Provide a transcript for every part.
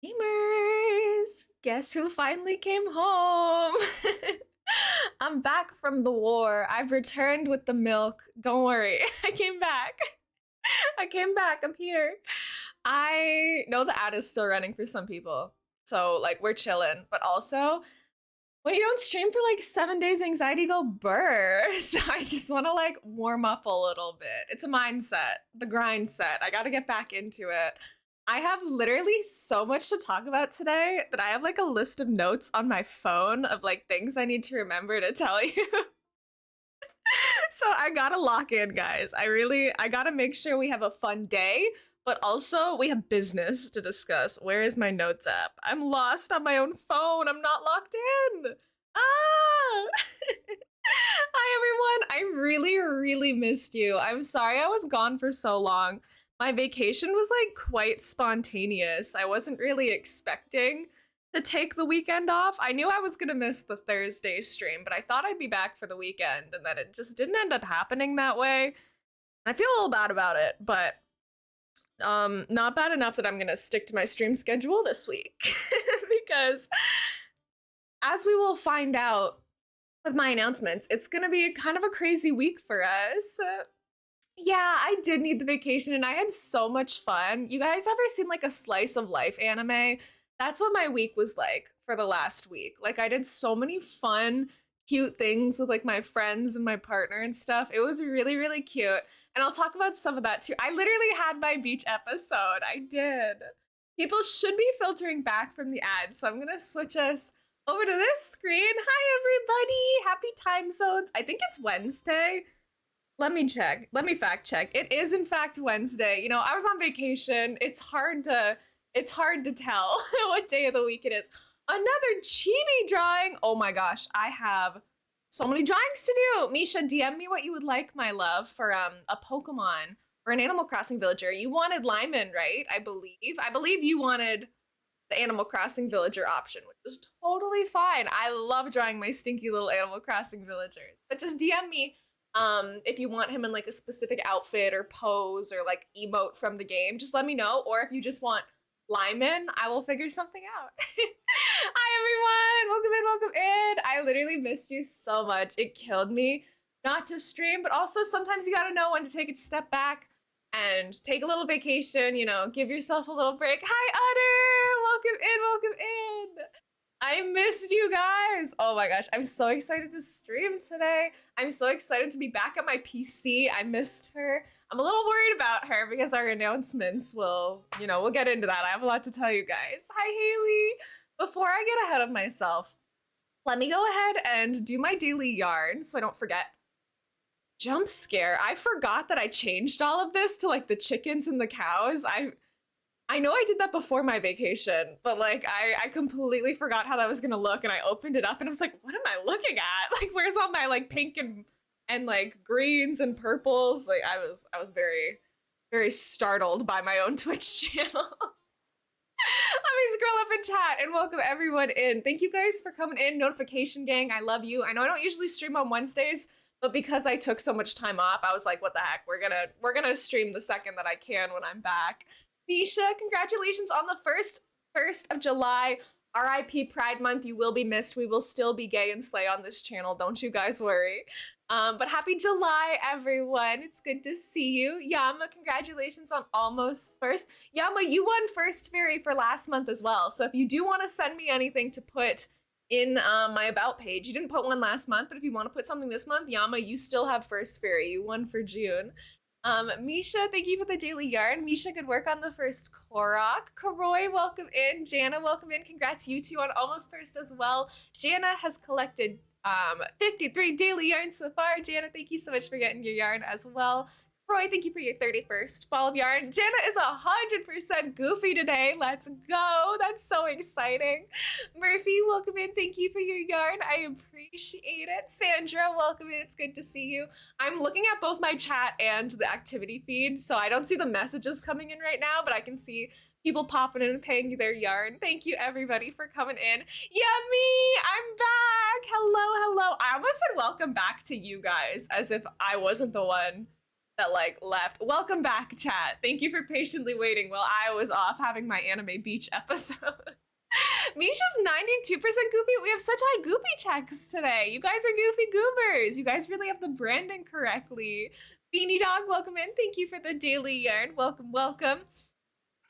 Gamers! Guess who finally came home? I'm back from the war. I've returned with the milk. Don't worry. I came back. I came back. I'm here. I know the ad is still running for some people. So, like, we're chilling. But also, when you don't stream for like 7 days, anxiety go burr. So I just want to like warm up a little bit. It's a mindset, the grind set. I got to get back into it. I have literally so much to talk about today that I have like a list of notes on my phone of like things I need to remember to tell you. So I gotta lock in, guys. I gotta make sure we have a fun day, but also we have business to discuss. Where is my notes app? I'm lost on my own phone. I'm not locked in. Ah! Hi, everyone. I really, really missed you. I'm sorry I was gone for so long. My vacation was like quite spontaneous. I wasn't really expecting to take the weekend off. I knew I was gonna miss the Thursday stream, but I thought I'd be back for the weekend, and then it just didn't end up happening that way. I feel a little bad about it, but not bad enough that I'm gonna stick to my stream schedule this week. Because as we will find out with my announcements, it's gonna be kind of a crazy week for us. Yeah, I did need the vacation and I had so much fun. You guys ever seen like a slice of life anime? That's what my week was like for the last week. Like I did so many fun, cute things with like my friends and my partner and stuff. It was really, really cute. And I'll talk about some of that too. I literally had my beach episode. I did. People should be filtering back from the ads, so I'm gonna switch us over to this screen. Hi, everybody. Happy time zones. I think it's Wednesday. Let me check. Let me fact check. It is in fact Wednesday. You know, I was on vacation. It's hard to tell what day of the week it is. Another chibi drawing. Oh my gosh, I have so many drawings to do. Misha, DM me what you would like, my love, for a Pokemon or an Animal Crossing villager. You wanted Lyman, right? I believe. I believe you wanted the Animal Crossing villager option, which is totally fine. I love drawing my stinky little Animal Crossing villagers. But just DM me if you want him in like a specific outfit or pose or like emote from the game. Just let me know. Or if you just want Lyman, I will figure something out. Hi, everyone. Welcome in, welcome in. I literally missed you so much. It killed me not to stream, but also sometimes you gotta know when to take a step back and take a little vacation, you know, give yourself a little break. Hi, Utter! Welcome in, welcome in. I missed you guys. Oh my gosh, I'm so excited to stream today. I'm so excited to be back at my PC. I missed her. I'm a little worried about her because our announcements will, you know, we'll get into that. I have a lot to tell you guys. Hi, Haley. Before I get ahead of myself, let me go ahead and do my daily yarn so I don't forget. Jump scare. I forgot that I changed all of this to like the chickens and the cows. I know I did that before my vacation, but like I completely forgot how that was gonna look, and I opened it up and I was like, what am I looking at? Like, where's all my like pink and like greens and purples? Like I was very, very startled by my own Twitch channel. Let me scroll up in chat and welcome everyone in. Thank you guys for coming in. Notification gang, I love you. I know I don't usually stream on Wednesdays, but because I took so much time off, I was like, what the heck? We're gonna stream the second that I can when I'm back. Nisha, congratulations on the first of July. RIP Pride Month. You will be missed. We will still be gay and slay on this channel. Don't you guys worry. But happy July, everyone. It's good to see you. Yama, congratulations on almost first. Yama, you won first fairy for last month as well. So if you do want to send me anything to put in my about page, you didn't put one last month, but if you want to put something this month, Yama, you still have first fairy. You won for June. Misha, thank you for the daily yarn. Misha, good work on the first Korok. Karoy, welcome in. Jana, welcome in. Congrats you two on almost first as well. Jana has collected 53 daily yarns so far. Jana, thank you so much for getting your yarn as well. Roy, thank you for your 31st ball of yarn. Jana is 100% goofy today. Let's go. That's so exciting. Murphy, welcome in. Thank you for your yarn. I appreciate it. Sandra, welcome in. It's good to see you. I'm looking at both my chat and the activity feed, so I don't see the messages coming in right now, but I can see people popping in and paying their yarn. Thank you, everybody, for coming in. Yummy! I'm back. Hello, hello. I almost said welcome back to you guys as if I wasn't the one that like left. Welcome back, chat. Thank you for patiently waiting while I was off having my anime beach episode. Misha's 92% goopy. We have such high goopy checks today. You guys are goofy goobers. You guys really have the branding correctly. Beanie Dog, welcome in. Thank you for the daily yarn. Welcome, welcome.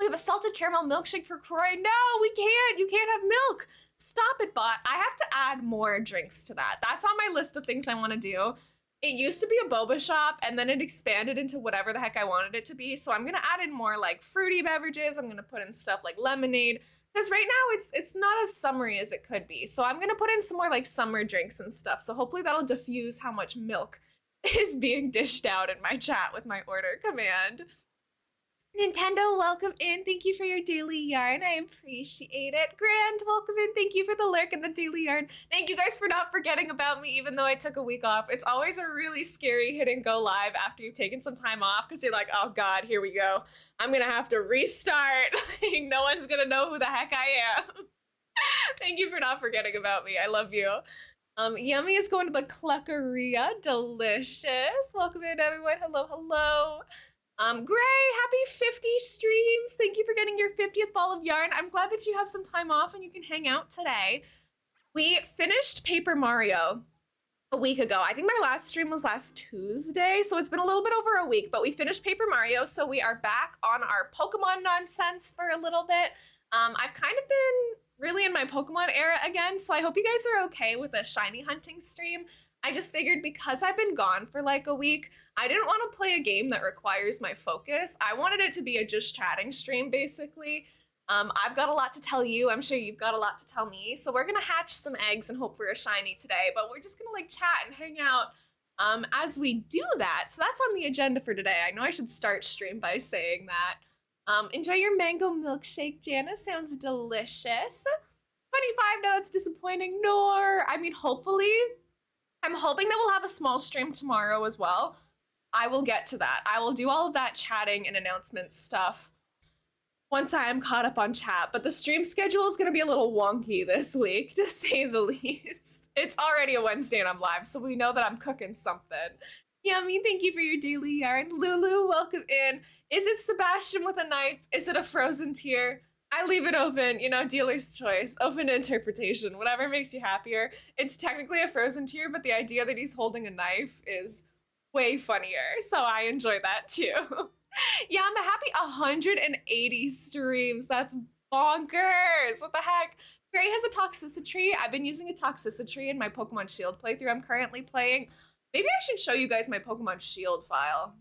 We have a salted caramel milkshake for Croy. No, we can't. You can't have milk. Stop it, bot. I have to add more drinks to that. That's on my list of things I want to do. It used to be a boba shop, and then it expanded into whatever the heck I wanted it to be. So I'm gonna add in more like fruity beverages. I'm gonna put in stuff like lemonade, because right now it's not as summery as it could be. So I'm gonna put in some more like summer drinks and stuff. So hopefully that'll diffuse how much milk is being dished out in my chat with my order command. Nintendo, welcome in. Thank you for your daily yarn. I appreciate it. Grand, welcome in. Thank you for the lurk and the daily yarn. Thank you guys for not forgetting about me, even though I took a week off. It's always a really scary hit and go live after you've taken some time off, because you're like, oh God, here we go. I'm gonna have to restart. No one's gonna know who the heck I am. Thank you for not forgetting about me. I love you. Yummy is going to the Cluckeria. Delicious. Welcome in, everyone. Hello, hello. Gray, happy 50 streams. Thank you for getting your 50th ball of yarn. I'm glad that you have some time off and you can hang out today. We finished Paper Mario a week ago. I think my last stream was last Tuesday, so it's been a little bit over a week, but we finished Paper Mario, so we are back on our Pokemon nonsense for a little bit. I've kind of been really in my Pokemon era again, so I hope you guys are okay with a shiny hunting stream. I just figured because I've been gone for like a week, I didn't want to play a game that requires my focus. I wanted it to be a just chatting stream, basically. I've got a lot to tell you. I'm sure you've got a lot to tell me. So we're gonna hatch some eggs and hope for a shiny today, but we're just gonna like chat and hang out as we do that. So that's on the agenda for today. I know I should start stream by saying that. Enjoy your mango milkshake, Janice. Sounds delicious. 25, no, it's disappointing. Nor, I mean, hopefully, I'm hoping that we'll have a small stream tomorrow as well. I will get to that. I will do all of that chatting and announcement stuff once I am caught up on chat. But the stream schedule is going to be a little wonky this week, to say the least. It's already a Wednesday and I'm live, so we know that I'm cooking something. Yummy, thank you for your daily yarn. Lulu, welcome in. Is it Sebastian with a knife? Is it a frozen tear? I leave it open, you know, dealer's choice, open to interpretation, whatever makes you happier. It's technically a frozen tear, but the idea that he's holding a knife is way funnier, so I enjoy that too. Yeah, I'm a happy 180 streams. That's bonkers. What the heck? Gray has a toxicity. I've been using a toxicity in my Pokemon Shield playthrough I'm currently playing. Maybe I should show you guys my Pokemon Shield file.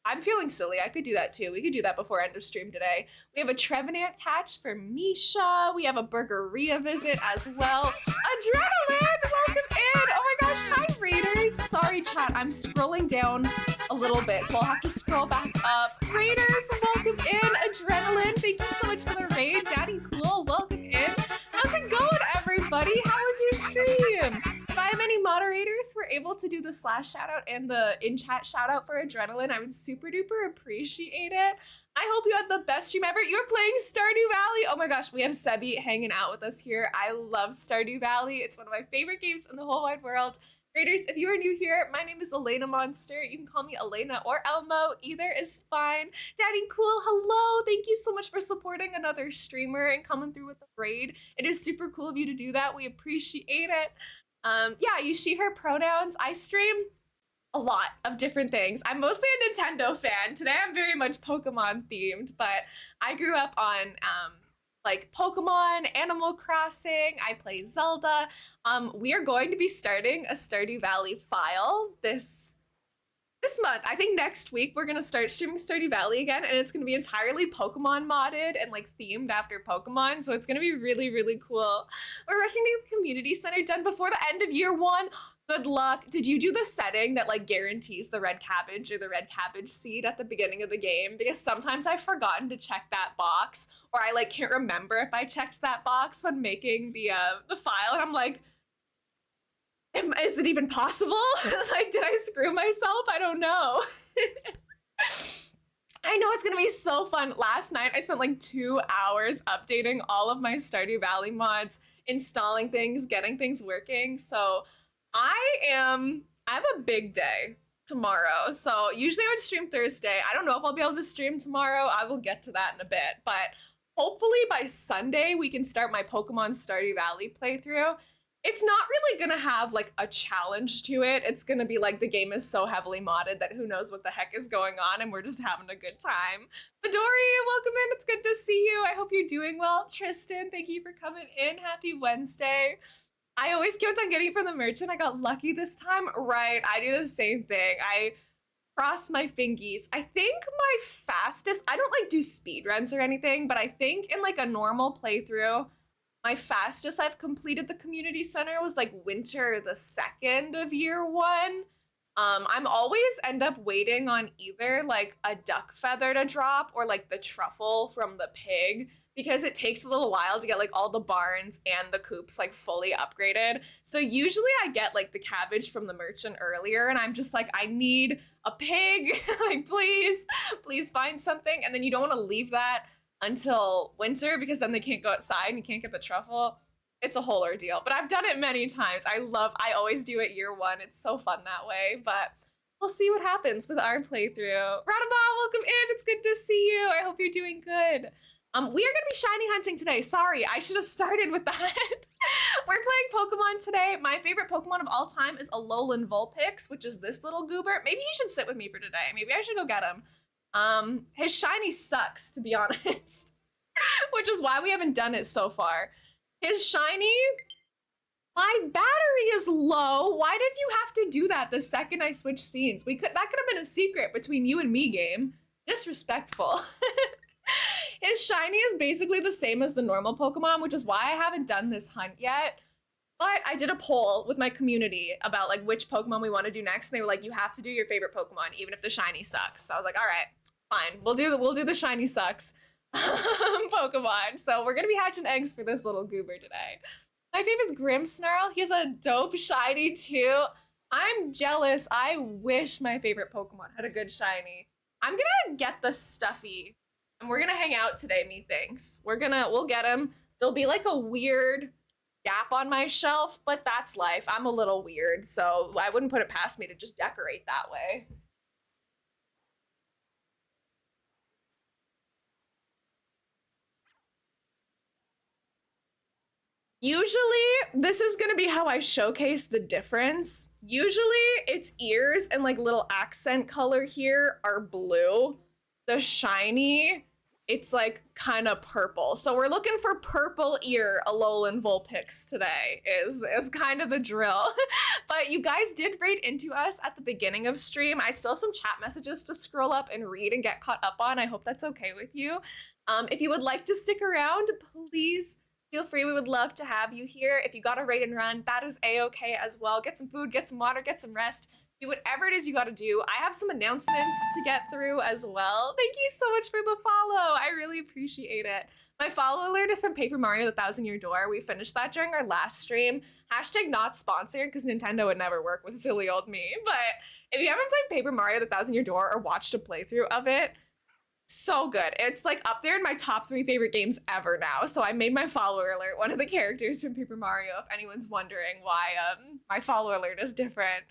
I'm feeling silly. I could do that too. We could do that before end of stream today. We have a Trevenant catch for Misha. We have a Burgeria visit as well. Adrenaline, welcome in. Oh my gosh, hi Raiders. Sorry chat, I'm scrolling down a little bit, so I'll have to scroll back up. Raiders, welcome in. Adrenaline, thank you so much for the raid. Daddy Cool, welcome in. How's it going, everybody? How was your stream? If I have any moderators who are able to do the slash shout out and the in-chat shout out for Adrenaline, I would super duper appreciate it. I hope you had the best stream ever. You're playing Stardew Valley. Oh my gosh, we have Sebi hanging out with us here. I love Stardew Valley. It's one of my favorite games in the whole wide world. Raiders, if you are new here, my name is elainamonster. You can call me Elena or Elmo. Either is fine. Daddy Cool, hello. Thank you so much for supporting another streamer and coming through with the raid. It is super cool of you to do that. We appreciate it. Yeah, you see her pronouns. I stream a lot of different things. I'm mostly a Nintendo fan. Today I'm very much Pokemon themed, but I grew up on like Pokemon, Animal Crossing. I play Zelda. We are going to be starting a Stardew Valley file this month. I think next week we're gonna start streaming Stardew Valley again, and it's gonna be entirely Pokemon modded and like themed after Pokemon, so it's gonna be really, really cool. We're rushing to get the community center done before the end of year one. Good luck. Did you do the setting that like guarantees the red cabbage or the red cabbage seed at the beginning of the game? Because sometimes I've forgotten to check that box, or I like can't remember if I checked that box when making the file, and I'm like, is it even possible? Like, did I screw myself? I don't know. I know it's gonna be so fun. Last night, I spent like 2 hours updating all of my Stardew Valley mods, installing things, getting things working. So I have a big day tomorrow. So usually I would stream Thursday. I don't know if I'll be able to stream tomorrow. I will get to that in a bit. But hopefully by Sunday we can start my Pokemon Stardew Valley playthrough. It's not really gonna have like a challenge to it. It's gonna be like the game is so heavily modded that who knows what the heck is going on, and we're just having a good time. Midori, welcome in. It's good to see you. I hope you're doing well. Tristan, thank you for coming in. Happy Wednesday. I always count on getting it from the merchant. I got lucky this time. Right, I do the same thing. I cross my fingies. I think my fastest, I don't like do speed runs or anything, but I think in like a normal playthrough, my fastest I've completed the community center was like winter the 2nd of year 1. I'm always end up waiting on either like a duck feather to drop or like the truffle from the pig because it takes a little while to get like all the barns and the coops like fully upgraded. So usually I get like the cabbage from the merchant earlier and I'm just like, I need a pig, like please find something. And then you don't want to leave that until winter because then they can't go outside and you can't get the truffle. It's a whole ordeal, but I've done it many times. I always do it year 1. It's so fun that way, but we'll see what happens with our playthrough. Radaba, welcome in. It's good to see you. I hope you're doing good. We are going to be shiny hunting today. Sorry, I should have started with that. We're playing Pokemon today. My favorite Pokemon of all time is Alolan Vulpix, which is this little goober. Maybe he should sit with me for today. Maybe I should go get him. His shiny sucks, to be honest, which is why we haven't done it so far. His shiny, my battery is low. Why did you have to do that the second I switched scenes? That could have been a secret between you and me, game. Disrespectful. His shiny is basically the same as the normal Pokemon, which is why I haven't done this hunt yet. But I did a poll with my community about like which Pokemon we want to do next, and they were like, you have to do your favorite Pokemon, even if the shiny sucks. So I was like, all right, fine. We'll do the shiny sucks Pokemon. So we're gonna be hatching eggs for this little goober today. My favorite is Grimmsnarl. He has a dope shiny too. I'm jealous. I wish my favorite Pokemon had a good shiny. I'm gonna get the Stuffy, and we're gonna hang out today, methinks. We'll get him. There'll be like a weird gap on my shelf, but that's life. I'm a little weird, so I wouldn't put it past me to just decorate that way. Usually, this is gonna be how I showcase the difference. Usually, its ears and like little accent color here are blue. The shiny, it's like kind of purple. So we're looking for purple ear Alolan Vulpix today is kind of the drill. But you guys did raid into us at the beginning of stream. I still have some chat messages to scroll up and read and get caught up on. I hope that's okay with you. If you would like to stick around, please feel free. We would love to have you here. If you got a raid and run, that is a-okay as well. Get some food, get some water, get some rest. Do whatever it is you got to do. I have some announcements to get through as well. Thank you so much for the follow. I really appreciate it. My follow alert is from Paper Mario: The Thousand Year Door. We finished that during our last stream. Hashtag not sponsored because Nintendo would never work with silly old me. But if you haven't played Paper Mario: The Thousand Year Door or watched a playthrough of it, so good. It's like up there in my top 3 favorite games ever now. So I made my follower alert one of the characters from Paper Mario, if anyone's wondering why my follower alert is different.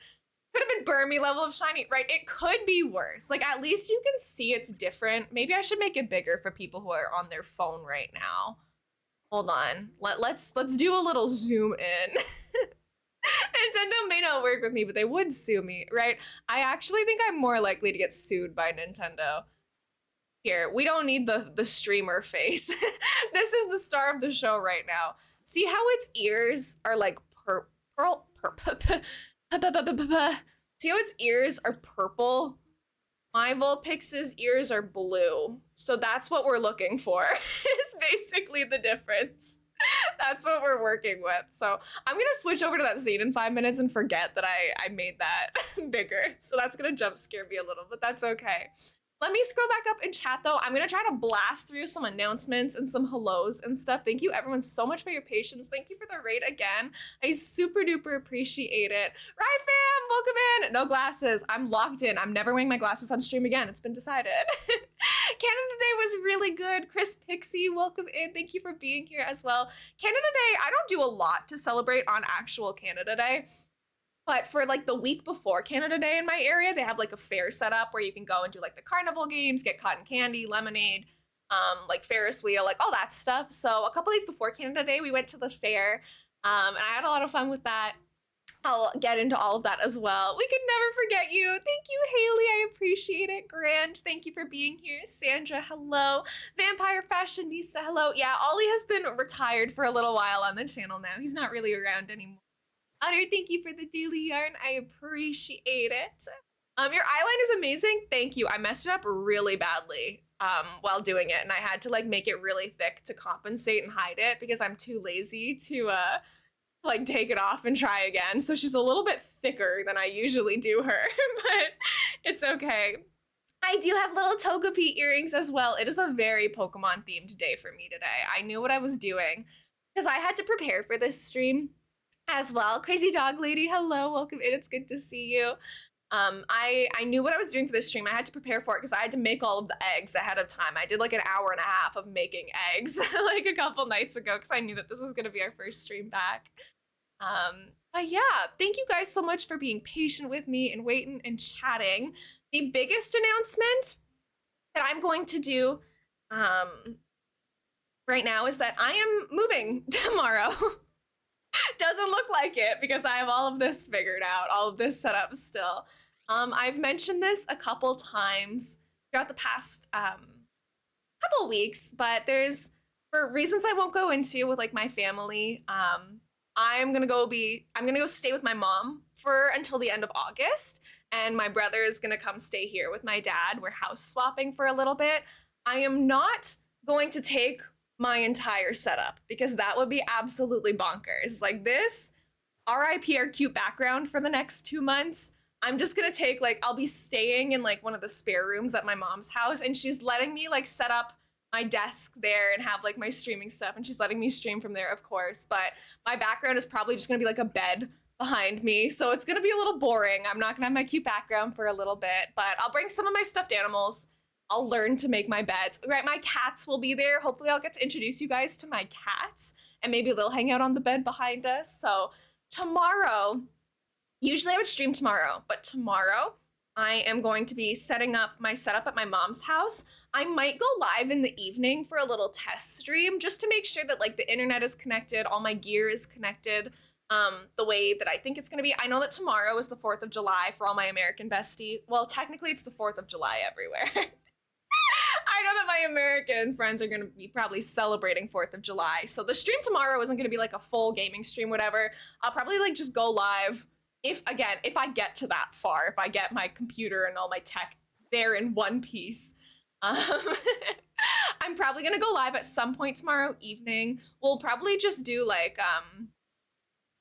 Could have been Burmy level of shiny, right? It could be worse. Like, at least you can see it's different. Maybe I should make it bigger for people who are on their phone right now. Hold on. Let's do a little zoom in. Nintendo may not work with me, but they would sue me, right? I actually think I'm more likely to get sued by Nintendo. Here, we don't need the streamer face. This is the star of the show right now. See how its ears are like see how its ears are purple? My Vulpix's ears are blue. So that's what we're looking for, is basically the difference. That's what we're working with. So I'm gonna switch over to that scene in 5 minutes and forget that I made that bigger. So that's gonna jump scare me a little, but that's okay. Let me scroll back up in chat though. I'm gonna try to blast through some announcements and some hellos and stuff. Thank you everyone so much for your patience. Thank you for the raid again. I super duper appreciate it. Right fam, welcome in. No glasses, I'm locked in. I'm never wearing my glasses on stream again. It's been decided. Canada Day was really good. Chris Pixie, welcome in. Thank you for being here as well. Canada Day, I don't do a lot to celebrate on actual Canada Day. But for like the week before Canada Day in my area, they have like a fair set up where you can go and do like the carnival games, get cotton candy, lemonade, like Ferris wheel, like all that stuff. So a couple days before Canada Day, we went to the fair, and I had a lot of fun with that. I'll get into all of that as well. We could never forget you. Thank you, Haley. I appreciate it. Grant, thank you for being here. Sandra, hello. Vampire Fashionista, hello. Yeah, Ollie has been retired for a little while on the channel now. He's not really around anymore. Otter, thank you for the daily yarn. I appreciate it. Your eyeliner is amazing. Thank you. I messed it up really badly while doing it, and I had to like make it really thick to compensate and hide it because I'm too lazy to like take it off and try again. So she's a little bit thicker than I usually do her, but it's okay. I do have little Togepi earrings as well. It is a very Pokemon themed day for me today. I knew what I was doing because I had to prepare for this stream as well. Crazy Dog Lady, hello, welcome in. It's good to see you. I knew what I was doing for this stream. I had to prepare for it because I had to make all of the eggs ahead of time. I did like an hour and a half of making eggs like a couple nights ago because I knew that this was going to be our first stream back. But yeah, thank you guys so much for being patient with me and waiting and chatting. The biggest announcement that I'm going to do right now is that I am moving tomorrow. Doesn't look like it because I have all of this figured out, all of this set up still. I've mentioned this a couple times throughout the past couple weeks, but there's, for reasons I won't go into with like my family, I'm gonna go stay with my mom for until the end of August, and my brother is gonna come stay here with my dad. We're house swapping for a little bit. I am not going to take my entire setup because that would be absolutely bonkers. Like this RIP our cute background for the next 2 months. I'm just gonna take like, I'll be staying in like one of the spare rooms at my mom's house, and she's letting me like set up my desk there and have like my streaming stuff, and she's letting me stream from there, of course. But my background is probably just gonna be like a bed behind me, so it's gonna be a little boring. I'm not gonna have my cute background for a little bit, but I'll bring some of my stuffed animals. I'll learn to make my beds. Right, my cats will be there. Hopefully I'll get to introduce you guys to my cats, and maybe they'll hang out on the bed behind us. So tomorrow, usually I would stream tomorrow, but tomorrow I am going to be setting up my setup at my mom's house. I might go live in the evening for a little test stream just to make sure that like the internet is connected, all my gear is connected the way that I think it's gonna be. I know that tomorrow is the 4th of July for all my American besties. Well, technically it's the 4th of July everywhere. I know that my American friends are gonna be probably celebrating 4th of July. So the stream tomorrow isn't gonna be like a full gaming stream, whatever. I'll probably like just go live if I get to that far, if I get my computer and all my tech there in one piece. I'm probably gonna go live at some point tomorrow evening. We'll probably just do like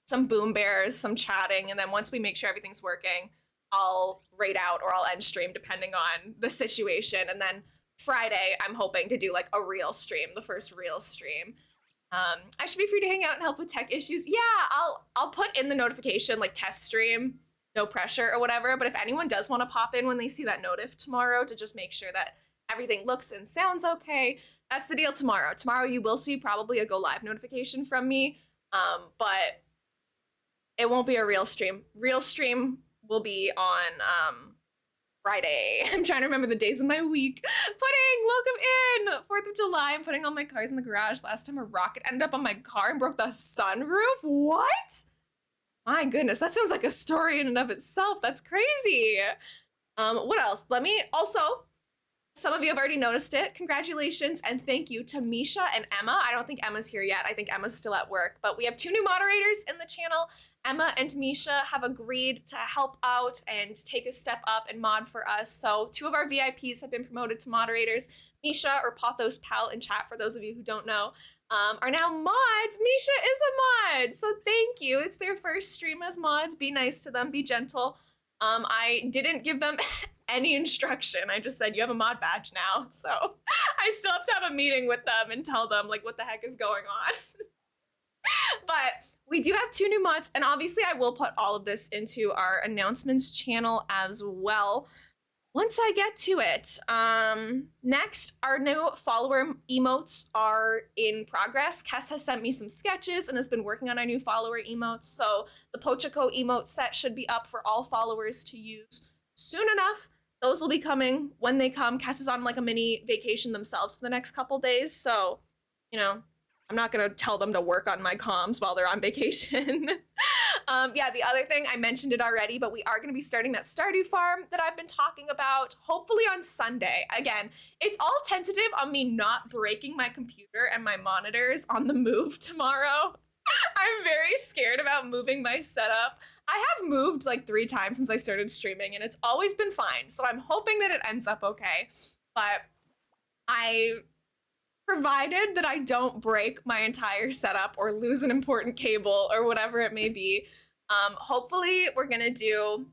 some boom bears, some chatting, and then once we make sure everything's working, I'll raid out or I'll end stream depending on the situation. And then Friday, I'm hoping to do like a real stream, the first real stream. I should be free to hang out and help with tech issues. Yeah, I'll put in the notification like test stream, no pressure or whatever. But if anyone does want to pop in when they see that notif tomorrow to just make sure that everything looks and sounds okay, that's the deal tomorrow. Tomorrow you will see probably a go live notification from me, but it won't be a real stream. Real stream will be on Friday. I'm trying to remember the days of my week. Pudding, welcome in! 4th of July, I'm putting all my cars in the garage. Last time a rocket ended up on my car and broke the sunroof. What? My goodness, that sounds like a story in and of itself. That's crazy. What else? Let me also, some of you have already noticed it. Congratulations and thank you to Misha and Emma. I don't think Emma's here yet. I think Emma's still at work, but we have 2 new moderators in the channel. Emma and Misha have agreed to help out and take a step up and mod for us. So 2 of our VIPs have been promoted to moderators. Misha, or Pothos Pal in chat for those of you who don't know, are now mods. Misha is a mod, so thank you. It's their first stream as mods. Be nice to them, be gentle. I didn't give them any instruction. I just said, you have a mod badge now. So I still have to have a meeting with them and tell them like what the heck is going on. But we do have 2 new mods, and obviously I will put all of this into our announcements channel as well. once I get to it. Next, our new follower emotes are in progress. Kess has sent me some sketches and has been working on our new follower emotes. So the Pochako emote set should be up for all followers to use soon enough. Those will be coming when they come. Kess is on like a mini vacation themselves for the next couple days. So, you know, I'm not gonna tell them to work on my comms while they're on vacation. Yeah, the other thing, I mentioned it already, but we are going to be starting that Stardew farm that I've been talking about, hopefully on Sunday. Again, it's all tentative on me not breaking my computer and my monitors on the move tomorrow. I'm very scared about moving my setup. I have moved like 3 times since I started streaming, and it's always been fine. So I'm hoping that it ends up okay. But I provided that I don't break my entire setup or lose an important cable or whatever it may be. Hopefully, we're gonna do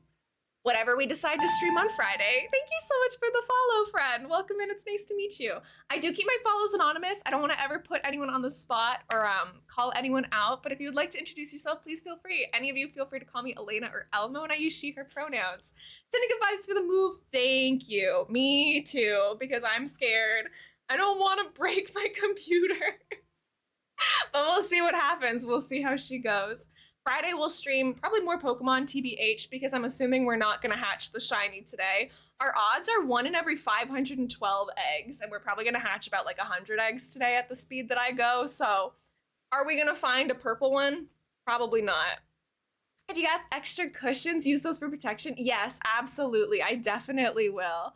whatever we decide to stream on Friday. Thank you so much for the follow, friend. Welcome in. It's nice to meet you. I do keep my follows anonymous. I don't want to ever put anyone on the spot or call anyone out. But if you would like to introduce yourself, please feel free. Any of you feel free to call me Elena or Elmo, and I use she/her pronouns. Sending good vibes for the move. Thank you. Me too, because I'm scared. I don't want to break my computer. But we'll see what happens. We'll see how she goes. Friday we'll stream probably more Pokemon TBH because I'm assuming we're not gonna hatch the shiny today. Our odds are 1 in every 512 eggs, and we're probably gonna hatch about like 100 eggs today at the speed that I go. So are we gonna find a purple one? Probably not. If you got extra cushions, use those for protection. Yes, absolutely. I definitely will.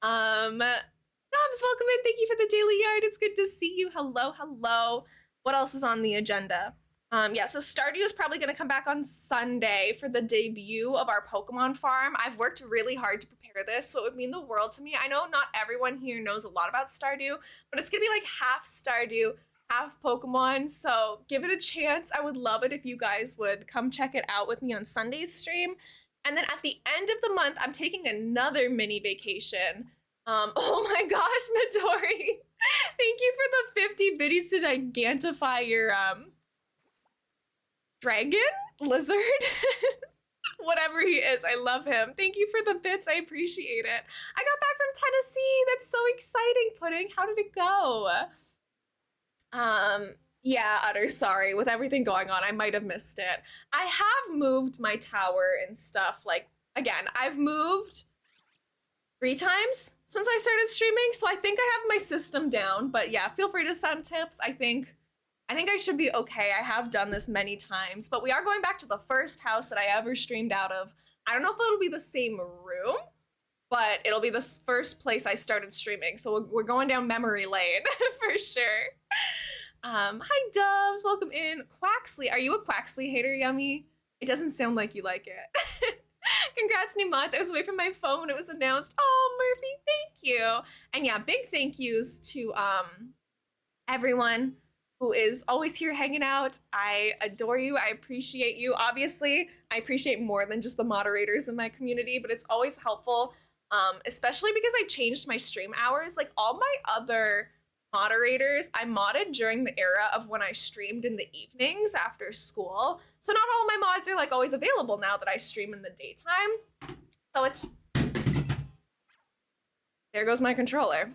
Nubs, welcome in. Thank you for the daily yard. It's good to see you. Hello, hello. What else is on the agenda? Yeah, so Stardew is probably going to come back on Sunday for the debut of our Pokemon farm. I've worked really hard to prepare this, so it would mean the world to me. I know not everyone here knows a lot about Stardew, but it's going to be like half Stardew, half Pokemon, so give it a chance. I would love it if you guys would come check it out with me on Sunday's stream. And then at the end of the month, I'm taking another mini vacation. Oh my gosh, Midori. Thank you for the 50 biddies to gigantify your, dragon? Lizard? Whatever he is, I love him. Thank you for the bits, I appreciate it. I got back from Tennessee, that's so exciting, Pudding. How did it go? Yeah, utter sorry. With everything going on, I might have missed it. I have moved my tower and stuff, like, again, I've moved 3 times since I started streaming, so I think I have my system down, but yeah, feel free to send tips. I think I should be okay. I have done this many times, but we are going back to the first house that I ever streamed out of. I don't know if it'll be the same room, but it'll be the first place I started streaming, so we're going down memory lane for sure. Hi Doves, welcome in. Quaxley, are you a Quaxley hater, Yummy? It doesn't sound like you like it. Congrats, new mods. I was away from my phone when it was announced. Oh, Murphy, thank you. And yeah, big thank yous to everyone who is always here hanging out. I adore you. I appreciate you. Obviously, I appreciate more than just the moderators in my community, but it's always helpful, especially because I changed my stream hours. Like all my other moderators, I modded during the era of when I streamed in the evenings after school. So not all my mods are like always available now that I stream in the daytime. So it's, there goes my controller.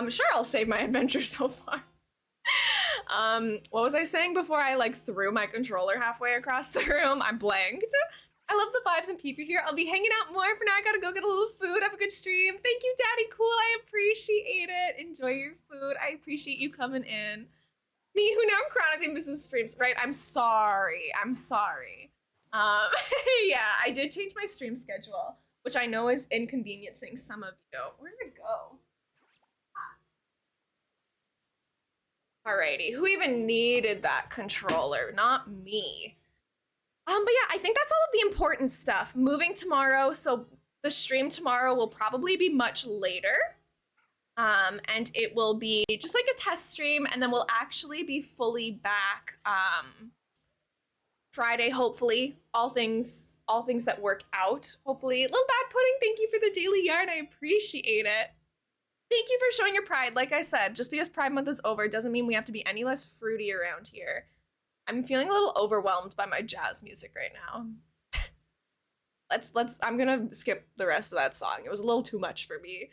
Sure, I'll save my adventure so far. What was I saying before I like threw my controller halfway across the room? I blanked. I love the vibes and people here. I'll be hanging out more. For now, I gotta go get a little food. Have a good stream. Thank you, Daddy Cool. I appreciate it. Enjoy your food. I appreciate you coming in. Me, who now chronically misses streams. Right, I'm sorry. I'm sorry. Yeah, I did change my stream schedule, which I know is inconveniencing some of you. Where did it go? Alrighty, who even needed that controller? Not me. But yeah, I think that's all of the important stuff. Moving tomorrow, so the stream tomorrow will probably be much later. And it will be just like a test stream, and then we'll actually be fully back Friday, hopefully. All things that work out, hopefully. Little Bad Pudding, thank you for the daily yarn. I appreciate it. Thank you for showing your pride. Like I said, just because Pride Month is over doesn't mean we have to be any less fruity around here. I'm feeling a little overwhelmed by my jazz music right now. Let's I'm gonna skip the rest of that song. It was a little too much for me.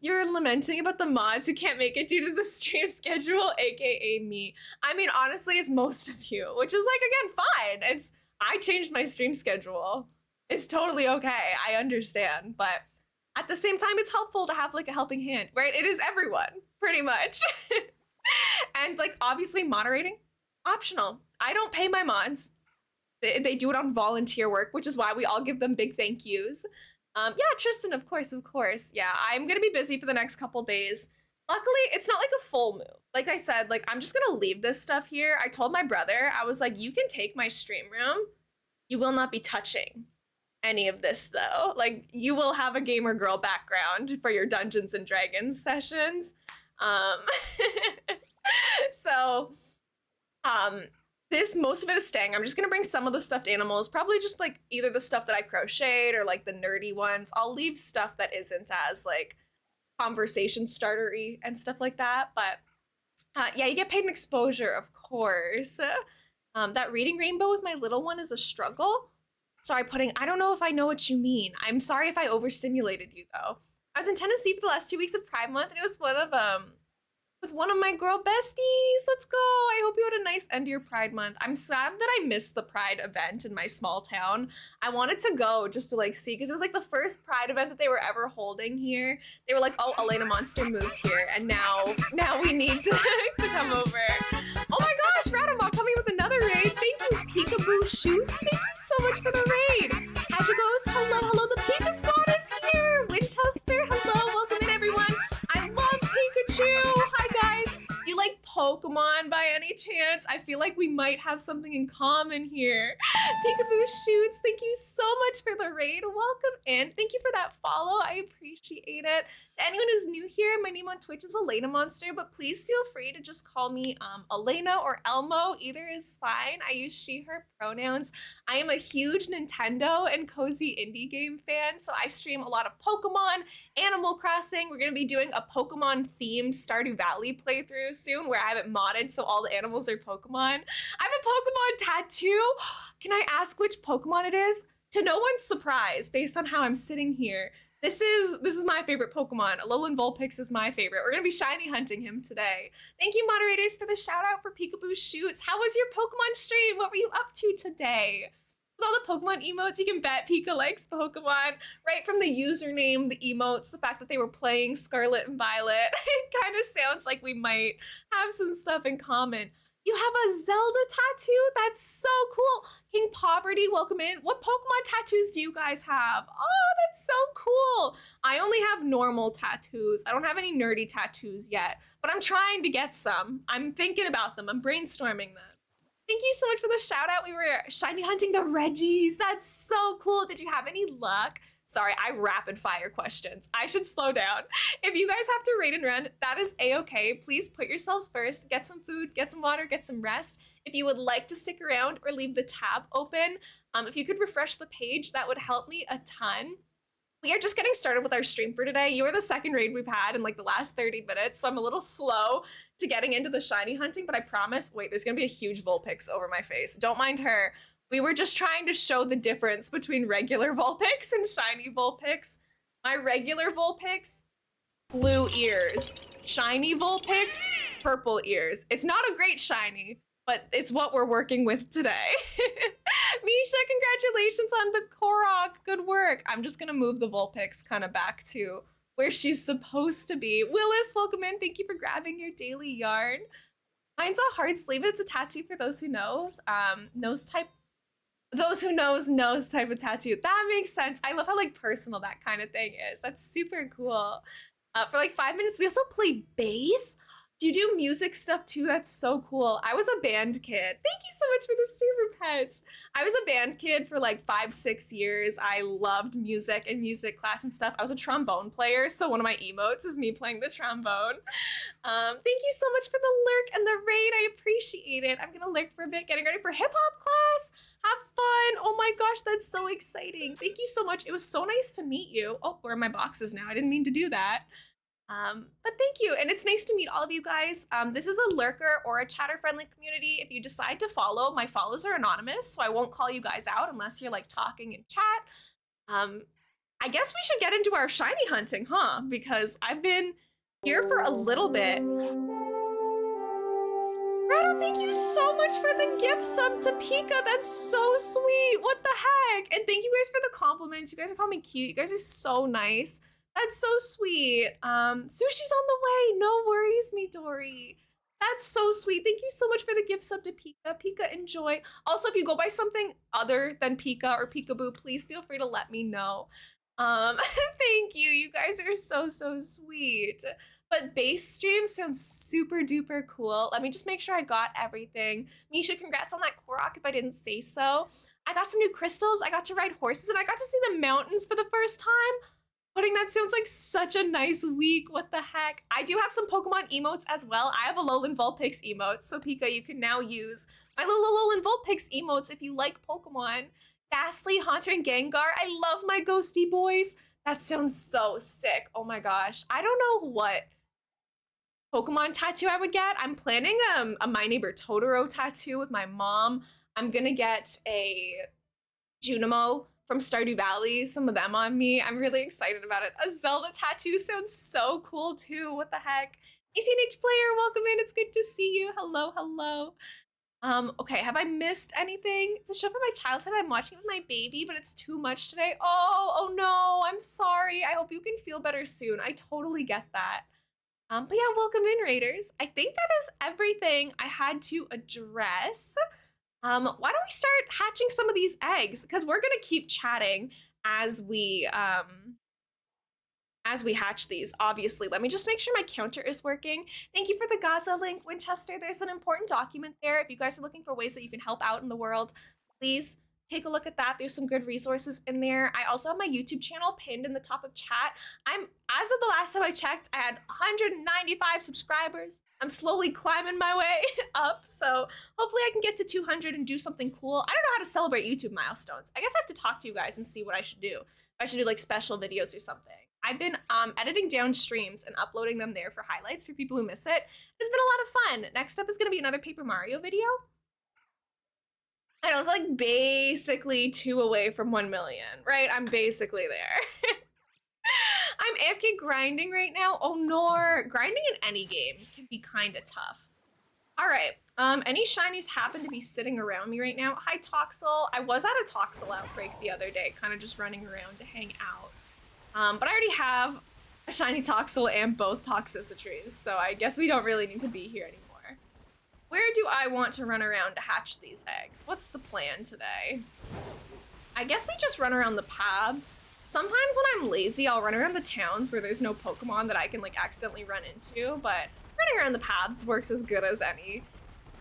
You're lamenting about the mods who can't make it due to the stream schedule, aka me. I mean, honestly, it's most of you, which is like again fine. I changed my stream schedule. It's totally okay. I understand, but at the same time, it's helpful to have like a helping hand, right? It is everyone, pretty much. And like obviously moderating, optional. I don't pay my mods. They do it on volunteer work, which is why we all give them big thank yous. Yeah, Tristan, of course, of course. Yeah, I'm gonna be busy for the next couple days. Luckily, it's not like a full move. Like I said, like I'm just gonna leave this stuff here. I told my brother, I was like, you can take my stream room. You will not be touching any of this though. Like you will have a gamer girl background for your Dungeons and Dragons sessions. Um, so um, this most of it is staying. I'm just gonna bring some of the stuffed animals, probably just like either the stuff that I crocheted or like the nerdy ones. I'll leave stuff that isn't as like conversation startery and stuff like that. But yeah, you get paid an exposure, of course. That reading rainbow with my little one is a struggle. Sorry, Pudding. I don't know if I know what you mean. I'm sorry if I overstimulated you though. I was in Tennessee for the last 2 weeks of Pride Month, and it was one of with one of my girl besties. Let's go. I hope you had a nice end to your Pride Month. I'm sad that I missed the Pride event in my small town. I wanted to go just to like see, because it was like the first Pride event that they were ever holding here. They were like, oh, elainamonster moved here, and now we need to, to come over. Oh my gosh, Radamon coming with another raid. Thank you, Peekaboo Shoots. Thank you so much for the raid. Hajigos, hello, hello. The Pika Squad is here. Winchester, hello. Welcome in, everyone. I love Pikachu. Hi, guys. Do you like Pokemon by any chance? I feel like we might have something in common here. Peekaboo Shoots, thank you so much for the raid. Welcome in. Thank you for that follow. I appreciate it. To anyone who's new here, my name on Twitch is elainamonster, but please feel free to just call me Elena or Elmo. Either is fine. I use she, her pronouns. I am a huge Nintendo and cozy indie game fan, so I stream a lot of Pokemon, Animal Crossing. We're going to be doing a Pokemon-themed Stardew Valley playthrough soon where I have it modded so all the animals are Pokemon. I have a Pokemon tattoo. Can I ask which Pokemon it is? To no one's surprise, based on how I'm sitting here, this is my favorite Pokemon. Alolan Vulpix is my favorite. We're gonna be shiny hunting him today. Thank you, moderators, for the shout out for Peekaboo Shoots. How was your Pokemon stream? What were you up to today? With all the Pokemon emotes, you can bet Pika likes Pokemon. Right from the username, the emotes, the fact that they were playing Scarlet and Violet. It kind of sounds like we might have some stuff in common. You have a Zelda tattoo? That's so cool. King Poverty, welcome in. What Pokemon tattoos do you guys have? Oh, that's so cool. I only have normal tattoos. I don't have any nerdy tattoos yet, but I'm trying to get some. I'm thinking about them. I'm brainstorming them. Thank you so much for the shout out. We were shiny hunting the Reggies. That's so cool. Did you have any luck? Sorry, I rapid fire questions. I should slow down. If you guys have to raid and run, that is a-okay. Please put yourselves first. Get some food, get some water, get some rest. If you would like to stick around or leave the tab open, if you could refresh the page, that would help me a ton. We are just getting started with our stream for today. You are the second raid we've had in like the last 30 minutes, so I'm a little slow to getting into the shiny hunting, but I promise, wait, there's gonna be a huge Vulpix over my face. Don't mind her. We were just trying to show the difference between regular Vulpix and shiny Vulpix. My regular Vulpix, blue ears. Shiny Vulpix, purple ears. It's not a great shiny, but it's what we're working with today. Misha, congratulations on the Korok. Good work. I'm just gonna move the Vulpix kind of back to where she's supposed to be. Willis, welcome in. Thank you for grabbing your daily yarn. Mine's a hard sleeve. It's a tattoo for those who knows. Nose type. Those who knows type of tattoo. That makes sense. I love how like personal that kind of thing is. That's super cool. For like 5 minutes, we also play bass. Do you do music stuff too? That's so cool. I was a band kid. Thank you so much for the streamer pets. I was a band kid for like 5-6 years. I loved music and music class and stuff. I was a trombone player, so one of my emotes is me playing the trombone. Thank you so much for the lurk and the raid. I appreciate it. I'm gonna lurk for a bit, getting ready for hip hop class. Have fun. Oh my gosh, that's so exciting. Thank you so much. It was so nice to meet you. Oh, where are my boxes now? I didn't mean to do that. But thank you, and it's nice to meet all of you guys. This is a lurker or a chatter-friendly community. If you decide to follow, my follows are anonymous, so I won't call you guys out unless you're like talking in chat. Um, I guess we should get into our shiny hunting, huh? Because I've been here for a little bit. Rado, thank you so much for the gift sub to Pika. That's so sweet. What the heck? And thank you guys for the compliments. You guys are calling me cute. You guys are so nice. That's so sweet. Sushi's on the way. No worries, Midori. That's so sweet. Thank you so much for the gift sub to Pika. Pika, enjoy. Also, if you go by something other than Pika or Peekaboo, please feel free to let me know. Thank you. You guys are so, so sweet. But base stream sounds super duper cool. Let me just make sure I got everything. Misha, congrats on that Korok if I didn't say so. I got some new crystals. I got to ride horses and I got to see the mountains for the first time. Pudding, that sounds like such a nice week. What the heck? I do have some Pokemon emotes as well. I have a Alolan Vulpix emote. So Pika, you can now use my little Alolan Vulpix emotes if you like Pokemon. Ghastly, Haunter, and Gengar. I love my ghosty boys. That sounds so sick. Oh my gosh. I don't know what Pokemon tattoo I would get. I'm planning a My Neighbor Totoro tattoo with my mom. I'm gonna get a Junimo from Stardew Valley, some of them on me. I'm really excited about it. A Zelda tattoo sounds so cool too. What the heck? ECNH player, welcome in. It's good to see you. Hello, hello. Okay, have I missed anything? It's a show from my childhood. I'm watching it with my baby, but it's too much today. Oh no, I'm sorry. I hope you can feel better soon. I totally get that. But yeah, welcome in, Raiders. I think that is everything I had to address. Why don't we start hatching some of these eggs? Because we're gonna keep chatting as we hatch these, obviously. Let me just make sure my counter is working. Thank you for the Gaza link, Winchester. There's an important document there. If you guys are looking for ways that you can help out in the world, please take a look at that. There's some good resources in there. I also have my YouTube channel pinned in the top of chat. As of the last time I checked, I had 195 subscribers. I'm slowly climbing my way up, so hopefully I can get to 200 and do something cool. I don't know how to celebrate YouTube milestones. I guess I have to talk to you guys and see what I should do. I should do like special videos or something. I've been editing down streams and uploading them there for highlights for people who miss it. It's been a lot of fun. Next up is going to be another Paper Mario video. And I was like basically 2 away from 1 million, right? I'm basically there. I'm AFK grinding right now. Oh no, grinding in any game can be kind of tough. All right, any shinies happen to be sitting around me right now? Hi, Toxel. I was at a Toxel outbreak the other day, kind of just running around to hang out. But I already have a shiny Toxel and both Toxicitries, so I guess we don't really need to be here anymore. Where do I want to run around to hatch these eggs? What's the plan today? I guess we just run around the paths. Sometimes when I'm lazy, I'll run around the towns where there's no Pokemon that I can like accidentally run into, but running around the paths works as good as any.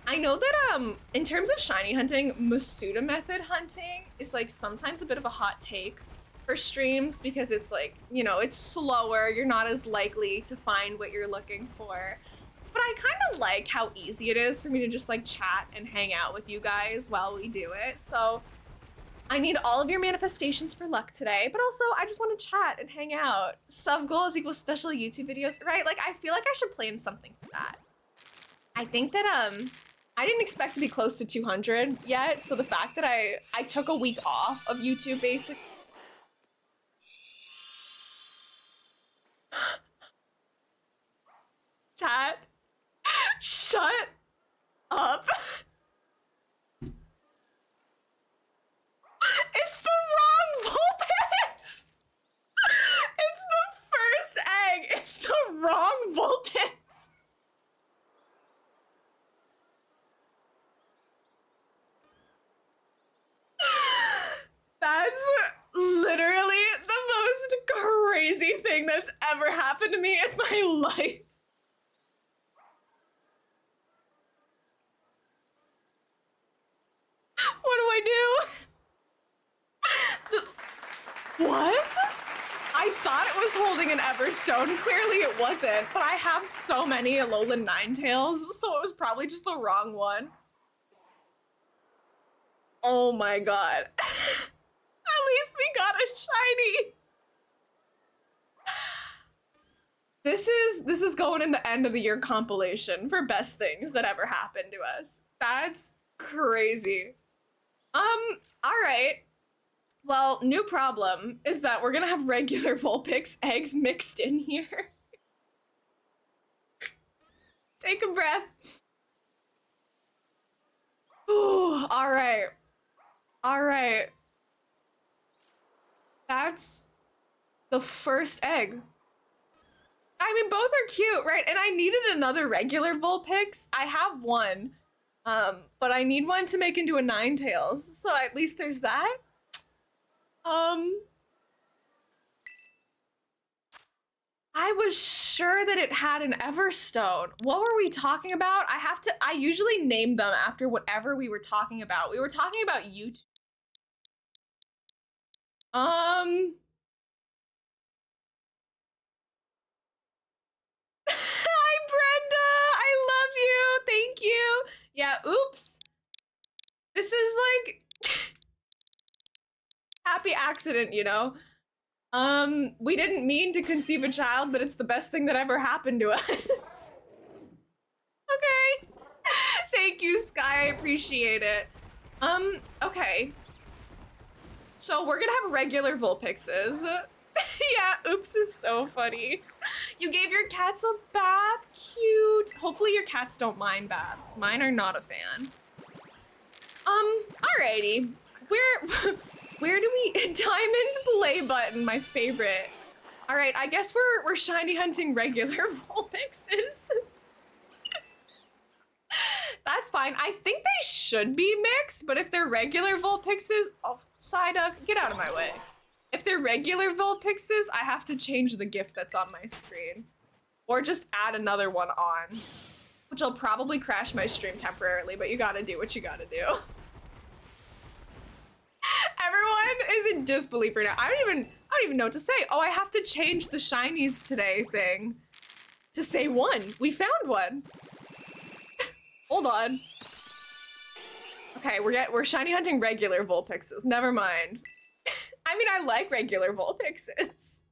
I know that in terms of shiny hunting, Masuda method hunting is like sometimes a bit of a hot take for streams because it's like, you know, it's slower, you're not as likely to find what you're looking for. But I kind of like how easy it is for me to just like chat and hang out with you guys while we do it. So I need all of your manifestations for luck today, but also I just want to chat and hang out. Sub goals equals special YouTube videos, right? Like I feel like I should plan something for that. I think that I didn't expect to be close to 200 yet, so the fact that I took a week off of YouTube basically. Chat, shut up. It's the wrong Vulpix! It's the first egg! It's the wrong Vulpix! That's literally the most crazy thing that's ever happened to me in my life. What do I do? What? I thought it was holding an Everstone. Clearly it wasn't, but I have so many Alolan Ninetales, so it was probably just the wrong one. Oh my god. At least we got a shiny. This is going in the end of the year compilation for best things that ever happened to us. That's crazy. All right. Well, new problem is that we're gonna have regular Vulpix eggs mixed in here. Take a breath. Ooh, all right. All right. That's the first egg. I mean, both are cute, right? And I needed another regular Vulpix. I have one, but I need one to make into a Ninetales, so at least there's that. I was sure that it had an Everstone. What were we talking about? I usually name them after whatever we were talking about. We were talking about YouTube. Hi, Brenda. I love you. Thank you. Yeah, oops. This is like happy accident, you know? We didn't mean to conceive a child, but it's the best thing that ever happened to us. Okay. Thank you, Sky. I appreciate it. Okay. So we're gonna have regular Vulpixes. Yeah, oops is so funny. You gave your cats a bath? Cute. Hopefully your cats don't mind baths. Mine are not a fan. Alrighty. Where do we diamond play button, my favorite. Alright, I guess we're shiny hunting regular Vulpixes. That's fine. I think they should be mixed, but if they're regular Vulpixes, oh, side up, get out of my way. If they're regular Vulpixes, I have to change the GIF that's on my screen. Or just add another one on. Which will probably crash my stream temporarily, but you gotta do what you gotta do. Everyone is in disbelief right now. I don't even know what to say. Oh, I have to change the shinies today thing to say one. We found one. Hold on. Okay, we're shiny hunting regular Vulpixes. Never mind. I mean, I like regular Vulpixes.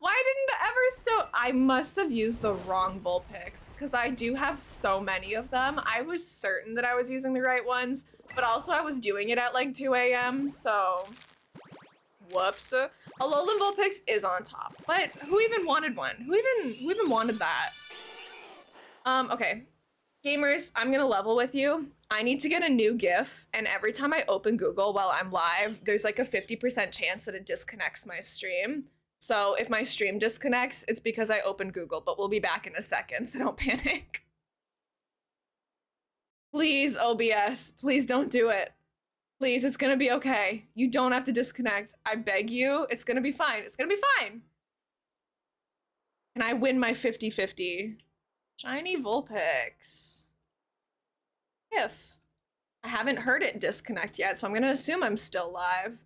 Why didn't the Everstone? I must have used the wrong Vulpix because I do have so many of them. I was certain that I was using the right ones, but also I was doing it at like 2 a.m. So, whoops. A Alolan Vulpix is on top, but who even wanted one? Who even wanted that? Okay. Gamers, I'm gonna level with you. I need to get a new GIF, and every time I open Google while I'm live, there's like a 50% chance that it disconnects my stream. So if my stream disconnects, it's because I opened Google, but we'll be back in a second, so don't panic. Please, OBS, please don't do it. Please, it's gonna be okay. You don't have to disconnect. I beg you, it's gonna be fine. It's gonna be fine. Can I win my 50-50? Shiny Vulpix. If I haven't heard it disconnect yet, so I'm gonna assume I'm still live.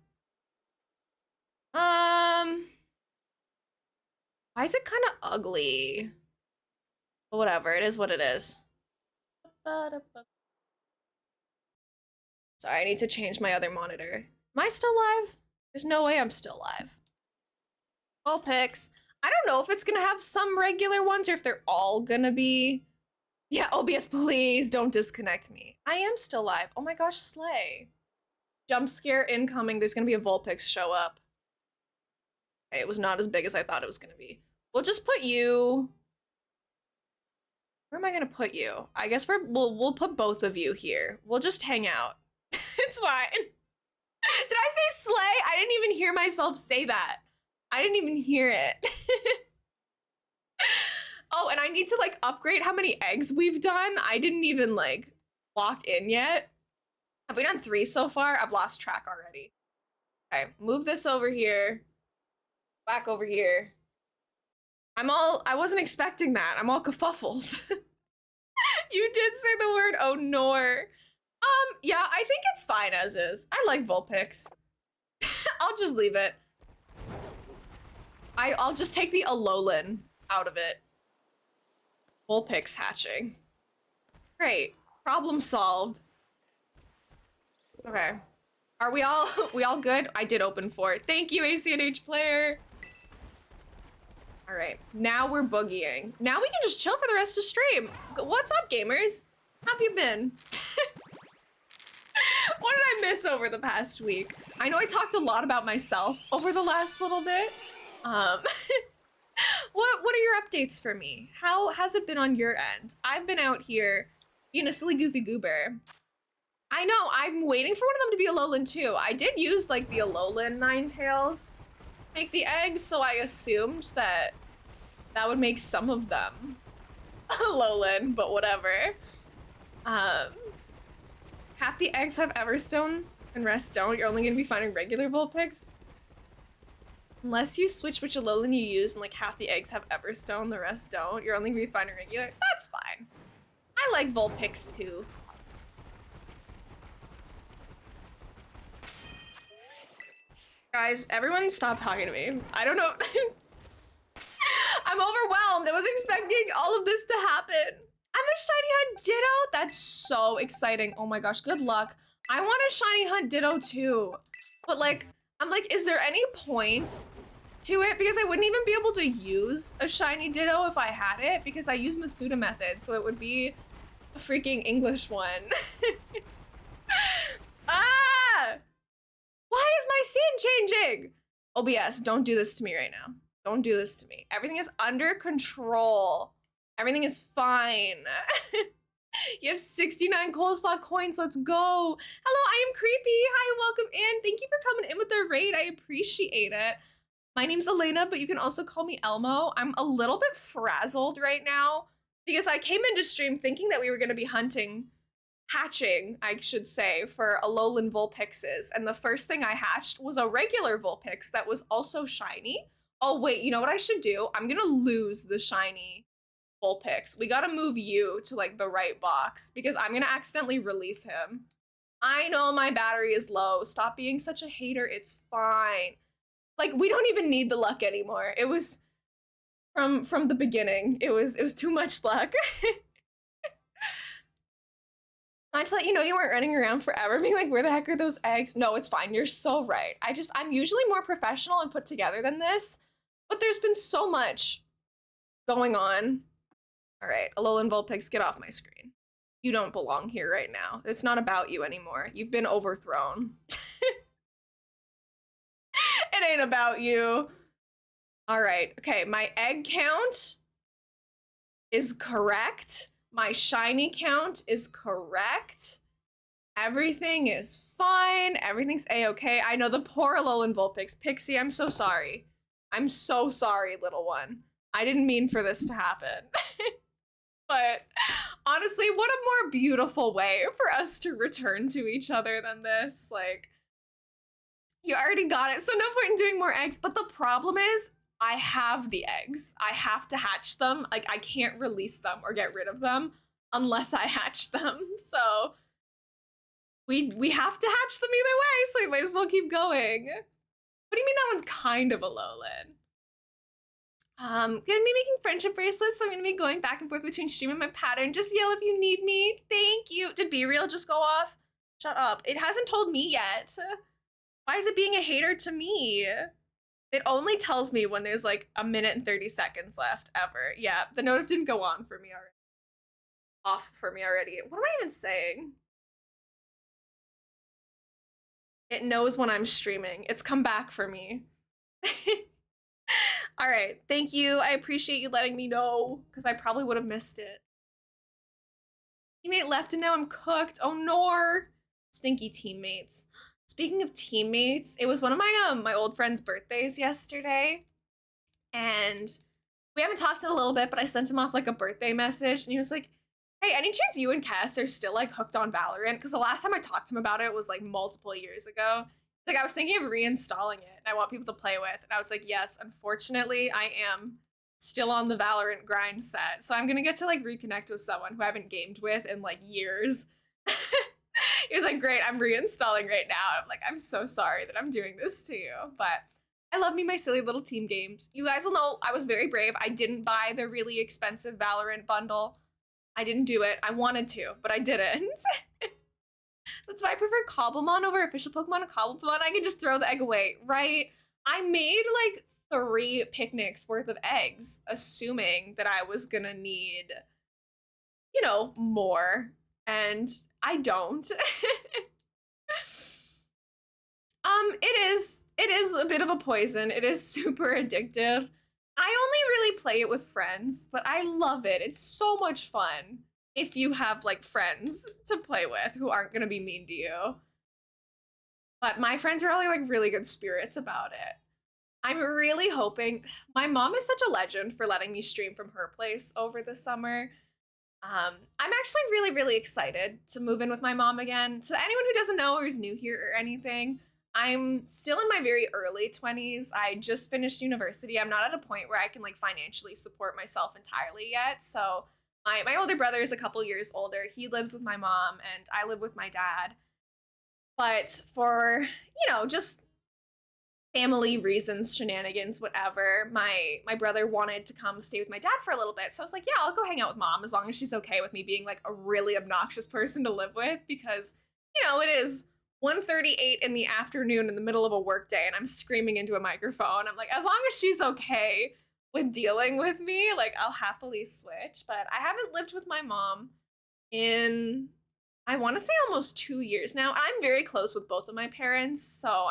Why is it kind of ugly? But whatever, it is what it is. Sorry, I need to change my other monitor. Am I still live? There's no way I'm still live. Vulpix. I don't know if it's gonna have some regular ones or if they're all gonna be. Yeah, OBS, please don't disconnect me. I am still live. Oh my gosh, slay. Jump scare incoming. There's gonna be a Vulpix show up. Okay, it was not as big as I thought it was gonna be. We'll just put you. Where am I gonna put you? I guess we'll put both of you here. We'll just hang out. It's fine. Did I say slay? I didn't even hear myself say that. I didn't even hear it. Oh, and I need to like upgrade how many eggs we've done. I didn't even like lock in yet. Have we done 3 so far? I've lost track already. Okay, move this over here. Back over here. I wasn't expecting that. I'm all kerfuffled. You did say the word oh nor. Yeah, I think it's fine as is. I like Vulpix. I'll just leave it. I'll just take the Alolan out of it. Vulpix hatching. Great. Problem solved. Okay. Are we all good? I did open for it. Thank you, ACNH player. All right, now we're boogieing. Now we can just chill for the rest of stream. What's up, gamers? How have you been? What did I miss over the past week? I know I talked a lot about myself over the last little bit. What are your updates for me? How has it been on your end? I've been out here being a silly goofy goober. I know, I'm waiting for one of them to be Alolan too. I did use like the Alolan Ninetales make the eggs, so I assumed that that would make some of them Alolan, but whatever. Half the eggs have Everstone and rest don't. You're only gonna be finding regular Vulpix. Unless you switch which Alolan you use and like half the eggs have Everstone, the rest don't. You're only gonna be finding regular. That's fine. I like Vulpix too. Guys, everyone stop talking to me. I don't know. I'm overwhelmed. I was expecting all of this to happen. I'm a shiny hunt Ditto. That's so exciting. Oh my gosh, good luck. I want a shiny hunt Ditto too. But like, I'm like, is there any point to it? Because I wouldn't even be able to use a shiny Ditto if I had it because I use Masuda method. So it would be a freaking English one. Ah! Why is my scene changing? OBS, don't do this to me right now. Don't do this to me. Everything is under control. Everything is fine. You have 69 coleslaw coins. Let's go. Hello, I am Creepy. Hi, welcome in. Thank you for coming in with the raid. I appreciate it. My name's Elena, but you can also call me Elmo. I'm a little bit frazzled right now because I came into stream thinking that we were going to be hatching, I should say, for Alolan Vulpixes. And the first thing I hatched was a regular Vulpix that was also shiny. Oh, wait, you know what I should do? I'm going to lose the shiny Vulpix. We gotta move you to like the right box because I'm gonna accidentally release him. I know my battery is low. Stop being such a hater. It's fine. Like we don't even need the luck anymore. It was from the beginning. It was too much luck. I just let you know you weren't running around forever being like, where the heck are those eggs? No, it's fine. You're so right. I'm usually more professional and put together than this, but there's been so much going on. All right, Alolan Vulpix, get off my screen. You don't belong here right now. It's not about you anymore. You've been overthrown. It ain't about you. All right, okay, my egg count is correct. My shiny count is correct. Everything is fine. Everything's a-okay. I know the poor Alolan Vulpix. Pixie, I'm so sorry. I'm so sorry, little one. I didn't mean for this to happen. But honestly, what a more beautiful way for us to return to each other than this. Like, you already got it, so no point in doing more eggs. But the problem is, I have the eggs. I have to hatch them. Like, I can't release them or get rid of them unless I hatch them. So we have to hatch them either way, so we might as well keep going. What do you mean that one's kind of a Alolan? Gonna be making friendship bracelets, so I'm gonna be going back and forth between stream and my pattern. Just yell if you need me. Thank you. Did Be Real just go off? Shut up. It hasn't told me yet. Why is it being a hater to me? It only tells me when there's like a minute and 30 seconds left, ever. Yeah, the notif didn't go on for me already. Off for me already. What am I even saying? It knows when I'm streaming. It's come back for me. All right, thank you. I appreciate you letting me know because I probably would have missed it. Teammate left and now I'm cooked. Oh no. Stinky teammates. Speaking of teammates, it was one of my old friend's birthdays yesterday. And we haven't talked in a little bit, but I sent him off like a birthday message and he was like, hey, any chance you and Cass are still like hooked on Valorant? Because the last time I talked to him about it was like multiple years ago. Like I was thinking of reinstalling it and I want people to play with. And I was like, yes, unfortunately, I am still on the Valorant grind set. So I'm gonna get to like reconnect with someone who I haven't gamed with in like years. He was like, great, I'm reinstalling right now. I'm like, I'm so sorry that I'm doing this to you. But I love me my silly little team games. You guys will know I was very brave. I didn't buy the really expensive Valorant bundle. I didn't do it. I wanted to, but I didn't. That's why I prefer Cobblemon over official Pokemon and Cobblemon. I can just throw the egg away, right? I made like 3 picnics worth of eggs, assuming that I was gonna need, more. And I don't. It is a bit of a poison. It is super addictive. I only really play it with friends, but I love it. It's so much fun if you have like friends to play with who aren't gonna be mean to you. But my friends are all like really good spirits about it. I'm really hoping my mom is such a legend for letting me stream from her place over the summer. I'm actually really, really excited to move in with my mom again. To anyone who doesn't know or is new here or anything, I'm still in my very early 20s. I just finished university. I'm not at a point where I can like financially support myself entirely yet. So my older brother is a couple years older. He lives with my mom and I live with my dad. But for, just family reasons, shenanigans, whatever, my brother wanted to come stay with my dad for a little bit. So I was like, yeah, I'll go hang out with mom as long as she's okay with me being like a really obnoxious person to live with, because it is 1:38 in the afternoon in the middle of a work day and I'm screaming into a microphone. I'm like, as long as she's okay with dealing with me, like I'll happily switch. But I haven't lived with my mom in, I want to say, almost 2 years now. I'm very close with both of my parents, so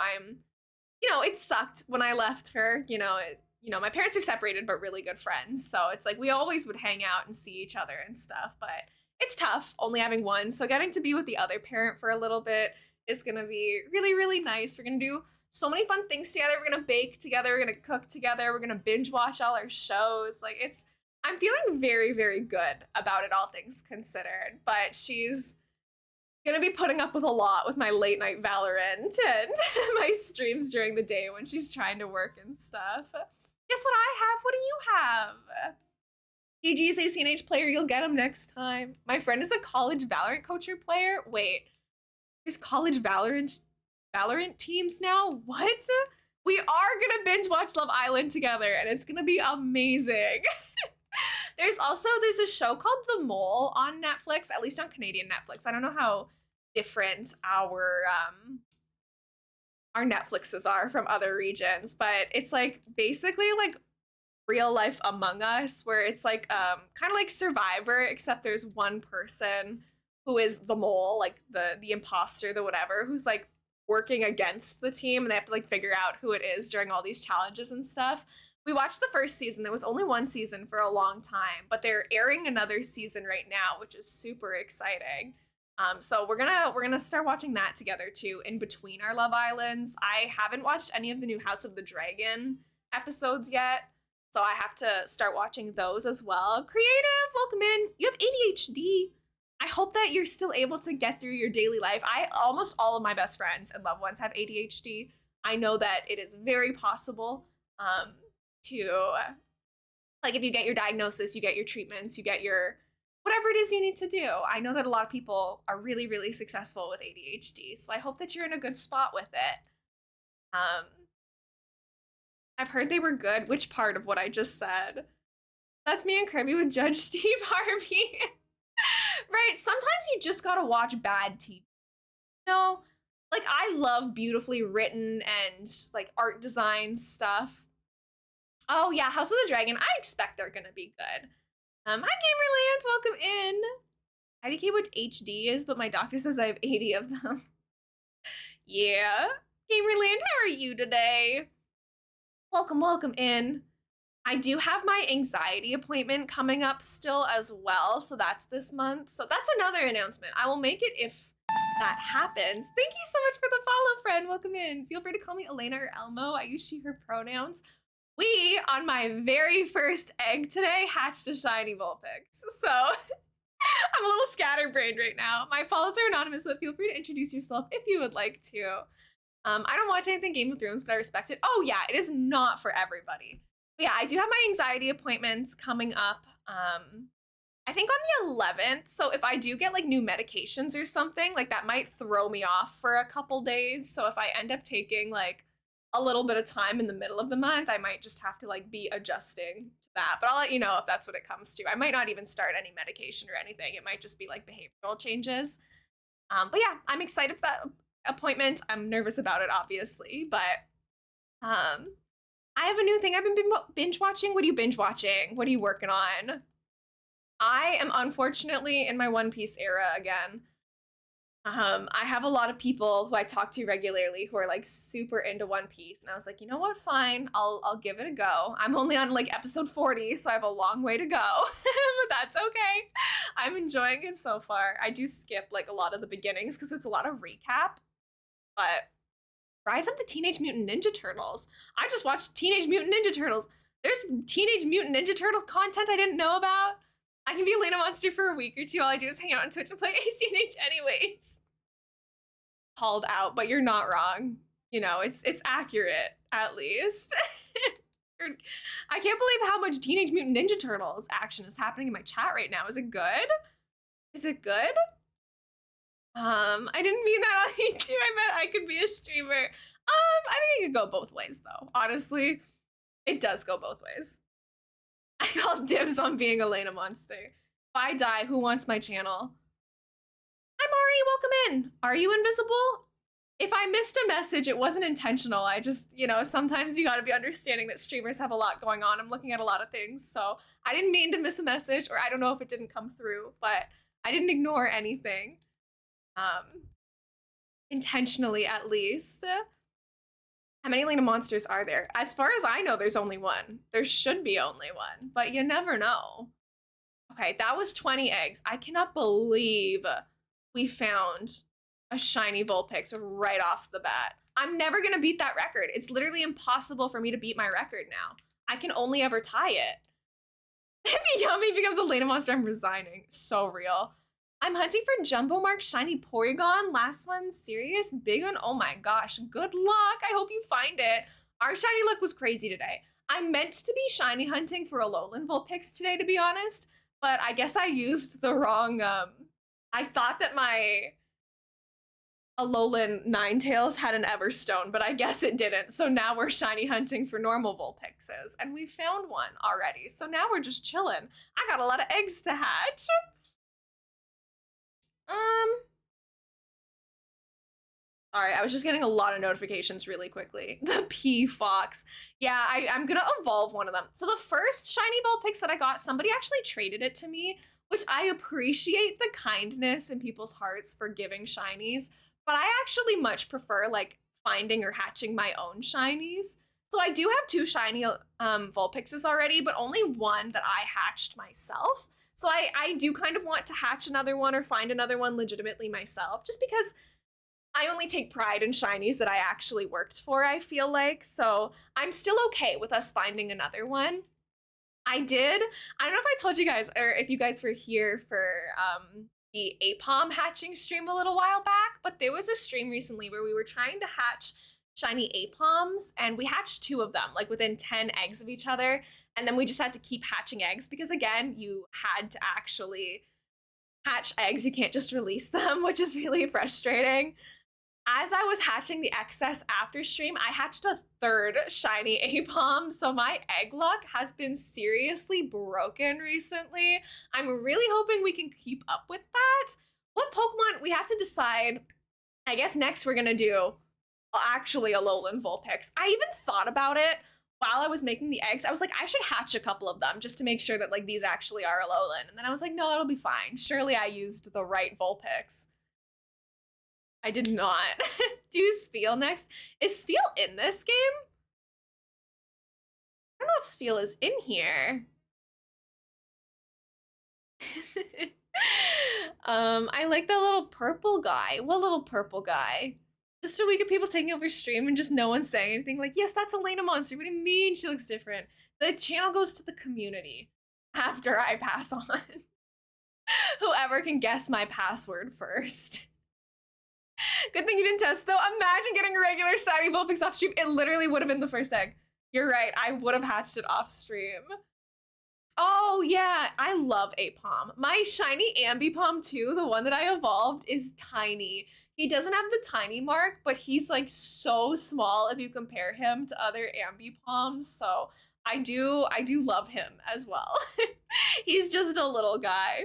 it sucked when I left her. My parents are separated but really good friends. So it's like we always would hang out and see each other and stuff, but it's tough only having one. So getting to be with the other parent for a little bit is going to be really, really nice. We're going to do so many fun things together. We're going to bake together. We're going to cook together. We're going to binge watch all our shows. I'm feeling very, very good about it, all things considered. But she's gonna be putting up with a lot with my late night Valorant and my streams during the day when she's trying to work and stuff. Guess what I have? What do you have? GG's a CNH player, you'll get him next time. My friend is a college Valorant coach or player. Wait, there's college Valorant teams now? What? We are gonna binge watch Love Island together and it's gonna be amazing. There's a show called The Mole on Netflix, at least on Canadian Netflix. I don't know how different our Netflixes are from other regions, but it's like basically like real life Among Us, where it's like kind of like Survivor, except there's one person who is the mole, like the imposter, the whatever, who's like working against the team, and they have to like figure out who it is during all these challenges and stuff. We watched the first season. There was only one season for a long time, but they're airing another season right now, which is super exciting. So we're gonna start watching that together too, in between our Love Islands. I haven't watched any of the new House of the Dragon episodes yet, so I have to start watching those as well. Creative, welcome in. You have ADHD. I hope that you're still able to get through your daily life. Almost all of my best friends and loved ones have ADHD. I know that it is very possible to, like, if you get your diagnosis, you get your treatments, you get your whatever it is you need to do. I know that a lot of people are really, really successful with ADHD, so I hope that you're in a good spot with it. I've heard they were good. Which part of what I just said? That's me and Kirby with Judge Steve Harvey. Right, sometimes you just gotta watch bad TV. Like, I love beautifully written and like art design stuff. Oh yeah, House of the Dragon. I expect they're gonna be good. Hi Gamerland, welcome in. IDK what HD is, but my doctor says I have 80 of them. Yeah. Gamerland, how are you today? Welcome in. I do have my anxiety appointment coming up still as well, so that's this month. So that's another announcement. I will make it if that happens. Thank you so much for the follow, friend. Welcome in. Feel free to call me Elena or Elmo. I use she, her pronouns. We, on my very first egg today, hatched a shiny Vulpix. So I'm a little scatterbrained right now. My follows are anonymous, but feel free to introduce yourself if you would like to. I don't watch anything Game of Thrones, but I respect it. Oh yeah, it is not for everybody. But yeah, I do have my anxiety appointments coming up. I think on the 11th. So if I do get like new medications or something, like that might throw me off for a couple days. So if I end up taking like a little bit of time in the middle of the month, I might just have to like be adjusting to that. But I'll let you know if that's what it comes to. I might not even start any medication or anything. It might just be like behavioral changes. But yeah, I'm excited for that appointment. I'm nervous about it, obviously, but I have a new thing I've been binge watching. What are you binge watching? What are you working on? I am unfortunately in my One Piece era again. I have a lot of people who I talk to regularly who are like super into One Piece, and I was like, you know what? Fine, I'll give it a go. I'm only on like episode 40, so I have a long way to go, but that's okay. I'm enjoying it so far. I do skip like a lot of the beginnings because it's a lot of recap, but Rise of the Teenage Mutant Ninja Turtles. I just watched Teenage Mutant Ninja Turtles. There's Teenage Mutant Ninja Turtle content I didn't know about. I can be elainamonster for a week or two. All I do is hang out on Twitch and play ACNH anyways. Called out, but you're not wrong. You know, it's accurate, at least. I can't believe how much Teenage Mutant Ninja Turtles action is happening in my chat right now. Is it good? Is it good? I didn't mean that on YouTube. I meant I could be a streamer. I think it could go both ways, though. Honestly, it does go both ways. I called dibs on being elainamonster. If I die, who wants my channel? Hi, Mari, welcome in. Are you invisible? If I missed a message, it wasn't intentional. I just, you know, sometimes you gotta be understanding that streamers have a lot going on. I'm looking at a lot of things, so I didn't mean to miss a message, or I don't know if it didn't come through, but I didn't ignore anything. Intentionally at least. How many elainamonsters are there? As far as I know, there's only one. There should be only one, but you never know. Okay, that was 20 eggs. I cannot believe we found a shiny Vulpix right off the bat. I'm never gonna beat that record. It's literally impossible for me to beat my record now. I can only ever tie it. If Yummy becomes a elainamonster, I'm resigning. So real. I'm hunting for Jumbo Mark Shiny Porygon. Last one, serious? Big one? Oh my gosh, good luck. I hope you find it. Our shiny luck was crazy today. I meant to be shiny hunting for Alolan Vulpix today, to be honest, but I guess I used the wrong, I thought that my Alolan Ninetales had an Everstone, but I guess it didn't. So now we're shiny hunting for normal Vulpixes, and we found one already. So now we're just chilling. I got a lot of eggs to hatch. Sorry, I was just getting a lot of notifications really quickly. The P Fox. Yeah, I'm gonna evolve one of them. So the first shiny Vulpix that I got, somebody actually traded it to me, which I appreciate the kindness in people's hearts for giving shinies, but I actually much prefer like finding or hatching my own shinies. So I do have 2 shiny Vulpixes already, but only one that I hatched myself. So I do kind of want to hatch another one or find another one legitimately myself, just because I only take pride in shinies that I actually worked for, I feel like. So I'm still okay with us finding another one. I don't know if I told you guys, or if you guys were here for the Apom hatching stream a little while back, but there was a stream recently where we were trying to hatch shiny Apoms, and we hatched 2 of them, like within 10 eggs of each other, and then we just had to keep hatching eggs because, again, you had to actually hatch eggs. You can't just release them, which is really frustrating. As I was hatching the excess after stream, I hatched a 3rd shiny Apom, so my egg luck has been seriously broken recently. I'm really hoping we can keep up with that. What Pokemon? We have to decide. I guess next we're gonna do actually Alolan Vulpix. I even thought about it while I was making the eggs. I was like, I should hatch a couple of them just to make sure that like these actually are Alolan. And then I was like, no, it'll be fine. Surely I used the right Vulpix. I did not. Do Spiel next. Is Spiel in this game? I don't know if Spiel is in here. I like that little purple guy. What little purple guy? Just a week of people taking over stream and just no one saying anything like, yes, that's elainamonster. What do you mean she looks different? The channel goes to the community after I pass on. Whoever can guess my password first. Good thing you didn't test though. Imagine getting a regular shiny Vulpix off stream. It literally would have been the first egg. You're right. I would have hatched it off stream. Oh yeah, I love Apom. My shiny Ambipom too, the one that I evolved, is tiny. He doesn't have the tiny mark, but he's like so small if you compare him to other Ambipoms. So I do love him as well. He's just a little guy.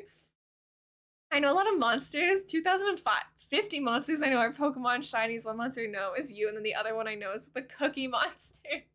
I know a lot of monsters. 2050 monsters I know are Pokemon shinies. One monster I know is you, and then the other one I know is the Cookie Monster.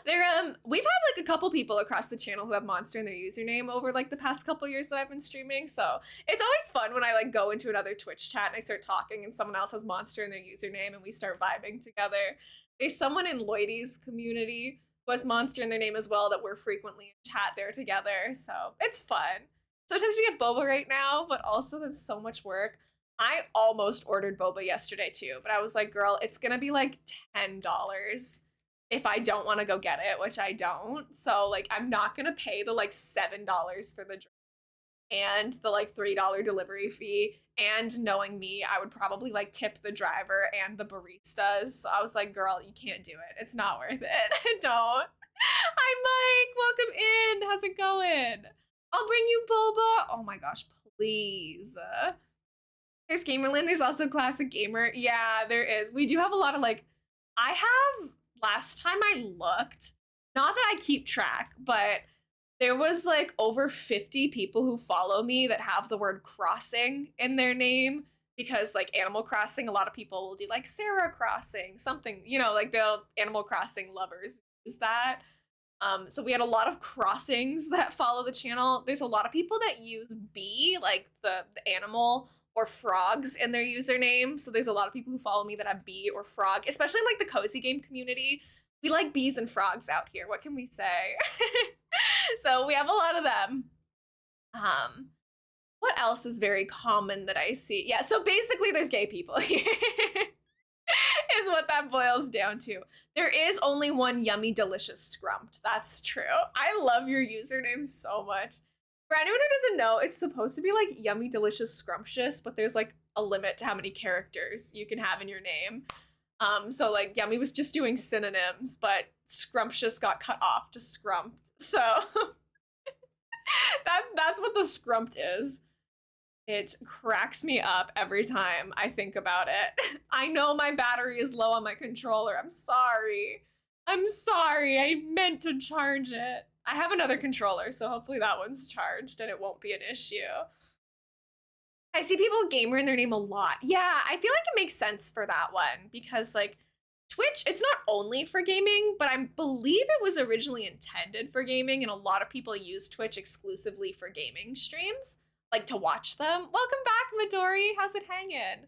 We've had like a couple people across the channel who have monster in their username over like the past couple years that I've been streaming. So it's always fun when I like go into another Twitch chat and I start talking and someone else has monster in their username and we start vibing together. There's someone in Lloydie's community who has monster in their name as well that we're frequently in chat there together. So it's fun. Sometimes you get boba right now, but also that's so much work. I almost ordered boba yesterday too, but I was like, girl, it's gonna be like $10 if I don't want to go get it, which I don't. So like I'm not gonna pay the like $7 for the drink and the like $3 delivery fee. And knowing me, I would probably like tip the driver and the baristas. So I was like, girl, you can't do it. It's not worth it. Don't. Hi, Mike. Welcome in. How's it going? I'll bring you boba. Oh my gosh, please. There's Gamerland. There's also Classic Gamer. Yeah, there is. We do have a lot of like, I have, last time I looked, not that I keep track, but there was like over 50 people who follow me that have the word crossing in their name because like Animal Crossing, a lot of people will do like Sarah Crossing, something, you know, like the Animal Crossing lovers use that. So we had a lot of crossings that follow the channel. There's a lot of people that use bee, like the animal, or frogs in their username. So there's a lot of people who follow me that have bee or frog, especially in like the cozy game community. We like bees and frogs out here. What can we say? So we have a lot of them. What else is very common that I see? Yeah, so basically there's gay people here. Is what that boils down to. There is only one yummy delicious scrumped. That's true. I love your username so much. For anyone who doesn't know, it's supposed to be like yummy delicious scrumptious, but there's like a limit to how many characters you can have in your name. So like yummy was just doing synonyms, but scrumptious got cut off to scrumped. So that's what the scrumped is. It cracks me up every time I think about it. I know my battery is low on my controller. I'm sorry. I'm sorry. I meant to charge it. I have another controller, so hopefully that one's charged and it won't be an issue. I see people gamer in their name a lot. Yeah, I feel like it makes sense for that one because like Twitch, it's not only for gaming, but I believe it was originally intended for gaming and a lot of people use Twitch exclusively for gaming streams, like to watch them. Welcome back, Midori. How's it hanging?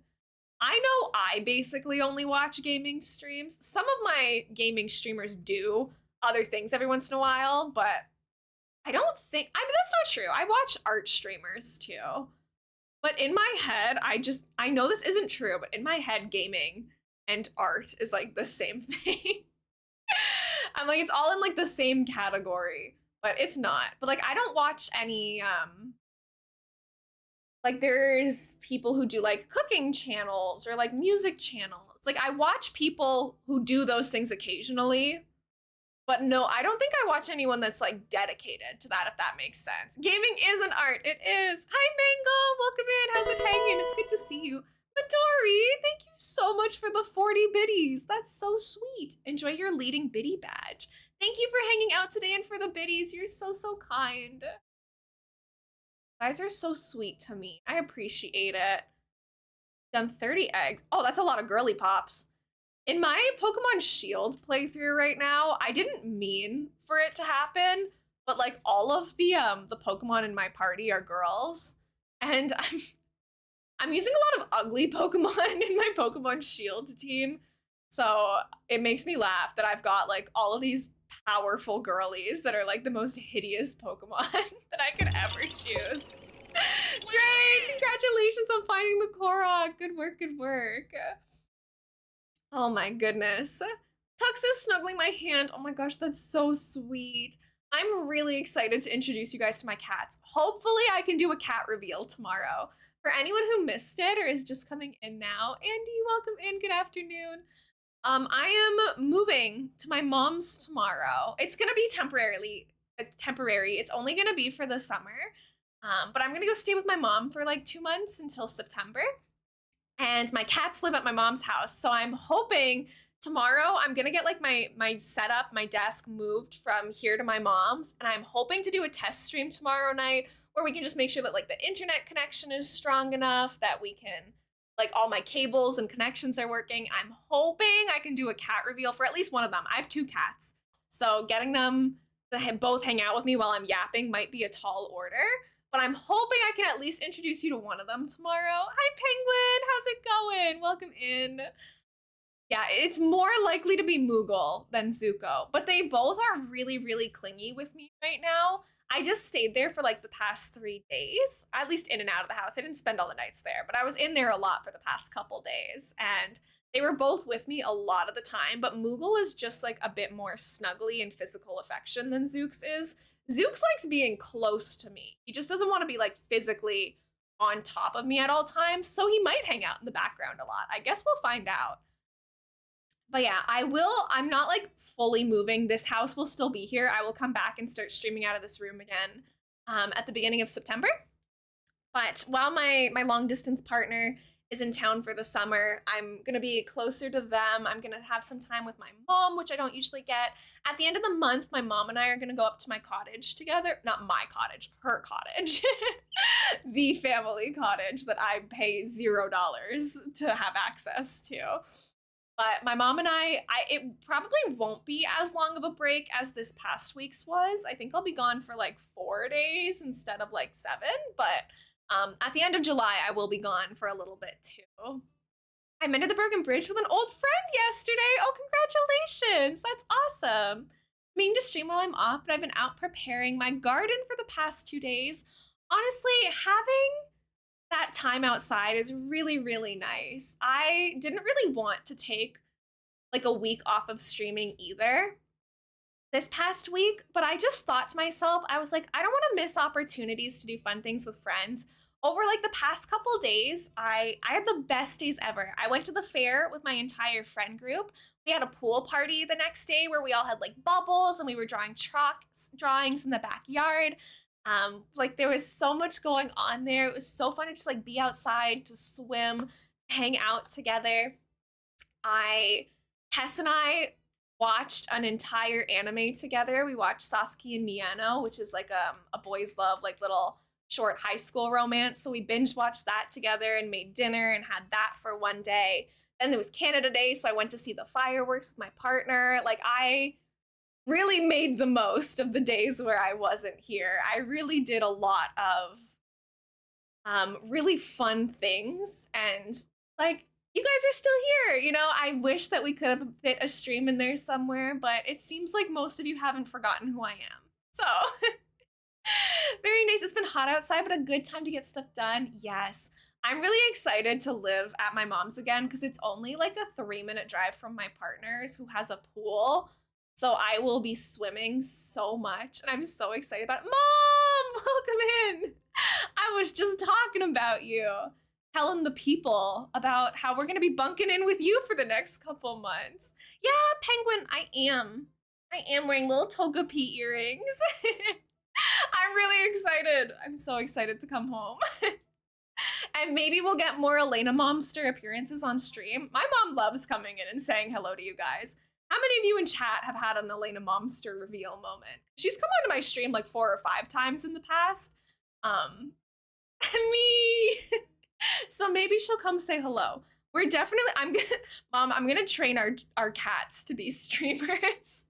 I know I basically only watch gaming streams. Some of my gaming streamers do other things every once in a while, but I don't think, I mean, that's not true. I watch art streamers too. But in my head, I know this isn't true, but in my head, gaming and art is like the same thing. I'm like, it's all in like the same category, but it's not. But like, I don't watch any, like there's people who do like cooking channels or like music channels. Like I watch people who do those things occasionally, but no, I don't think I watch anyone that's like dedicated to that, if that makes sense. Gaming is an art. It is. Hi, Mango. Welcome in. How's it hanging? It's good to see you. Midori, thank you so much for the 40 biddies. That's so sweet. Enjoy your leading biddy badge. Thank you for hanging out today and for the biddies. You're so, so kind. You guys are so sweet to me. I appreciate it. Done 30 eggs. Oh, that's a lot of girly pops. In my Pokemon Shield playthrough right now, I didn't mean for it to happen, but like all of the Pokemon in my party are girls, and I'm using a lot of ugly Pokemon in my Pokemon Shield team, so it makes me laugh that I've got like all of these powerful girlies that are like the most hideous Pokemon that I could ever choose. Dre, congratulations on finding the Korok. Good work, good work. Oh my goodness. Tux is snuggling my hand. Oh my gosh, that's so sweet. I'm really excited to introduce you guys to my cats. Hopefully I can do a cat reveal tomorrow. For anyone who missed it or is just coming in now, Andy, welcome in, good afternoon. I am moving to my mom's tomorrow. It's gonna be temporary. It's only gonna be for the summer. But I'm gonna go stay with my mom for like 2 months until September. And my cats live at my mom's house. So I'm hoping tomorrow I'm gonna get like my setup, my desk moved from here to my mom's. And I'm hoping to do a test stream tomorrow night where we can just make sure that like the internet connection is strong enough that we can, like all my cables and connections are working. I'm hoping I can do a cat reveal for at least one of them. I have 2 cats. So getting them to both hang out with me while I'm yapping might be a tall order, but I'm hoping I can at least introduce you to one of them tomorrow. Hi, Penguin. How's it going? Welcome in. Yeah, it's more likely to be Moogle than Zuko, but they both are really, really clingy with me right now. I just stayed there for like the past 3 days, at least in and out of the house. I didn't spend all the nights there, but I was in there a lot for the past couple days, and they were both with me a lot of the time. But Moogle is just like a bit more snuggly and physical affection than Zooks is. Zooks likes being close to me. He just doesn't want to be like physically on top of me at all times, so he might hang out in the background a lot. I guess we'll find out. But yeah, I'm not like fully moving. This house will still be here. I will come back and start streaming out of this room again at the beginning of September. But while my long distance partner is in town for the summer, I'm gonna be closer to them. I'm gonna have some time with my mom, which I don't usually get. At the end of the month, my mom and I are gonna go up to my cottage together. Not my cottage, her cottage. The family cottage that I pay $0 to have access to. But my mom and it probably won't be as long of a break as this past week's was. I think I'll be gone for like 4 days instead of like 7. But at the end of July, I will be gone for a little bit too. I mended the broken bridge with an old friend yesterday. Oh, congratulations. That's awesome. Meaning to stream while I'm off, but I've been out preparing my garden for the past 2 days. Honestly, having that time outside is really, really nice. I didn't really want to take like a week off of streaming either this past week, but I just thought to myself, I was like, I don't want to miss opportunities to do fun things with friends. Over like the past couple days, I had the best days ever. I went to the fair with my entire friend group. We had a pool party the next day where we all had like bubbles and we were drawing drawings in the backyard. Like there was so much going on there. It was so fun to just like be outside, to swim, hang out together. Tess and I watched an entire anime together. We watched Sasuke and Miyano, which is like a boys love, like little short high school romance. So we binge watched that together and made dinner and had that for one day. Then there was Canada Day, so I went to see the fireworks with my partner. Like I really made the most of the days where I wasn't here. I really did a lot of really fun things, and like you guys are still here. You know, I wish that we could have fit a stream in there somewhere, but it seems like most of you haven't forgotten who I am. So very nice. It's been hot outside, but a good time to get stuff done. Yes. I'm really excited to live at my mom's again because it's only like a 3-minute drive from my partner's who has a pool. So I will be swimming so much, and I'm so excited about it. Mom, welcome in. I was just talking about you, telling the people about how we're gonna be bunking in with you for the next couple months. Yeah, Penguin, I am wearing little Togepi earrings. I'm really excited. I'm so excited to come home. And maybe we'll get more elainamonster appearances on stream. My mom loves coming in and saying hello to you guys. How many of you in chat have had an elainamonster reveal moment? She's come onto my stream like 4 or 5 times in the past. Me. So maybe she'll come say hello. We're definitely, Mom, I'm gonna train our cats to be streamers.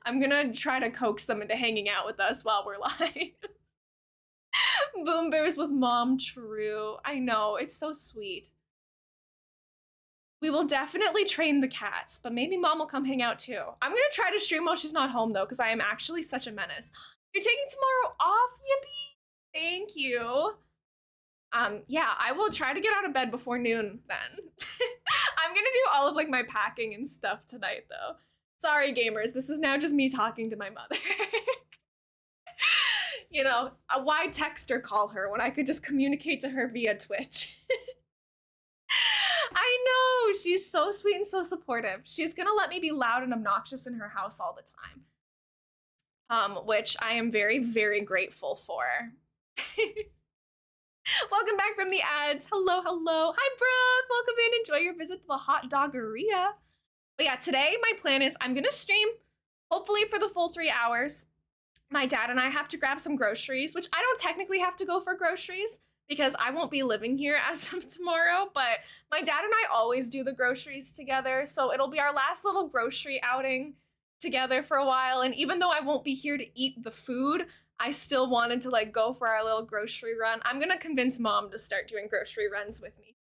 I'm gonna try to coax them into hanging out with us while we're live. Boom Bears with Mom, true. I know, it's so sweet. We will definitely train the cats, but maybe Mom will come hang out too. I'm gonna try to stream while she's not home though, because I am actually such a menace. You're taking tomorrow off, yippee! Thank you. Yeah, I will try to get out of bed before noon then. I'm gonna do all of like my packing and stuff tonight though. Sorry gamers, this is now just me talking to my mother. You know, why text or call her when I could just communicate to her via Twitch? I know, she's so sweet and so supportive. She's gonna let me be loud and obnoxious in her house all the time. Which I am very, very grateful for. Welcome back from the ads. Hello, hello. Hi, Brooke. Welcome in. Enjoy your visit to the hot doggeria. But yeah, today my plan is I'm gonna stream, hopefully for the full 3 hours. My dad and I have to grab some groceries, which I don't technically have to go for groceries because I won't be living here as of tomorrow, but my dad and I always do the groceries together, so it'll be our last little grocery outing together for a while. And even though I won't be here to eat the food, I still wanted to like go for our little grocery run. I'm gonna convince mom to start doing grocery runs with me.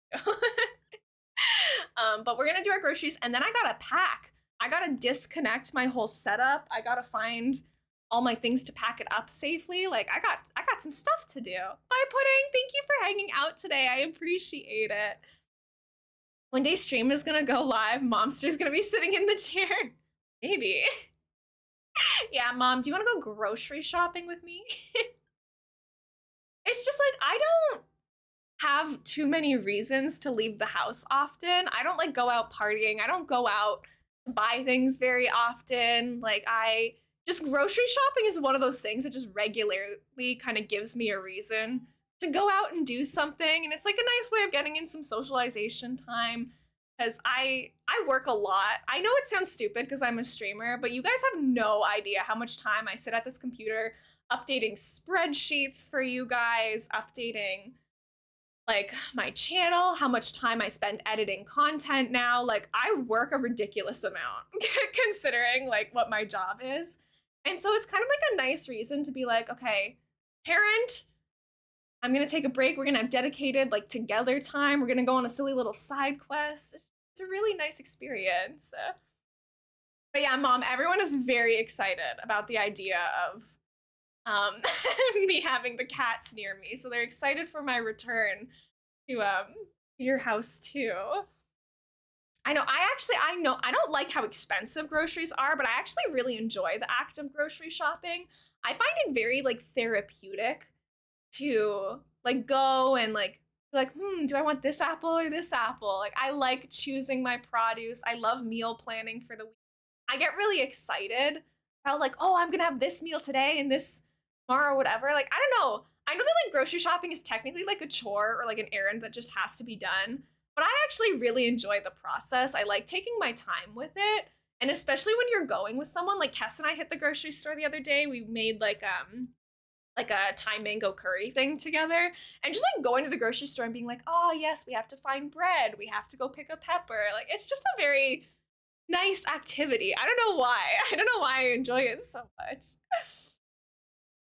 But we're gonna do our groceries, and then I gotta pack. I gotta disconnect my whole setup. I gotta find all my things to pack it up safely. Like I got some stuff to do. Bye, Pudding. Thank you for hanging out today. I appreciate it. One day stream is gonna go live. Momster's gonna be sitting in the chair. Maybe. Yeah, Mom, do you wanna go grocery shopping with me? It's just like I don't have too many reasons to leave the house often. I don't like go out partying. I don't go out to buy things very often. Like I just grocery shopping is one of those things that just regularly kind of gives me a reason to go out and do something, and it's like a nice way of getting in some socialization time because I work a lot. I know it sounds stupid because I'm a streamer, but you guys have no idea how much time I sit at this computer updating spreadsheets for you guys, updating like my channel, how much time I spend editing content now. Like I work a ridiculous amount considering like what my job is. And so it's kind of like a nice reason to be like, okay, parent, I'm gonna take a break. We're gonna have dedicated like together time. We're gonna go on a silly little side quest. It's a really nice experience. But yeah, Mom, everyone is very excited about the idea of me having the cats near me. So they're excited for my return to your house too. I know I don't like how expensive groceries are, but I actually really enjoy the act of grocery shopping. I find it very like therapeutic to like go and like, do I want this apple or this apple? Like I like choosing my produce. I love meal planning for the week. I get really excited about like, oh, I'm gonna have this meal today and this tomorrow or whatever. Like, I don't know. I know that like grocery shopping is technically like a chore or like an errand that just has to be done, but I actually really enjoy the process. I like taking my time with it. And especially when you're going with someone, like Kess and I hit the grocery store the other day. We made like a Thai mango curry thing together, and just like going to the grocery store and being like, oh yes, we have to find bread, we have to go pick a pepper. Like it's just a very nice activity. I don't know why. I don't know why I enjoy it so much.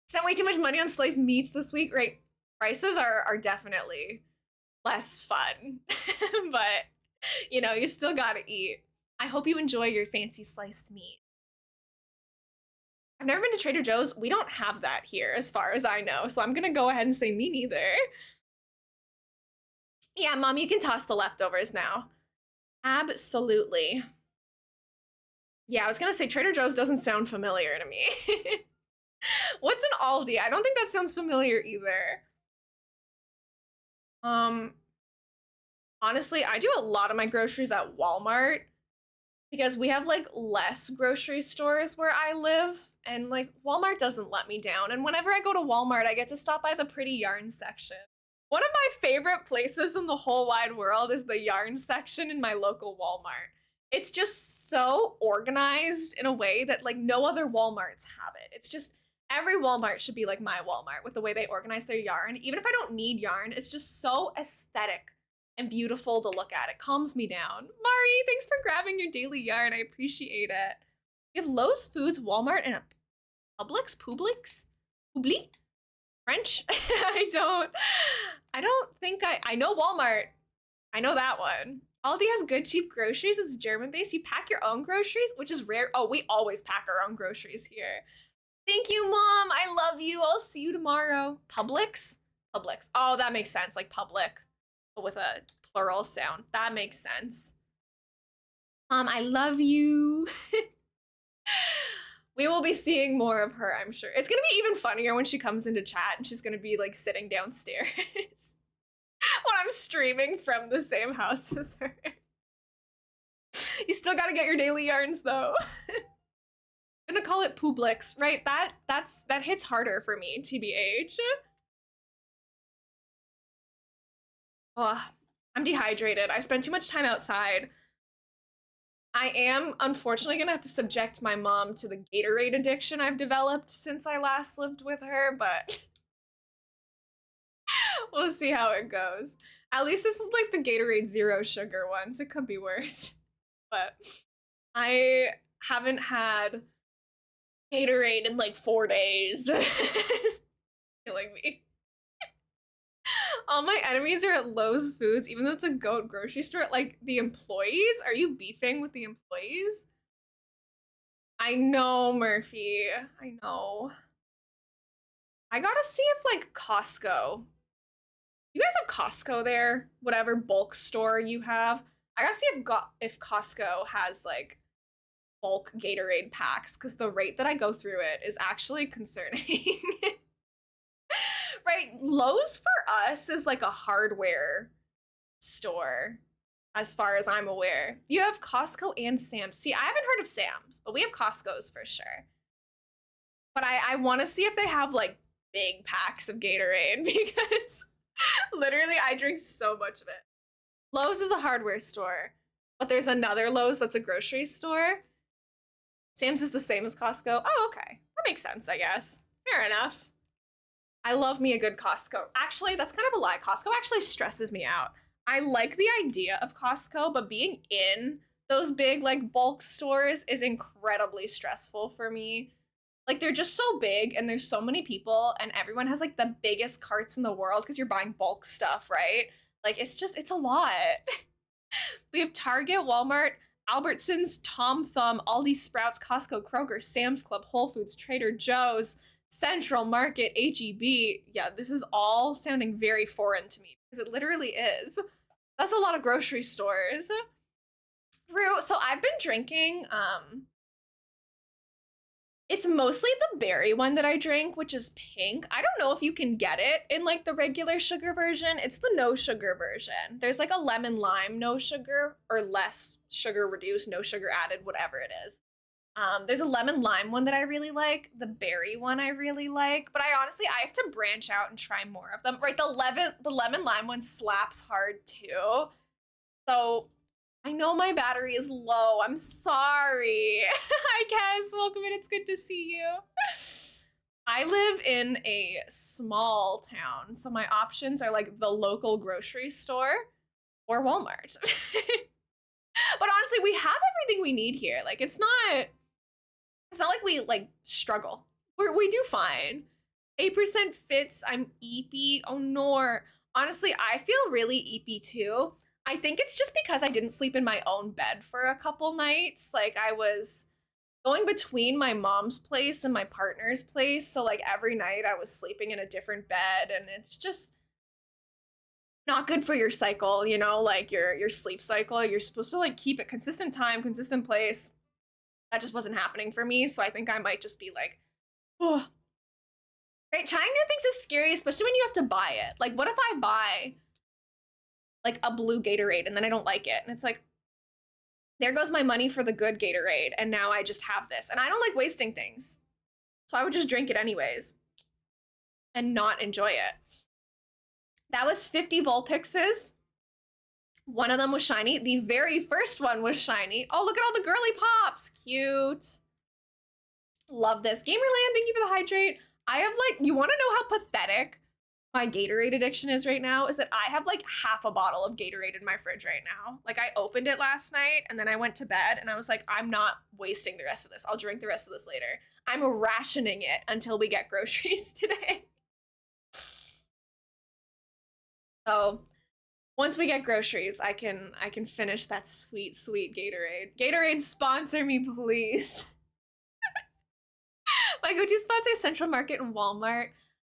Spent way too much money on sliced meats this week, right? Prices are definitely less fun, but you know, you still gotta eat. I hope you enjoy your fancy sliced meat. I've never been to Trader Joe's. We don't have that here as far as I know, so I'm gonna go ahead and say me neither. Yeah, Mom, you can toss the leftovers now. Absolutely. Yeah, I was gonna say Trader Joe's doesn't sound familiar to me. What's an Aldi? I don't think that sounds familiar either. Um, Honestly, I do a lot of my groceries at Walmart because we have like less grocery stores where I live, and like Walmart doesn't let me down. And whenever I go to Walmart, I get to stop by the pretty yarn section. One of my favorite places in the whole wide world is the yarn section in my local Walmart. It's just so organized in a way that like no other Walmarts have it. It's just every Walmart should be like my Walmart with the way they organize their yarn. Even if I don't need yarn, it's just so aesthetic and beautiful to look at. It calms me down. Mari, thanks for grabbing your daily yarn. I appreciate it. We have Lowe's Foods, Walmart, and a Publix? Publi? French? I don't think I know Walmart. I know that one. Aldi has good cheap groceries. It's German based. You pack your own groceries, which is rare. Oh, we always pack our own groceries here. Thank you, Mom. I love you. I'll see you tomorrow. Publix? Publix. Oh, that makes sense. Like public, but with a plural sound. That makes sense. Mom, I love you. We will be seeing more of her, I'm sure. It's gonna be even funnier when she comes into chat and she's gonna be like sitting downstairs when I'm streaming from the same house as her. You still gotta get your daily yarns though. I'm gonna call it Publix, right? That hits harder for me, TBH. Oh, I'm dehydrated. I spent too much time outside. I am unfortunately gonna have to subject my mom to the Gatorade addiction I've developed since I last lived with her, but we'll see how it goes. At least it's like the Gatorade zero sugar ones. It could be worse. But I haven't had Gatorade in like 4 days. Killing me. All my enemies are at Lowe's Foods, even though it's a goat grocery store. Like the employees? Are you beefing with the employees? I know, Murphy. I know. I gotta see if like Costco. You guys have Costco there? Whatever bulk store you have. I gotta see if Costco has like bulk Gatorade packs because the rate that I go through it is actually concerning. Right? Lowe's for us is like a hardware store, as far as I'm aware. You have Costco and Sam's. See, I haven't heard of Sam's, but we have Costco's for sure. But I want to see if they have like big packs of Gatorade because literally I drink so much of it. Lowe's is a hardware store, but there's another Lowe's that's a grocery store. Sam's is the same as Costco. Oh, okay. That makes sense, I guess. Fair enough. I love me a good Costco. Actually, that's kind of a lie. Costco actually stresses me out. I like the idea of Costco, but being in those big like bulk stores is incredibly stressful for me. Like they're just so big and there's so many people and everyone has like the biggest carts in the world because you're buying bulk stuff, right? Like it's a lot. We have Target, Walmart, Albertsons, Tom Thumb, Aldi, Sprouts, Costco, Kroger, Sam's Club, Whole Foods, Trader Joe's, Central Market, HEB. Yeah, this is all sounding very foreign to me because it literally is. That's a lot of grocery stores. Rue, so I've been drinking, it's mostly the berry one that I drink, which is pink. I don't know if you can get it in like the regular sugar version. It's the no sugar version. There's like a lemon lime no sugar or less sugar reduced, no sugar added, whatever it is. There's a lemon lime one that I really like. The berry one I really like. But I honestly, I have to branch out and try more of them. Right, the lemon lime one slaps hard too. So I know my battery is low. I'm sorry. I guess. Welcome in. It's good to see you. I live in a small town, so my options are like the local grocery store or Walmart. But honestly, we have everything we need here. Like it's not like we like struggle. We do fine. 8% fits. I'm eepy. Oh no. Honestly, I feel really eepy too. I think it's just because I didn't sleep in my own bed for a couple nights. Like I was going between my mom's place and my partner's place. So like every night I was sleeping in a different bed and it's just not good for your cycle, you know, like your sleep cycle. You're supposed to like keep it consistent time, consistent place. That just wasn't happening for me. So I think I might just be like, oh. Right, trying new things is scary, especially when you have to buy it. Like what if I buy like a blue Gatorade and then I don't like it? And it's like, there goes my money for the good Gatorade. And now I just have this. And I don't like wasting things. So I would just drink it anyways and not enjoy it. That was 50 Vulpixes. One of them was shiny. The very first one was shiny. Oh, look at all the girly pops. Cute. Love this. Gamerland, thank you for the hydrate. I have like, you want to know how pathetic my Gatorade addiction is right now? Is that I have like half a bottle of Gatorade in my fridge right now. Like I opened it last night and then I went to bed and I was like, I'm not wasting the rest of this. I'll drink the rest of this later. I'm rationing it until we get groceries today. So once we get groceries, I can finish that sweet, sweet Gatorade. Gatorade, sponsor me, please. My go-to spots are Central Market and Walmart.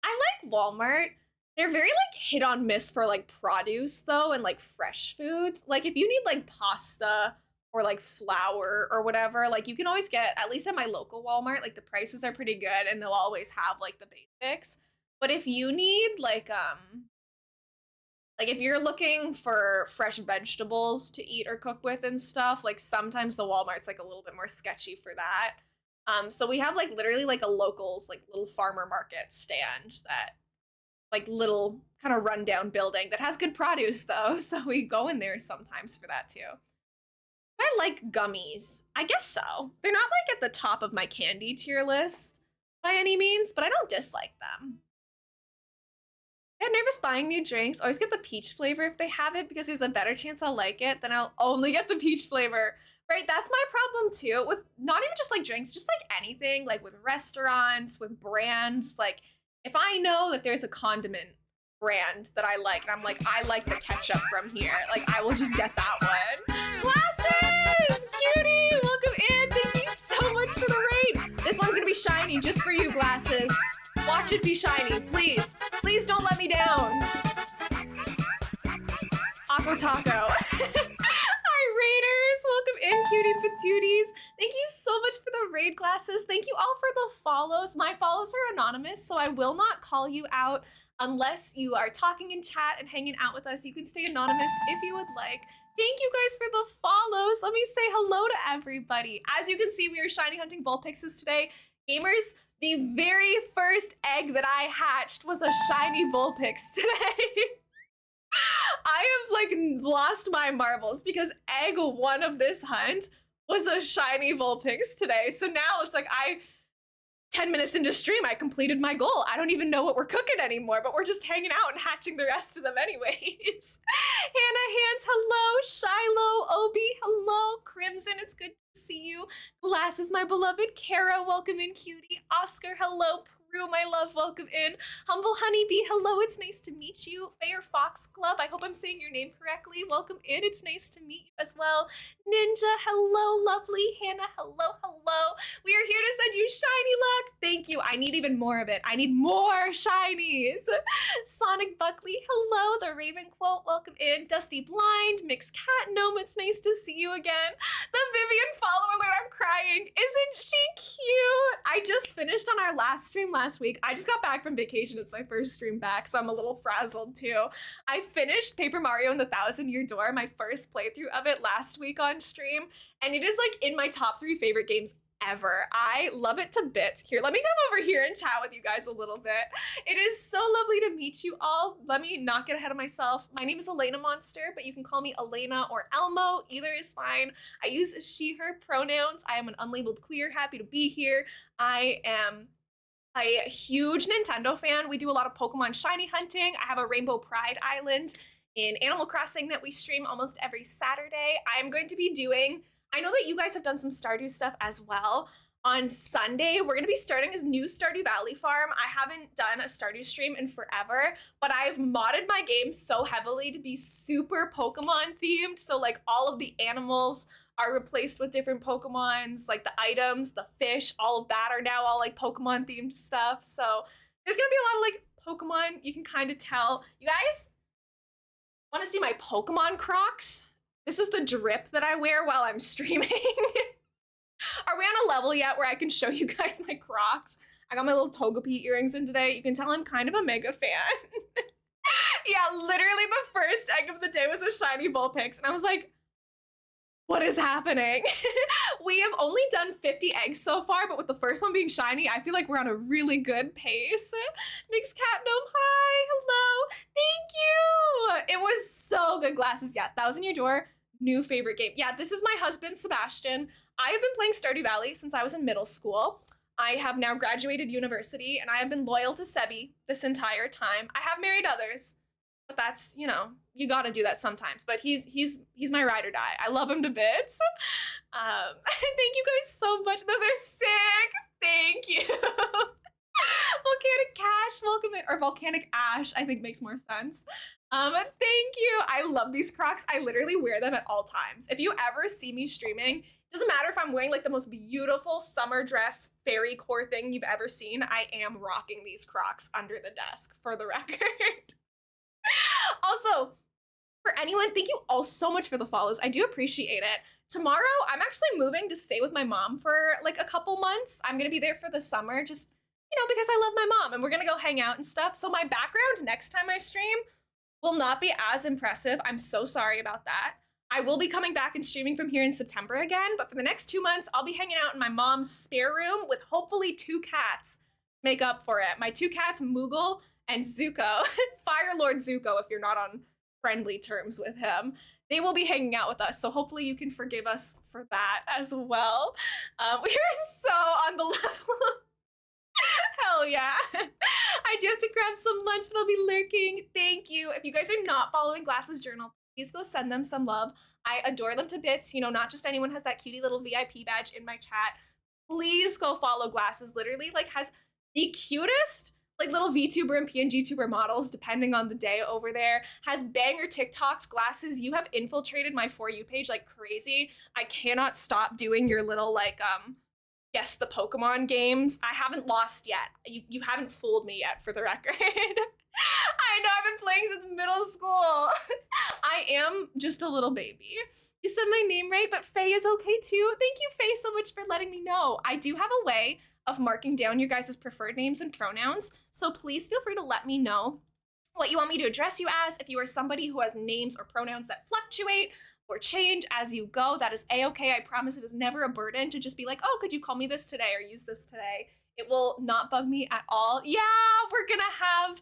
I like Walmart. They're very like hit on miss for like produce though and like fresh foods. Like if you need like pasta or like flour or whatever, like you can always get, at least at my local Walmart, like the prices are pretty good and they'll always have like the basics. But if you need like if you're looking for fresh vegetables to eat or cook with and stuff, like sometimes the Walmart's like a little bit more sketchy for that. So we have like literally like a locals, like little farmer market stand that like little kind of rundown building that has good produce though. So we go in there sometimes for that too. I like gummies. I guess so. They're not like at the top of my candy tier list by any means, but I don't dislike them. I get nervous buying new drinks. Always get the peach flavor if they have it because there's a better chance I'll like it. Then I'll only get the peach flavor. Right? That's my problem too with not even just like drinks, just like anything, like with restaurants, with brands. Like if I know that there's a condiment brand that I like, and I'm like, I like the ketchup from here, like I will just get that one. Glasses! Cutie! Welcome in! Thank you so much for the raid! This one's gonna be shiny just for you, Glasses. Watch it be shiny, please. Please don't let me down. Aqua Taco. Hi, Raiders. Welcome in, cutie patooties. Thank you so much for the raid, Glasses. Thank you all for the follows. My follows are anonymous, so I will not call you out unless you are talking in chat and hanging out with us. You can stay anonymous if you would like. Thank you guys for the follows. Let me say hello to everybody. As you can see, we are shiny hunting Vulpixes today. Gamers, the very first egg that I hatched was a shiny Vulpix today. I have like lost my marbles because egg one of this hunt was a shiny Vulpix today. So now it's like 10 minutes into stream, I completed my goal. I don't even know what we're cooking anymore, but we're just hanging out and hatching the rest of them anyways. Hannah Hands, hello. Shiloh, Obi, hello. Crimson, it's good to see you. Glasses, my beloved. Kara, welcome in, cutie. Oscar, hello. Prue, my love, welcome in. Humble Honeybee, hello, it's nice to meet you. Fair Fox Club, I hope I'm saying your name correctly. Welcome in, it's nice to meet you as well. Ninja, hello, lovely. Hannah, hello, hello. We are here to send you shiny luck. Thank you, I need even more of it. I need more shinies. Sonic Buckley, hello. The Raven Quote, welcome in. Dusty Blind, Mixed Cat Gnome, it's nice to see you again. The Vivian follow alert, I'm crying. Isn't she cute? I just finished on our last stream last week. I just got back from vacation. It's my first stream back, so I'm a little frazzled too. I finished Paper Mario and the Thousand Year Door, my first playthrough of it last week on stream, and it is like in my top 3 favorite games ever. I love it to bits. Here, let me come over here and chat with you guys a little bit. It is so lovely to meet you all. Let me not get ahead of myself. My name is elainamonster, but you can call me Elena or Elmo. Either is fine. I use she, her pronouns. I am an unlabeled queer, happy to be here. I am a huge Nintendo fan. We do a lot of Pokemon shiny hunting. I have a Rainbow Pride Island in Animal Crossing that we stream almost every Saturday. I am going to be doing, I know that you guys have done some Stardew stuff as well. On Sunday, we're gonna be starting a new Stardew Valley farm. I haven't done a Stardew stream in forever, but I've modded my game so heavily to be super Pokemon themed. So like all of the animals are replaced with different Pokemons, like the items, the fish, all of that are now all like Pokemon themed stuff. So there's gonna be a lot of like Pokemon. You can kind of tell. You guys wanna see my Pokemon Crocs? This is the drip that I wear while I'm streaming. Are we on a level yet where I can show you guys my Crocs? I got my little Togepi earrings in today. You can tell I'm kind of a mega fan. Yeah, literally the first egg of the day was a shiny Vulpix, and I was like, what is happening? We have only done 50 eggs so far, but with the first one being shiny, I feel like we're on a really good pace. Mixed Cat Gnome, hi, hello, thank you. It was so good, Glasses. Yeah, Thousand Year Door, new favorite game. Yeah, this is my husband, Sebastian. I have been playing Stardew Valley since I was in middle school. I have now graduated university, and I have been loyal to Sebi this entire time. I have married others, but that's, you know, you gotta do that sometimes. But he's my ride or die. I love him to bits. Thank you guys so much. Those are sick. Thank you. Volcanic Cash, welcome in, or Volcanic Ash, I think makes more sense. Thank you. I love these Crocs. I literally wear them at all times. If you ever see me streaming, it doesn't matter if I'm wearing like the most beautiful summer dress fairy core thing you've ever seen, I am rocking these Crocs under the desk, for the record. Also, for anyone, thank you all so much for the follows. I do appreciate it. Tomorrow, I'm actually moving to stay with my mom for like a couple months. I'm gonna be there for the summer, just, you know, because I love my mom, and we're gonna go hang out and stuff. So my background next time I stream will not be as impressive. I'm so sorry about that. I will be coming back and streaming from here in September again, but for the next 2 months, I'll be hanging out in my mom's spare room with hopefully 2 cats to make up for it. My 2 cats, Moogle and Zuko. Fire Lord Zuko, if you're not on friendly terms with him. They will be hanging out with us, so hopefully you can forgive us for that as well. We are so on the level. Hell yeah. I do have to grab some lunch, but I'll be lurking. Thank you. If you guys are not following Glasses Journal, please go send them some love. I adore them to bits. You know, not just anyone has that cutie little VIP badge in my chat. Please go follow Glasses. Literally, like, has the cutest like little VTuber and PNG tuber models depending on the day over there. Has banger TikToks. Glasses, you have infiltrated my For You page like crazy. I cannot stop doing your little like guess the Pokemon games. I haven't lost yet. You haven't fooled me yet, for the record. I know, I've been playing since middle school. I am just a little baby. You said my name right, but Faye is okay too. Thank you, Faye, so much for letting me know. I do have a way of marking down your guys' preferred names and pronouns, so please feel free to let me know what you want me to address you as. If you are somebody who has names or pronouns that fluctuate or change as you go, that is a-okay. I promise it is never a burden to just be like, oh, could you call me this today or use this today? It will not bug me at all. Yeah, we're gonna have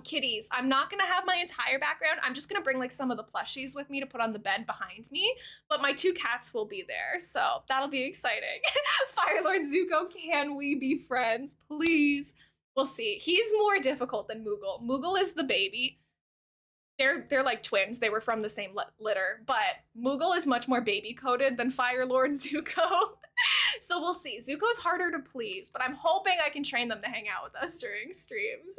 kitties. I'm not gonna have my entire background. I'm just gonna bring like some of the plushies with me to put on the bed behind me, but my 2 cats will be there, so that'll be exciting. Firelord Zuko, can we be friends, please? We'll see. He's more difficult than Moogle. Moogle is the baby. They're like twins. They were from the same litter, but Moogle is much more baby coded than Firelord Zuko. So we'll see. Zuko's harder to please, but I'm hoping I can train them to hang out with us during streams.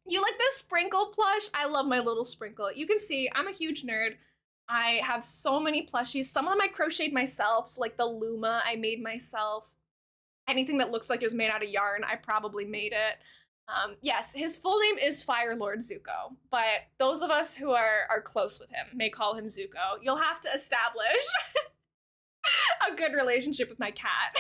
You like the Sprinkle plush? I love my little Sprinkle. You can see I'm a huge nerd. I have so many plushies. Some of them I crocheted myself, so like the Luma I made myself. Anything that looks like it was made out of yarn, I probably made it. Yes, his full name is Firelord Zuko, but those of us who are close with him may call him Zuko. You'll have to establish a good relationship with my cat.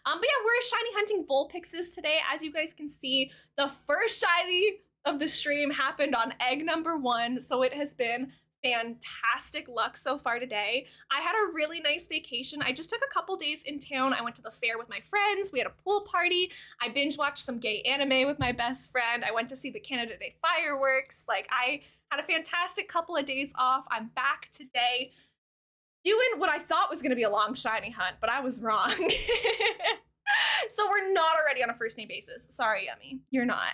But yeah, we're shiny hunting Vulpixes today. As you guys can see, the first shiny of the stream happened on egg number 1, so it has been fantastic luck so far today. I had a really nice vacation. I just took a couple days in town. I went to the fair with my friends. We had a pool party. I binge watched some gay anime with my best friend. I went to see the Canada Day fireworks. Like, I had a fantastic couple of days off. I'm back today doing what I thought was gonna be a long shiny hunt, but I was wrong. So we're not already on a first name basis. Sorry, Yummy, you're not.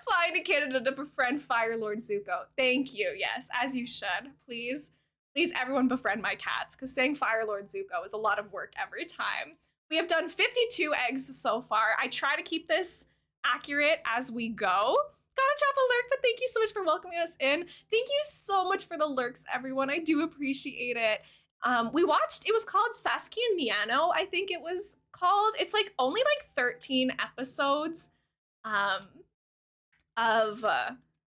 Flying to Canada to befriend Firelord Zuko. Thank you, yes, as you should. Please, please everyone befriend my cats, because saying Firelord Zuko is a lot of work every time. We have done 52 eggs so far. I try to keep this accurate as we go. Gotta drop a lurk, but thank you so much for welcoming us in. Thank you so much for the lurks, everyone. I do appreciate it. We watched, it was called Sasuke and Miyano, I think it was called. It's like only like 13 episodes of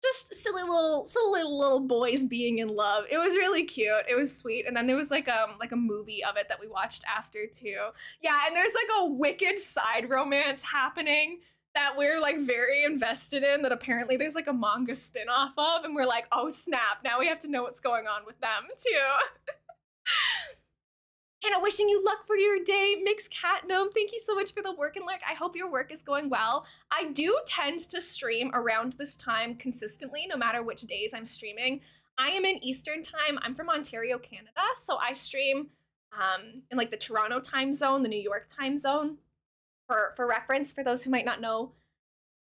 just silly little boys being in love. It was really cute. It was sweet. And then there was like a movie of it that we watched after too. Yeah, and there's like a wicked side romance happening that we're like very invested in, that apparently there's like a manga spin-off of, and we're like, oh snap, now we have to know what's going on with them too. Hannah, wishing you luck for your day. Mixed Cat Gnome, thank you so much for the work and lurk. I hope your work is going well. I do tend to stream around this time consistently, no matter which days I'm streaming. I am in Eastern time. I'm from Ontario, Canada, so I stream in like the Toronto time zone, the New York time zone. For reference, for those who might not know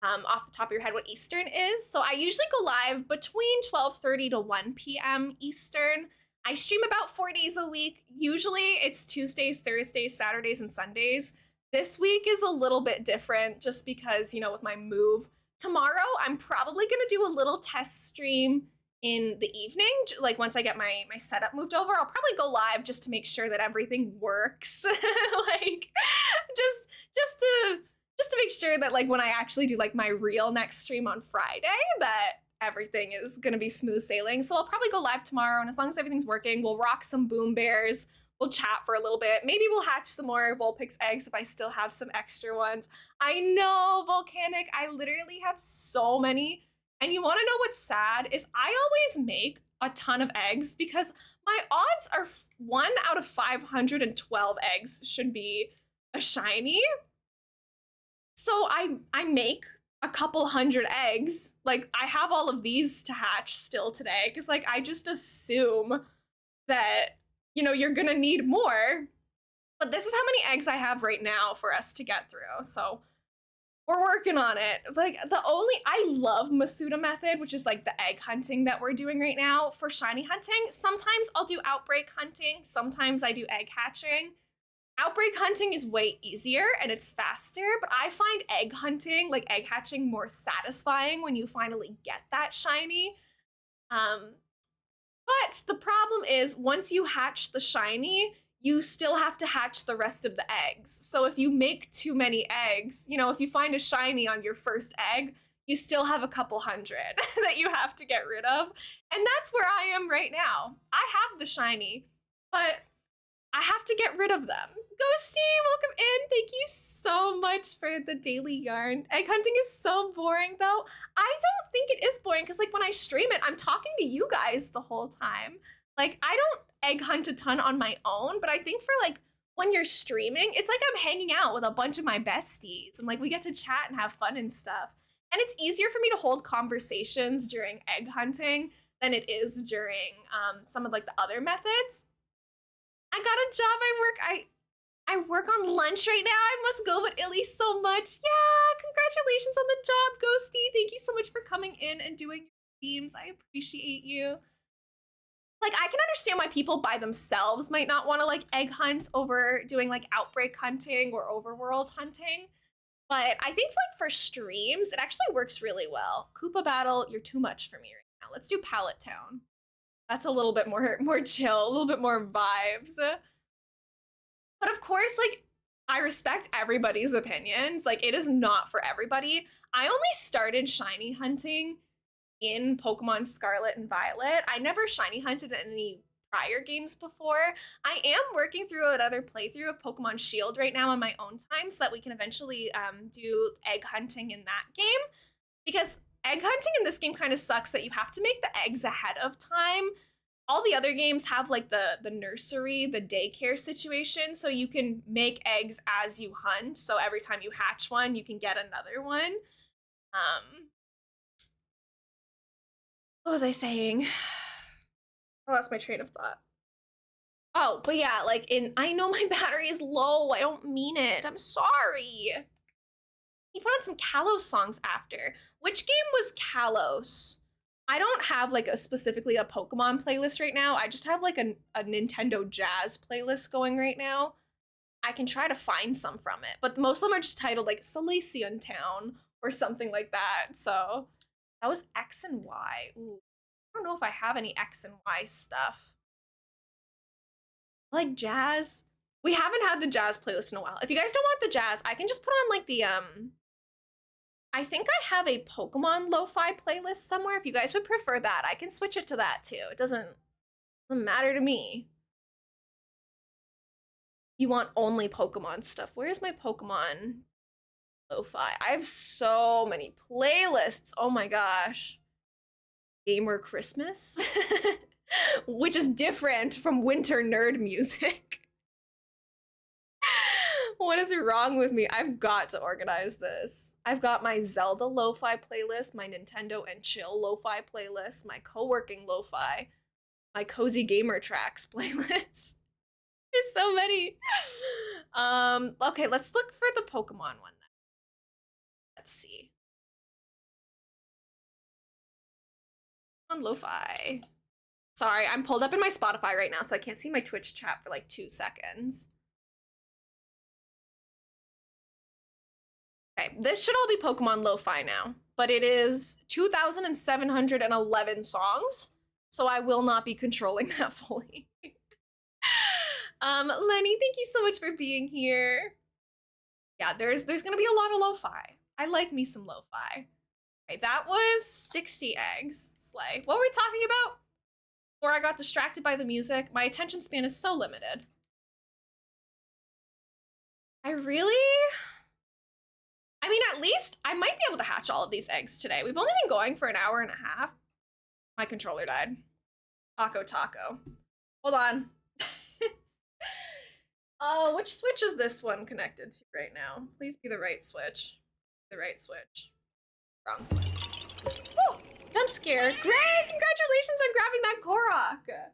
off the top of your head what Eastern is. So I usually go live between 12:30 to 1 p.m. Eastern. I stream about 4 days a week. Usually it's Tuesdays, Thursdays, Saturdays, and Sundays. This week is a little bit different just because, you know, with my move. Tomorrow, I'm probably gonna do a little test stream in the evening. Like once I get my setup moved over, I'll probably go live just to make sure that everything works. Like just to make sure that like when I actually do like my real next stream on Friday, that everything is gonna be smooth sailing. So I'll probably go live tomorrow, and as long as everything's working, we'll rock some boom bears. We'll chat for a little bit. Maybe we'll hatch some more Vulpix eggs if I still have some extra ones. I know, Volcanic, I literally have so many. And you wanna know what's sad is I always make a ton of eggs because my odds are 1 out of 512 eggs should be a shiny. So I make a couple hundred eggs. Like I have all of these to hatch still today because like I just assume that, you know, you're gonna need more. But this is how many eggs I have right now for us to get through. So We're working on it. Like I love Masuda method, which is like the egg hunting that we're doing right now for shiny hunting. Sometimes I'll do outbreak hunting. Sometimes I do egg hatching. Outbreak hunting is way easier and it's faster, but I find egg hunting, like egg hatching, more satisfying when you finally get that shiny. Um, but the problem is once you hatch the shiny, you still have to hatch the rest of the eggs. So if you make too many eggs, you know, if you find a shiny on your first egg, you still have a couple hundred that you have to get rid of. And that's where I am right now. I have the shiny, but I have to get rid of them. Ghosty, welcome in. Thank you so much for the daily yarn. Egg hunting is so boring though. I don't think it is boring because like when I stream it, I'm talking to you guys the whole time. Like I don't egg hunt a ton on my own, but I think for like when you're streaming, it's like I'm hanging out with a bunch of my besties and like we get to chat and have fun and stuff. And it's easier for me to hold conversations during egg hunting than it is during some of like the other methods. I got a job. I work on lunch right now. I must go, but Illy so much. Yeah, congratulations on the job, Ghosty. Thank you so much for coming in and doing your themes. I appreciate you. Like, I can understand why people by themselves might not want to like egg hunt over doing like outbreak hunting or overworld hunting. But I think like for streams, it actually works really well. Koopa Battle, you're too much for me right now. Let's do Pallet Town. That's a little bit more chill, a little bit more vibes. But of course, like, I respect everybody's opinions. Like, it is not for everybody. I only started shiny hunting in Pokemon Scarlet and Violet. I never shiny hunted in any prior games before. I am working through another playthrough of Pokemon Shield right now on my own time so that we can eventually do egg hunting in that game. Because egg hunting in this game kind of sucks that you have to make the eggs ahead of time. All the other games have like the nursery, the daycare situation, so you can make eggs as you hunt. So every time you hatch one, you can get another one. What was I saying? I lost my train of thought. Oh, but yeah, like I know my battery is low. I don't mean it. I'm sorry. He put on some Kalos songs after. Which game was Kalos? I don't have like specifically a Pokemon playlist right now. I just have like a Nintendo Jazz playlist going right now. I can try to find some from it, but most of them are just titled like Salacian Town or something like that. So that was X and Y. Ooh, I don't know if I have any X and Y stuff. Like jazz. We haven't had the jazz playlist in a while. If you guys don't want the jazz, I can just put on like the I think I have a Pokemon lo-fi playlist somewhere. If you guys would prefer that, I can switch it to that too. It doesn't matter to me. You want only Pokemon stuff. Where's my Pokemon lo-fi? I have so many playlists. Oh my gosh. Gamer Christmas, which is different from winter nerd music. What is wrong with me? I've got to organize this. I've got my Zelda lo-fi playlist, my Nintendo and Chill lo-fi playlist, my co-working lo-fi, my Cozy Gamer Tracks playlist. There's so many. Okay, let's look for the Pokemon one then. Let's see. On lo-fi. Sorry, I'm pulled up in my Spotify right now, so I can't see my Twitch chat for like 2 seconds. Okay, this should all be Pokemon lo-fi now, but it is 2,711 songs, so I will not be controlling that fully. Lenny, thank you so much for being here. Yeah, there's gonna be a lot of lo-fi. I like me some lo-fi. Okay, that was 60 eggs. Slay. What were we talking about? Before I got distracted by the music, my attention span is so limited. I mean, at least I might be able to hatch all of these eggs today. We've only been going for an hour and a half. My controller died. Taco. Hold on. Which switch is this one connected to right now? Please be the right switch. The right switch. Wrong switch. Oh, I'm scared. Greg, congratulations on grabbing that Korok.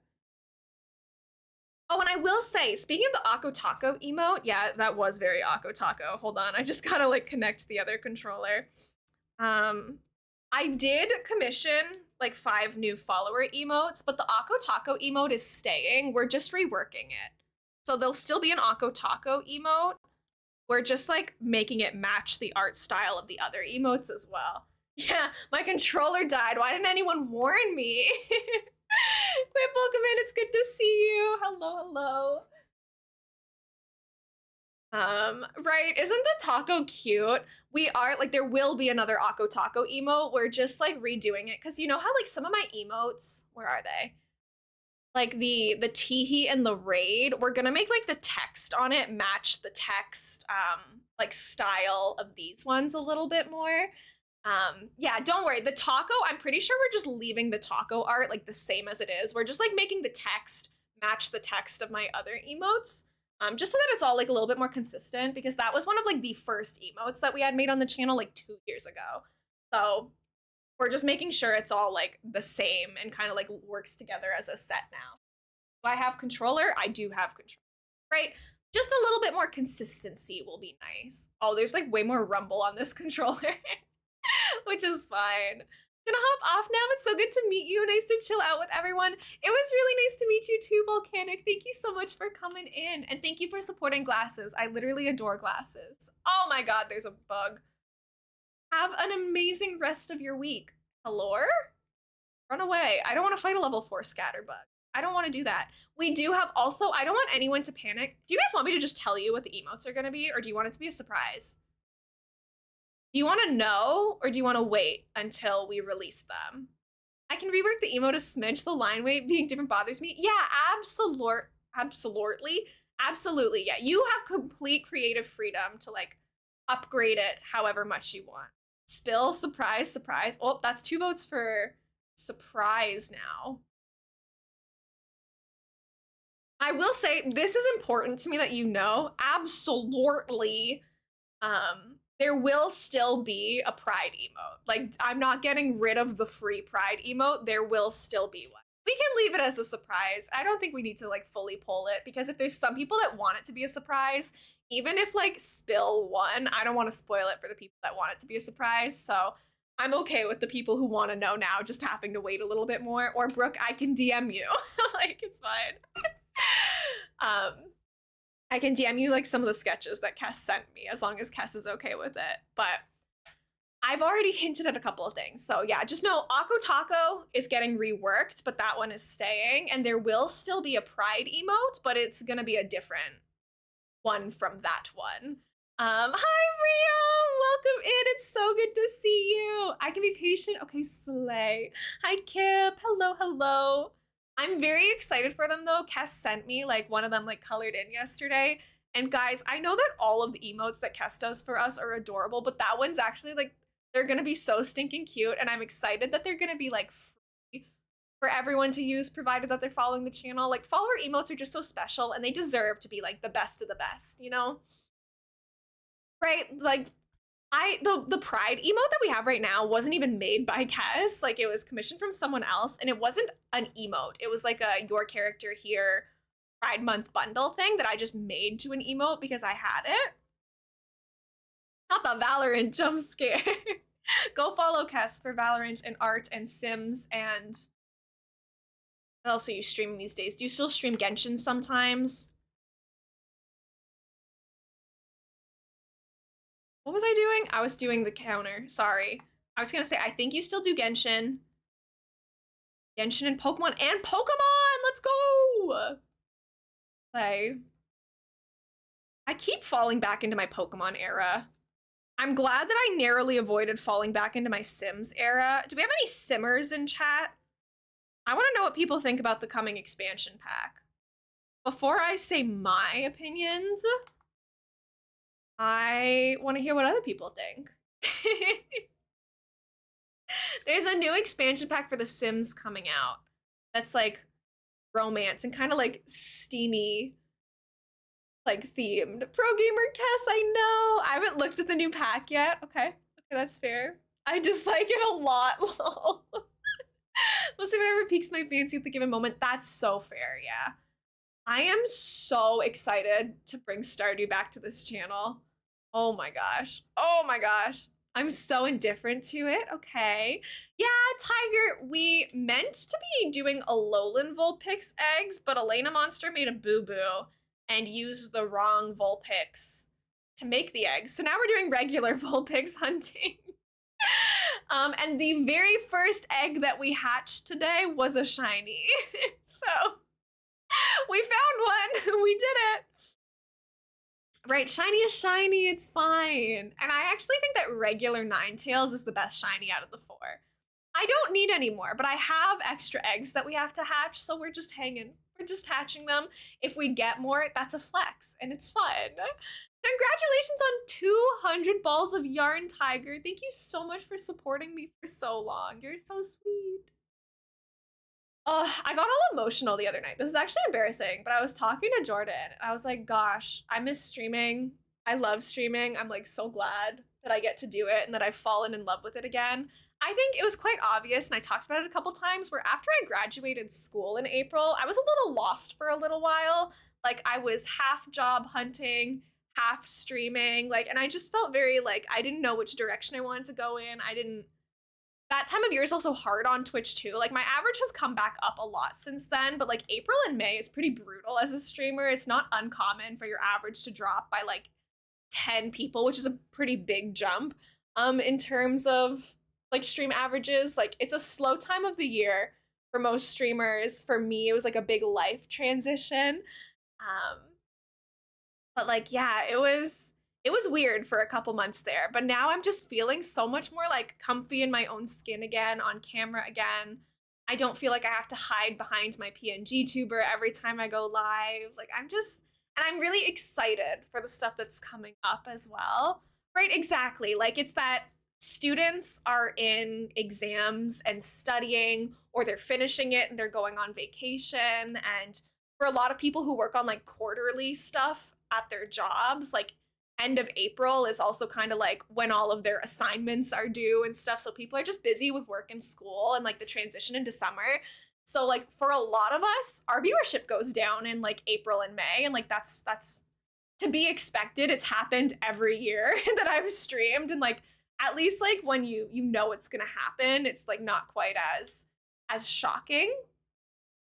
Oh, and I will say, speaking of the Akko Taco emote, yeah, that was very Akko Taco. Hold on, I just gotta like connect the other controller. Um, I did commission like 5 new follower emotes, but the Akko Taco emote is staying. We're just reworking it. So there'll still be an Akko Taco emote. We're just like making it match the art style of the other emotes as well. Yeah, my controller died. Why didn't anyone warn me? Quit, welcome in. It's good to see you. Hello, hello. Right, isn't the taco cute? We are like there will be another Akko Taco emote. We're just like redoing it because you know how like some of my emotes, where are they? Like the teehee and the raid, we're gonna make like the text on it match the text like style of these ones a little bit more. Yeah, don't worry. The taco, I'm pretty sure we're just leaving the taco art like the same as it is. We're just like making the text match the text of my other emotes. Just so that it's all like a little bit more consistent because that was one of like the first emotes that we had made on the channel like 2 years ago. So we're just making sure it's all like the same and kind of like works together as a set now. Do I have controller? I do have controller, right? Just a little bit more consistency will be nice. Oh, there's like way more rumble on this controller. Which is fine. I'm gonna hop off now. It's so good to meet you. Nice to chill out with everyone. It was really nice to meet you too, Volcanic. Thank you so much for coming in. And thank you for supporting glasses. I literally adore glasses. Oh my god, there's a bug. Have an amazing rest of your week. Hello? Run away. I don't want to fight a level 4 scatterbug. I don't want to do that. We do have also, I don't want anyone to panic. Do you guys want me to just tell you what the emotes are going to be, or do you want it to be a surprise? Do you want to know, or do you want to wait until we release them? I can rework the emote a smidge. The line weight being different bothers me. Yeah, absolutely. Yeah, you have complete creative freedom to like upgrade it however much you want. Spill, surprise. Oh, that's 2 votes for surprise now. I will say this is important to me that you know. Absolutely. There will still be a pride emote. Like, I'm not getting rid of the free pride emote. There will still be one. We can leave it as a surprise. I don't think we need to like fully pull it because if there's some people that want it to be a surprise, even if like Spill won, I don't want to spoil it for the people that want it to be a surprise. So I'm okay with the people who want to know now just having to wait a little bit more. Or Brooke, I can DM you. Like, it's fine. I can DM you like some of the sketches that Kess sent me as long as Kess is okay with it. But I've already hinted at a couple of things. So yeah, just know Akko Taco is getting reworked, but that one is staying. And there will still be a pride emote, but it's gonna be a different one from that one. Hi Rio, welcome in. It's so good to see you. I can be patient. Okay, slay. Hi Kip, hello. I'm very excited for them though. Kess sent me like one of them like colored in yesterday. And guys, I know that all of the emotes that Kess does for us are adorable, but that one's actually like, they're gonna be so stinking cute. And I'm excited that they're gonna be like free for everyone to use, provided that they're following the channel. Like follower emotes are just so special and they deserve to be like the best of the best, you know? Right? Like the pride emote that we have right now wasn't even made by Kess. Like it was commissioned from someone else and it wasn't an emote. It was like a your character here Pride Month bundle thing that I just made to an emote because I had it. Not the Valorant jump scare. Go follow Kess for Valorant and art and Sims and what else are you streaming these days? Do you still stream Genshin sometimes? What was I doing? I was doing the counter. Sorry. I was gonna say, I think you still do Genshin. Genshin and Pokemon. Let's go! Play. I keep falling back into my Pokemon era. I'm glad that I narrowly avoided falling back into my Sims era. Do we have any Simmers in chat? I want to know what people think about the coming expansion pack. Before I say my opinions, I want to hear what other people think. There's a new expansion pack for The Sims coming out that's like romance and kind of like steamy, like themed. Pro gamer Kess, I know. I haven't looked at the new pack yet. Okay, that's fair. I dislike it a lot. Mostly whenever it piques my fancy at the given moment. That's so fair, yeah. I am so excited to bring Stardew back to this channel. Oh my gosh. Oh my gosh. I'm so indifferent to it. Okay. Yeah, Tiger, we meant to be doing Alolan Vulpix eggs, but elainamonster made a boo-boo and used the wrong Vulpix to make the eggs. So now we're doing regular Vulpix hunting. And the very first egg that we hatched today was a shiny. So we found one. We did it. Right, shiny is shiny. It's fine. And I actually think that regular Ninetales is the best shiny out of the four. I don't need any more, but I have extra eggs that we have to hatch, so we're just hanging. We're just hatching them. If we get more, that's a flex, and it's fun. Congratulations on 200 balls of yarn, Tiger. Thank you so much for supporting me for so long. You're so sweet. I got all emotional the other night. This is actually embarrassing, but I was talking to Jordan and I was like, gosh, I miss streaming. I love streaming. I'm like so glad that I get to do it and that I've fallen in love with it again. I think it was quite obvious, and I talked about it a couple times, where after I graduated school in April, I was a little lost for a little while. Like, I was half job hunting, half streaming, like, and I just felt very like I didn't know which direction I wanted to go in. I didn't That time of year is also hard on Twitch too. Like, my average has come back up a lot since then, but like April and May is pretty brutal as a streamer. It's not uncommon for your average to drop by like 10 people, which is a pretty big jump in terms of like stream averages. Like, it's a slow time of the year for most streamers. For me, it was like a big life transition. Um but like, yeah, it was weird for a couple months there, but now I'm just feeling so much more like comfy in my own skin again, on camera again. I don't feel like I have to hide behind my PNG tuber every time I go live. Like, and I'm really excited for the stuff that's coming up as well. Right, exactly. Like, it's that students are in exams and studying, or they're finishing it and they're going on vacation. And for a lot of people who work on like quarterly stuff at their jobs, like end of April is also kind of like when all of their assignments are due and stuff. So people are just busy with work and school and like the transition into summer. So like for a lot of us, our viewership goes down in like April and May, and like that's to be expected. It's happened every year that I've streamed, and like at least like when you know it's gonna happen, it's like not quite as shocking,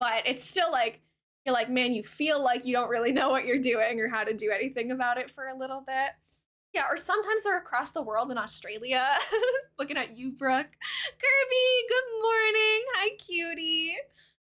but it's still like you're like, man, you feel like you don't really know what you're doing or how to do anything about it for a little bit. Yeah, or sometimes they're across the world in Australia. Looking at you, Brooke. Kirby, good morning. Hi, cutie.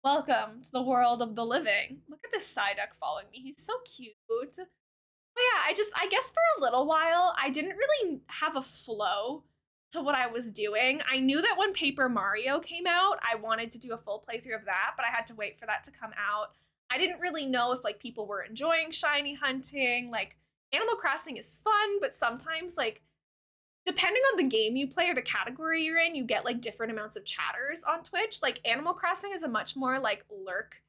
Welcome to the world of the living. Look at this Psyduck following me. He's so cute. But yeah, I guess for a little while, I didn't really have a flow to what I was doing. I knew that when Paper Mario came out, I wanted to do a full playthrough of that, but I had to wait for that to come out. I didn't really know if like people were enjoying shiny hunting. Like, Animal Crossing is fun, but sometimes like depending on the game you play or the category you're in, you get like different amounts of chatters on Twitch. Like, Animal Crossing is a much more like lurk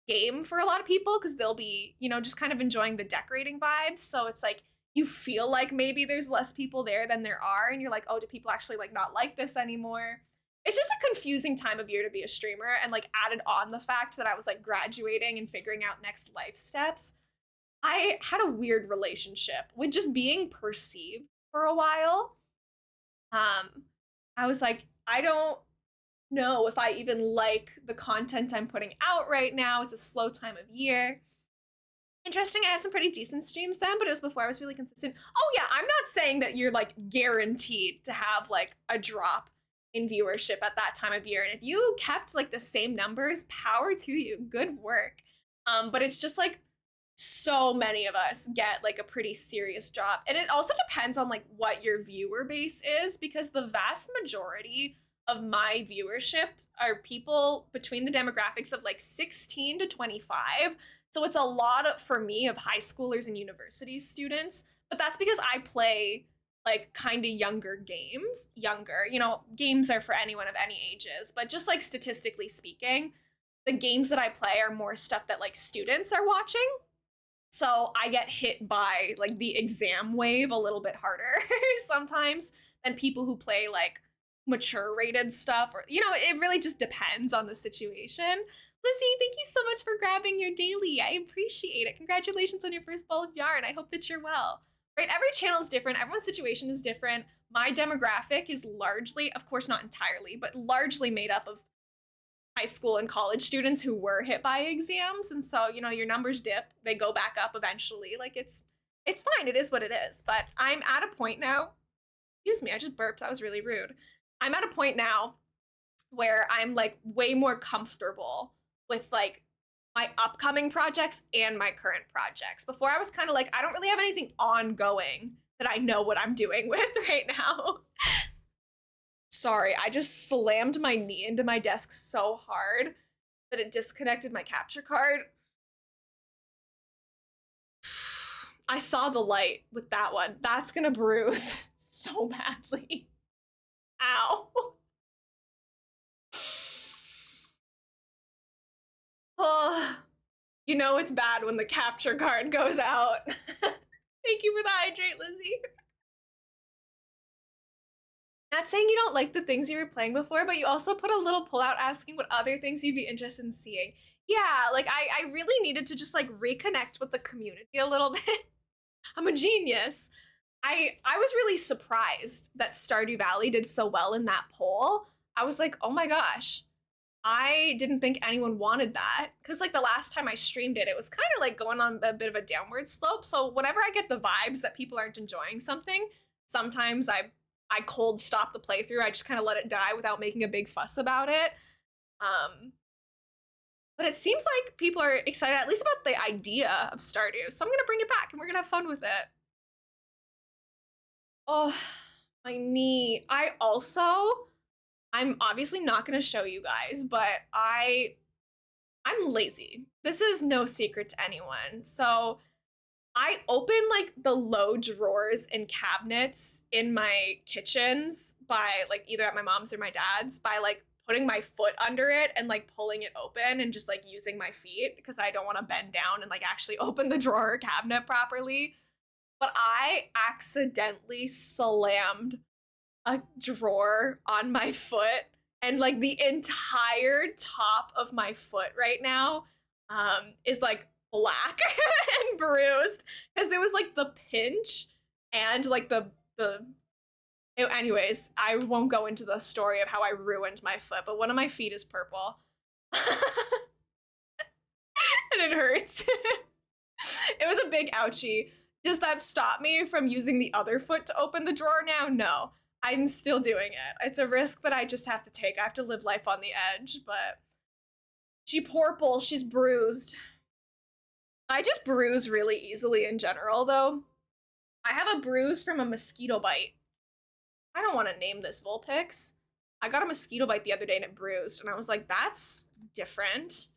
game for a lot of people because they'll be, just kind of enjoying the decorating vibes. So it's like you feel like maybe there's less people there than there are, and you're like, oh, do people actually like not like this anymore? It's just a confusing time of year to be a streamer, and like added on the fact that I was like graduating and figuring out next life steps. I had a weird relationship with just being perceived for a while. I was like, I don't know if I even like the content I'm putting out right now. It's a slow time of year. Interesting, I had some pretty decent streams then, but it was before I was really consistent. Oh yeah, I'm not saying that you're like guaranteed to have like a drop in viewership at that time of year. And if you kept like the same numbers, power to you. Good work. But it's just like so many of us get like a pretty serious drop. And it also depends on like what your viewer base is, because the vast majority of my viewership are people between the demographics of like 16 to 25. So it's a lot for me of high schoolers and university students, but that's because I play like kind of younger games. Games are for anyone of any ages, but just like statistically speaking, the games that I play are more stuff that like students are watching. So I get hit by like the exam wave a little bit harder sometimes than people who play like mature rated stuff, or it really just depends on the situation. Lizzie, thank you so much for grabbing your daily. I appreciate it. Congratulations on your first ball of yarn. I hope that you're well. Right? Every channel is different. Everyone's situation is different. My demographic is largely, of course, not entirely, but largely made up of high school and college students who were hit by exams. And so, you know, your numbers dip, they go back up eventually. Like it's fine. It is what it is. But I'm at a point now. Excuse me, I just burped. That was really rude. I'm at a point now where I'm like way more comfortable with like my upcoming projects and my current projects. Before I was kind of like, I don't really have anything ongoing that I know what I'm doing with right now. Sorry, I just slammed my knee into my desk so hard that it disconnected my capture card. I saw the light with that one. That's gonna bruise so badly. Ow. Oh, you know it's bad when the capture card goes out. Thank you for the hydrate, Lizzie. Not saying you don't like the things you were playing before, but you also put a little pull out asking what other things you'd be interested in seeing. Yeah, like I really needed to just like reconnect with the community a little bit. I'm a genius. I was really surprised that Stardew Valley did so well in that poll. I was like, oh my gosh, I didn't think anyone wanted that. Because like the last time I streamed it, it was kind of like going on a bit of a downward slope. So whenever I get the vibes that people aren't enjoying something, sometimes I cold stop the playthrough. I just kind of let it die without making a big fuss about it. But it seems like people are excited at least about the idea of Stardew. So I'm gonna bring it back and we're gonna have fun with it. Oh, my knee. I'm obviously not gonna show you guys, but I'm lazy. This is no secret to anyone. So I open like the low drawers and cabinets in my kitchens by like either at my mom's or my dad's by like putting my foot under it and like pulling it open and just like using my feet because I don't want to bend down and like actually open the drawer or cabinet properly. But I accidentally slammed a drawer on my foot and like the entire top of my foot right now is like black and bruised because there was like the pinch and like the anyways, I won't go into the story of how I ruined my foot, but one of my feet is purple. And it hurts. It was a big ouchie. Does that stop me from using the other foot to open the drawer now? No. I'm still doing it. It's a risk that I just have to take. I have to live life on the edge, but she purple, she's bruised. I just bruise really easily in general, though. I have a bruise from a mosquito bite. I don't want to name this Vulpix. I got a mosquito bite the other day and it bruised, and I was like, that's different.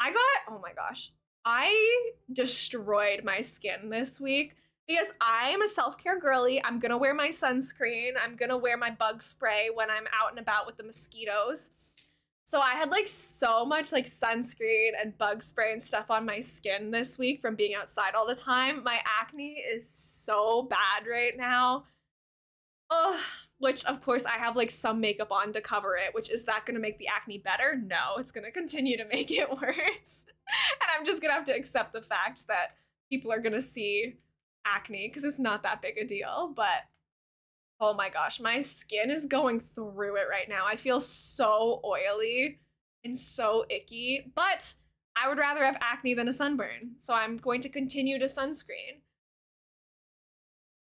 Oh my gosh. I destroyed my skin this week because I'm a self-care girly. I'm gonna wear my sunscreen. I'm gonna wear my bug spray when I'm out and about with the mosquitoes. So I had like so much like sunscreen and bug spray and stuff on my skin this week from being outside all the time. My acne is so bad right now. Oh, which of course I have like some makeup on to cover it, which is that gonna make the acne better? No, it's gonna continue to make it worse. And I'm just gonna have to accept the fact that people are gonna see acne because it's not that big a deal. But oh my gosh, my skin is going through it right now. I feel so oily and so icky, but I would rather have acne than a sunburn. So I'm going to continue to sunscreen.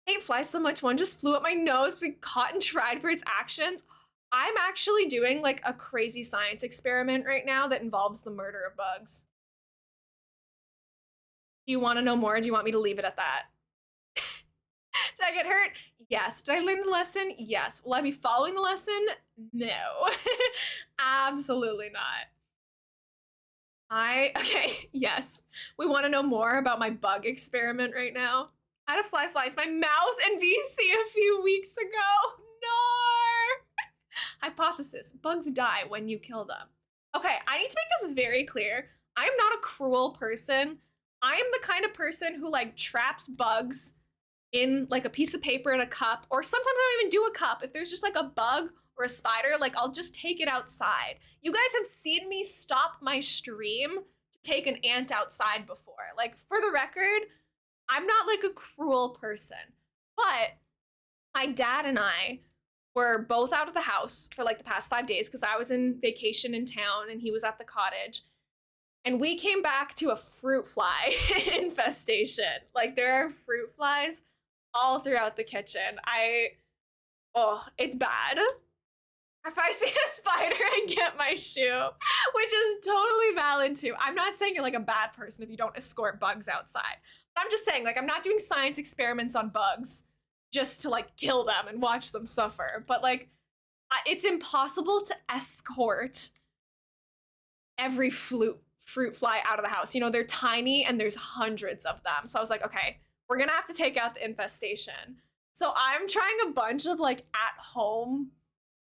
I hate flies so much. One just flew up my nose, been caught and tried for its actions. I'm actually doing like a crazy science experiment right now that involves the murder of bugs. Do you want to know more? Or do you want me to leave it at that? Did I get hurt? Yes. Did I learn the lesson? Yes. Will I be following the lesson? No. Absolutely not. Okay, yes. We want to know more about my bug experiment right now. I had a fly into my mouth in VC a few weeks ago. No. Hypothesis, bugs die when you kill them. Okay, I need to make this very clear. I am not a cruel person. I am the kind of person who like traps bugs in like a piece of paper in a cup, or sometimes I don't even do a cup. If there's just like a bug or a spider, like I'll just take it outside. You guys have seen me stop my stream to take an ant outside before. Like, for the record, I'm not like a cruel person, but my dad and I were both out of the house for like the past 5 days because I was in vacation in town and he was at the cottage. And we came back to a fruit fly infestation. Like, there are fruit flies all throughout the kitchen. Oh, it's bad. If I see a spider, I get my shoe, which is totally valid too. I'm not saying you're like a bad person if you don't escort bugs outside. But I'm just saying, like, I'm not doing science experiments on bugs just to like kill them and watch them suffer. But like, it's impossible to escort every fruit fly out of the house. You know, they're tiny and there's hundreds of them. So I was like, okay, we're gonna have to take out the infestation. So I'm trying a bunch of like at home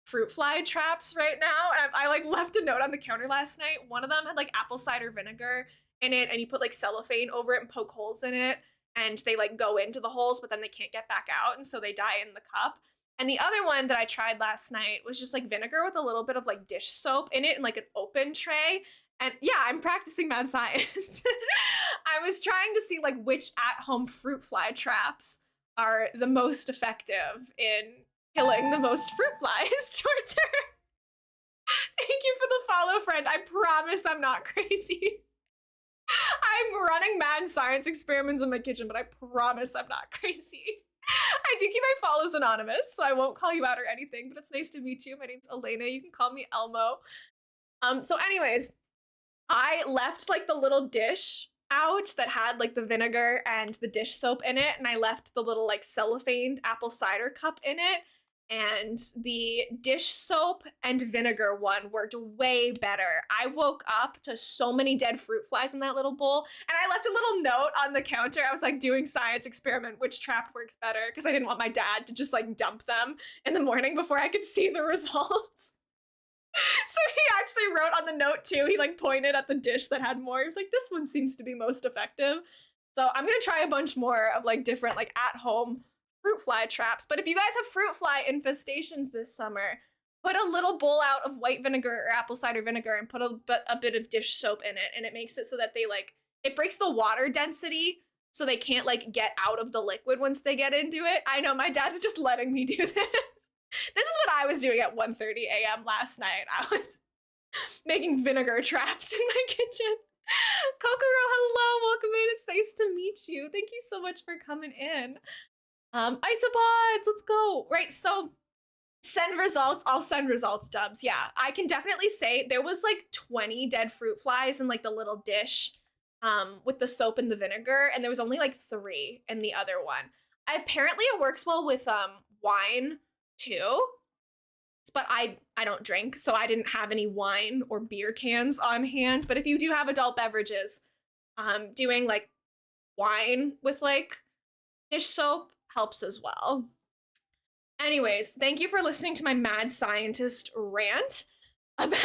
fruit fly traps right now. And I like left a note on the counter last night. One of them had like apple cider vinegar in it, and you put like cellophane over it and poke holes in it, and they like go into the holes, but then they can't get back out, and so they die in the cup. And the other one that I tried last night was just like vinegar with a little bit of like dish soap in it in like an open tray. And yeah, I'm practicing mad science. I was trying to see like which at-home fruit fly traps are the most effective in killing the most fruit flies short term. Thank you for the follow, friend. I promise I'm not crazy. I'm running mad science experiments in my kitchen, but I promise I'm not crazy. I do keep my follows anonymous, so I won't call you out or anything, but it's nice to meet you. My name's Elena. You can call me Elmo. So anyways, I left like the little dish out that had like the vinegar and the dish soap in it, and I left the little like cellophaned apple cider cup in it. And the dish soap and vinegar one worked way better. I woke up to so many dead fruit flies in that little bowl, and I left a little note on the counter. I was like, doing science experiment, which trap works better? Because I didn't want my dad to just like dump them in the morning before I could see the results. So he actually wrote on the note too, he like pointed at the dish that had more. He was like, this one seems to be most effective. So I'm gonna try a bunch more of like different like at home fruit fly traps. But if you guys have fruit fly infestations this summer, put a little bowl out of white vinegar or apple cider vinegar and put a bit of dish soap in it, and it makes it so that they like, it breaks the water density so they can't like get out of the liquid once they get into it. I know, my dad's just letting me do this. This is what I was doing at 1:30 a.m. last night. I was making vinegar traps in my kitchen. Kokoro, hello, welcome in. It's nice to meet you. Thank you so much for coming in. Isopods, let's go. Right, so send results. I'll send results, Dubs. Yeah, I can definitely say there was like 20 dead fruit flies in like the little dish with the soap and the vinegar, and there was only like 3 in the other one. Apparently it works well with wine too, but I don't drink, so I didn't have any wine or beer cans on hand. But if you do have adult beverages, doing like wine with like dish soap helps as well. Anyways, thank you for listening to my mad scientist rant about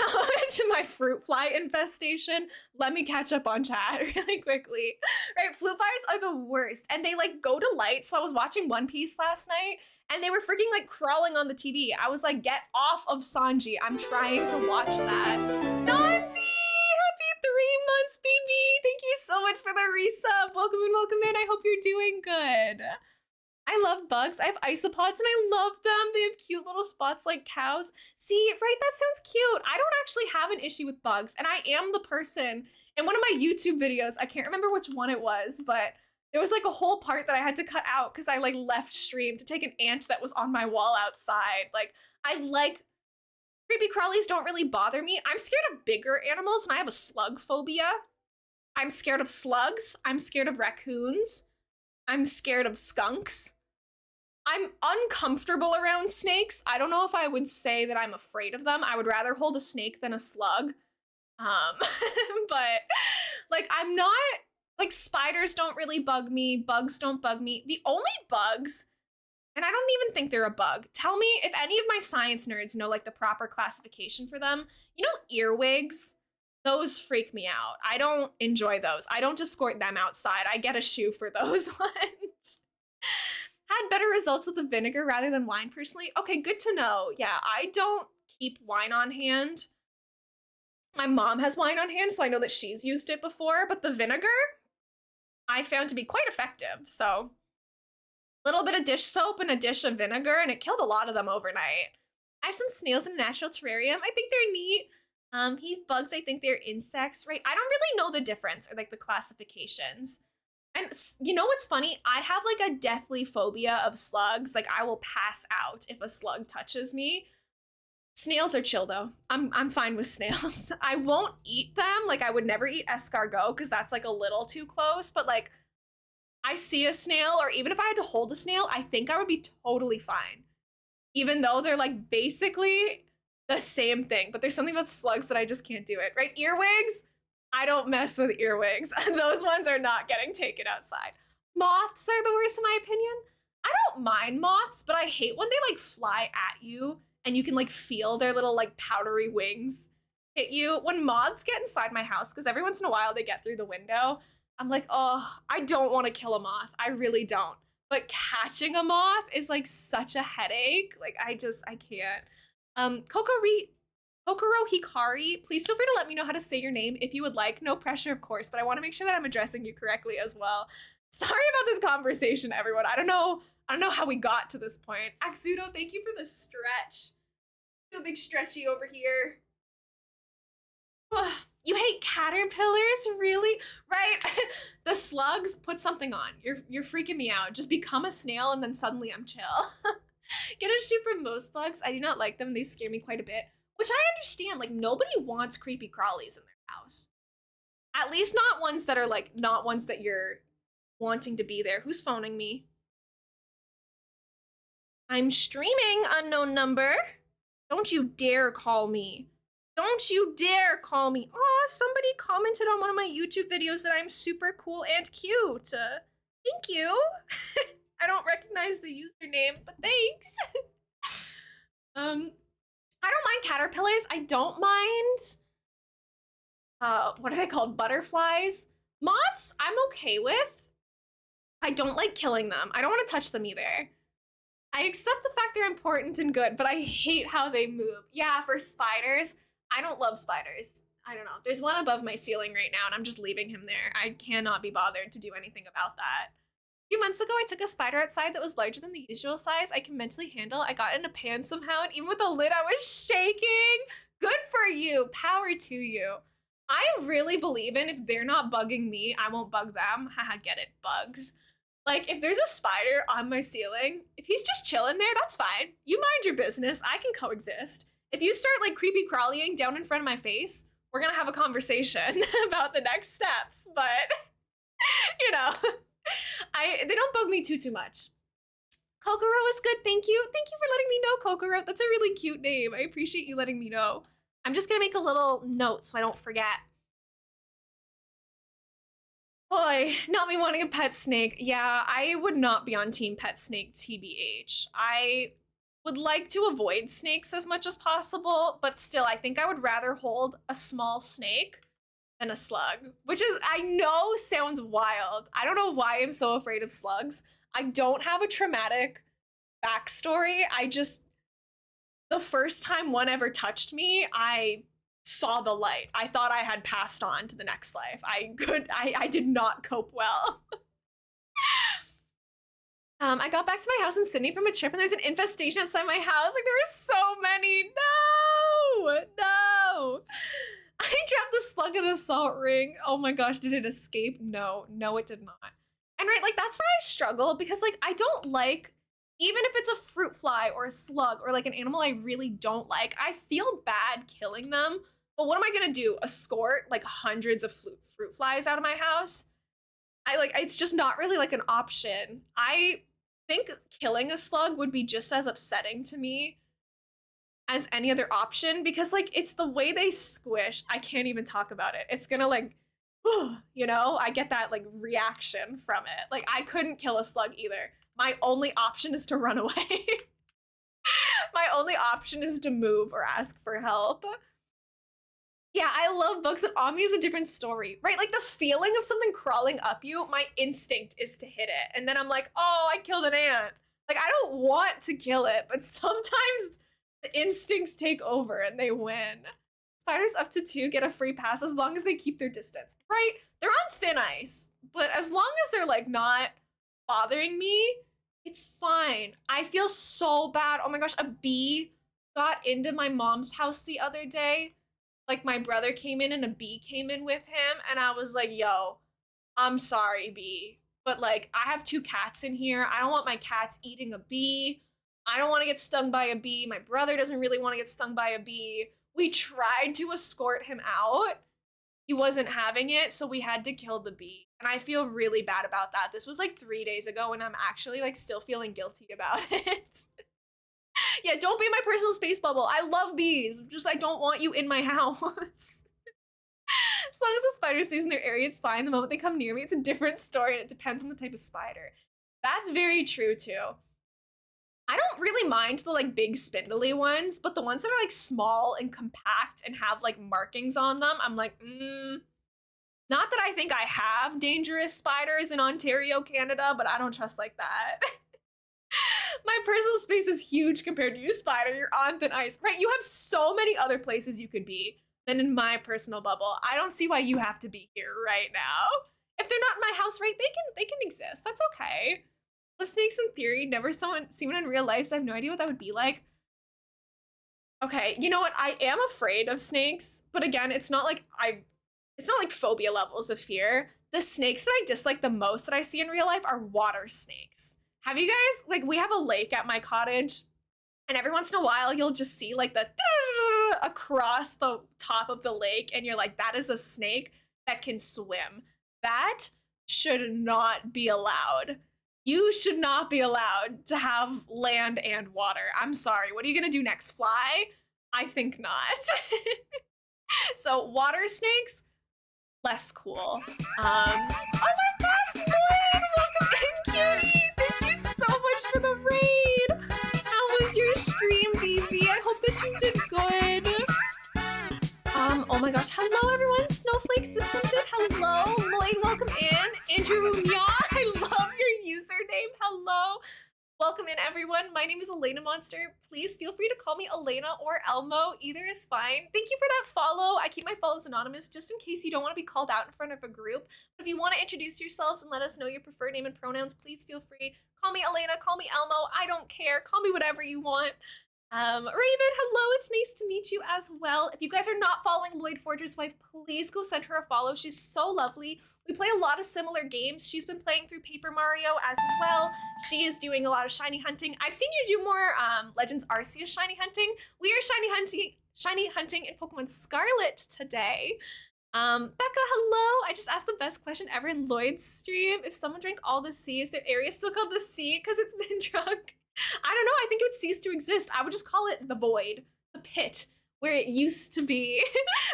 my fruit fly infestation. Let me catch up on chat really quickly. Right, fruit flies are the worst, and they like go to light. So I was watching One Piece last night, and they were freaking like crawling on the TV. I was like, get off of Sanji. I'm trying to watch that. Donzi, happy 3 months, baby. Thank you so much for the resub. Welcome in, welcome in. I hope you're doing good. I love bugs. I have isopods and I love them. They have cute little spots like cows. See, right? That sounds cute. I don't actually have an issue with bugs. And I am the person in one of my YouTube videos, I can't remember which one it was, but there was like a whole part that I had to cut out because I like left stream to take an ant that was on my wall outside. Like, I like, creepy crawlies don't really bother me. I'm scared of bigger animals and I have a slug phobia. I'm scared of slugs. I'm scared of raccoons. I'm scared of skunks. I'm uncomfortable around snakes. I don't know if I would say that I'm afraid of them. I would rather hold a snake than a slug. But like, I'm not, like, spiders don't really bug me. Bugs don't bug me. The only bugs, and I don't even think they're a bug. Tell me if any of my science nerds know like the proper classification for them. You know, earwigs? Those freak me out. I don't enjoy those. I don't escort them outside. I get a shoe for those ones. Had better results with the vinegar rather than wine personally. Okay, good to know. Yeah, I don't keep wine on hand. My mom has wine on hand, so I know that she's used it before, but the vinegar I found to be quite effective. So, a little bit of dish soap and a dish of vinegar, and it killed a lot of them overnight. I have some snails in a natural terrarium. I think they're neat. He's bugs. I think they're insects, right? I don't really know the difference or like the classifications. And you know what's funny? I have like a deathly phobia of slugs. Like I will pass out if a slug touches me. Snails are chill though. I'm fine with snails. I won't eat them. Like I would never eat escargot because that's like a little too close. But like I see a snail, or even if I had to hold a snail, I think I would be totally fine. Even though they're like basically the same thing. But there's something about slugs that I just can't do it, right? Earwigs, I don't mess with earwigs. Those ones are not getting taken outside. Moths are the worst in my opinion. I don't mind moths, but I hate when they like fly at you and you can like feel their little like powdery wings hit you. When moths get inside my house, because every once in a while they get through the window, I'm like, oh, I don't want to kill a moth. I really don't. But catching a moth is like such a headache. Like I can't. Kokoro Hikari, please feel free to let me know how to say your name if you would like. No pressure, of course, but I want to make sure that I'm addressing you correctly as well. Sorry about this conversation, everyone. I don't know how we got to this point. Axudo, thank you for the stretch. Do a big stretchy over here. You hate caterpillars, really? Right? The slugs put something on. You're freaking me out. Just become a snail and then suddenly I'm chill. Get a shoe from most bugs. I do not like them. They scare me quite a bit. Which I understand. Like, nobody wants creepy crawlies in their house. At least not ones that are, like, not ones that you're wanting to be there. Who's phoning me? I'm streaming, unknown number. Don't you dare call me. Don't you dare call me. Aw, somebody commented on one of my YouTube videos that I'm super cool and cute. Thank you. I don't recognize the username, but thanks. I don't mind caterpillars. I don't mind, what are they called? Butterflies. Moths, I'm okay with. I don't like killing them. I don't want to touch them either. I accept the fact they're important and good, but I hate how they move. Yeah, for spiders, I don't love spiders. I don't know. There's one above my ceiling right now, and I'm just leaving him there. I cannot be bothered to do anything about that. A few months ago, I took a spider outside that was larger than the usual size I can mentally handle. I got in a pan somehow, and even with the lid, I was shaking. Good for you. Power to you. I really believe in if they're not bugging me, I won't bug them. Haha, get it, bugs. Like, if there's a spider on my ceiling, if he's just chilling there, that's fine. You mind your business. I can coexist. If you start, like, creepy crawlying down in front of my face, we're gonna have a conversation about the next steps. But, you know, they don't bug me too much. Kokoro is good, thank you. Thank you for letting me know, Kokoro. That's a really cute name. I appreciate you letting me know. I'm just gonna make a little note so I don't forget. Boy, not me wanting a pet snake. Yeah, I would not be on team pet snake TBH. I would like to avoid snakes as much as possible, but still, I think I would rather hold a small snake than a slug, which is, I know sounds wild. I don't know why I'm so afraid of slugs. I don't have a traumatic backstory. The first time one ever touched me, I saw the light. I thought I had passed on to the next life. I did not cope well. I got back to my house in Sydney from a trip and there's an infestation outside my house. Like there were so many. No. I dropped the slug in a salt ring. Oh my gosh, did it escape? No, it did not. And right, like that's where I struggle because like I don't like, even if it's a fruit fly or a slug or like an animal I really don't like, I feel bad killing them. But what am I gonna do? Escort like hundreds of fruit flies out of my house? It's just not really like an option. I think killing a slug would be just as upsetting to me as any other option because like it's the way they squish. I can't even talk about it. It's gonna like, you know, I get that like reaction from it. Like I couldn't kill a slug either. My only option is to run away. My only option is to move or ask for help. Yeah, I love bugs, but Ami is a different story, right? Like the feeling of something crawling up you, my instinct is to hit it. And then I'm like, oh, I killed an ant. Like I don't want to kill it, but sometimes the instincts take over and they win. Spiders up to 2 get a free pass as long as they keep their distance, right? They're on thin ice, but as long as they're like not bothering me, it's fine. I feel so bad. Oh my gosh, a bee got into my mom's house the other day. Like my brother came in and a bee came in with him, and I was like, yo, I'm sorry, bee, but like I have 2 cats in here. I don't want my cats eating a bee. I don't want to get stung by a bee. My brother doesn't really want to get stung by a bee. We tried to escort him out. He wasn't having it, so we had to kill the bee. And I feel really bad about that. This was like 3 days ago, and I'm actually like still feeling guilty about it. Yeah, don't be in my personal space bubble. I love bees. Just I don't want you in my house. As long as the spider stays in their area, it's fine. The moment they come near me, it's a different story, and it depends on the type of spider. That's very true too. I don't really mind the like big spindly ones, but the ones that are like small and compact and have like markings on them, I'm like, not that I think I have dangerous spiders in Ontario, Canada, but I don't trust like that. My personal space is huge compared to you, spider. You're on thin ice, right? You have so many other places you could be than in my personal bubble. I don't see why you have to be here right now. If they're not in my house, right, they can exist. That's okay. Love snakes in theory, never seen one in real life, so I have no idea what that would be like. Okay, you know what? I am afraid of snakes, but again, it's not like phobia levels of fear. The snakes that I dislike the most that I see in real life are water snakes. Have you guys, like, we have a lake at my cottage, and every once in a while you'll just see like the across the top of the lake, and you're like, that is a snake that can swim. That should not be allowed. You should not be allowed to have land and water. I'm sorry. What are you gonna do next? Fly? I think not. So water snakes, less cool. Oh my gosh, Lloyd, welcome in, cutie. Thank you so much for the raid. How was your stream, BB? I hope that you did good. Oh my gosh, hello everyone. Snowflake System did hello. Lloyd, welcome in. Andrew Nya, I love your username. Hello. Welcome in everyone. My name is elainamonster. Please feel free to call me Elena or Elmo. Either is fine. Thank you for that follow. I keep my follows anonymous just in case you don't want to be called out in front of a group. But if you want to introduce yourselves and let us know your preferred name and pronouns, please feel free. Call me Elena, call me Elmo. I don't care. Call me whatever you want. Raven, hello, it's nice to meet you as well. If you guys are not following Lloyd Forger's wife, please go send her a follow. She's so lovely. We play a lot of similar games. She's been playing through Paper Mario as well. She is doing a lot of shiny hunting. I've seen you do more Legends Arceus shiny hunting. We are shiny hunting in Pokemon Scarlet today. Becca, hello. I just asked the best question ever in Lloyd's stream. If someone drank all the sea, is their area still called the sea because it's been drunk? I don't know. I think it would cease to exist. I would just call it the void, the pit, where it used to be.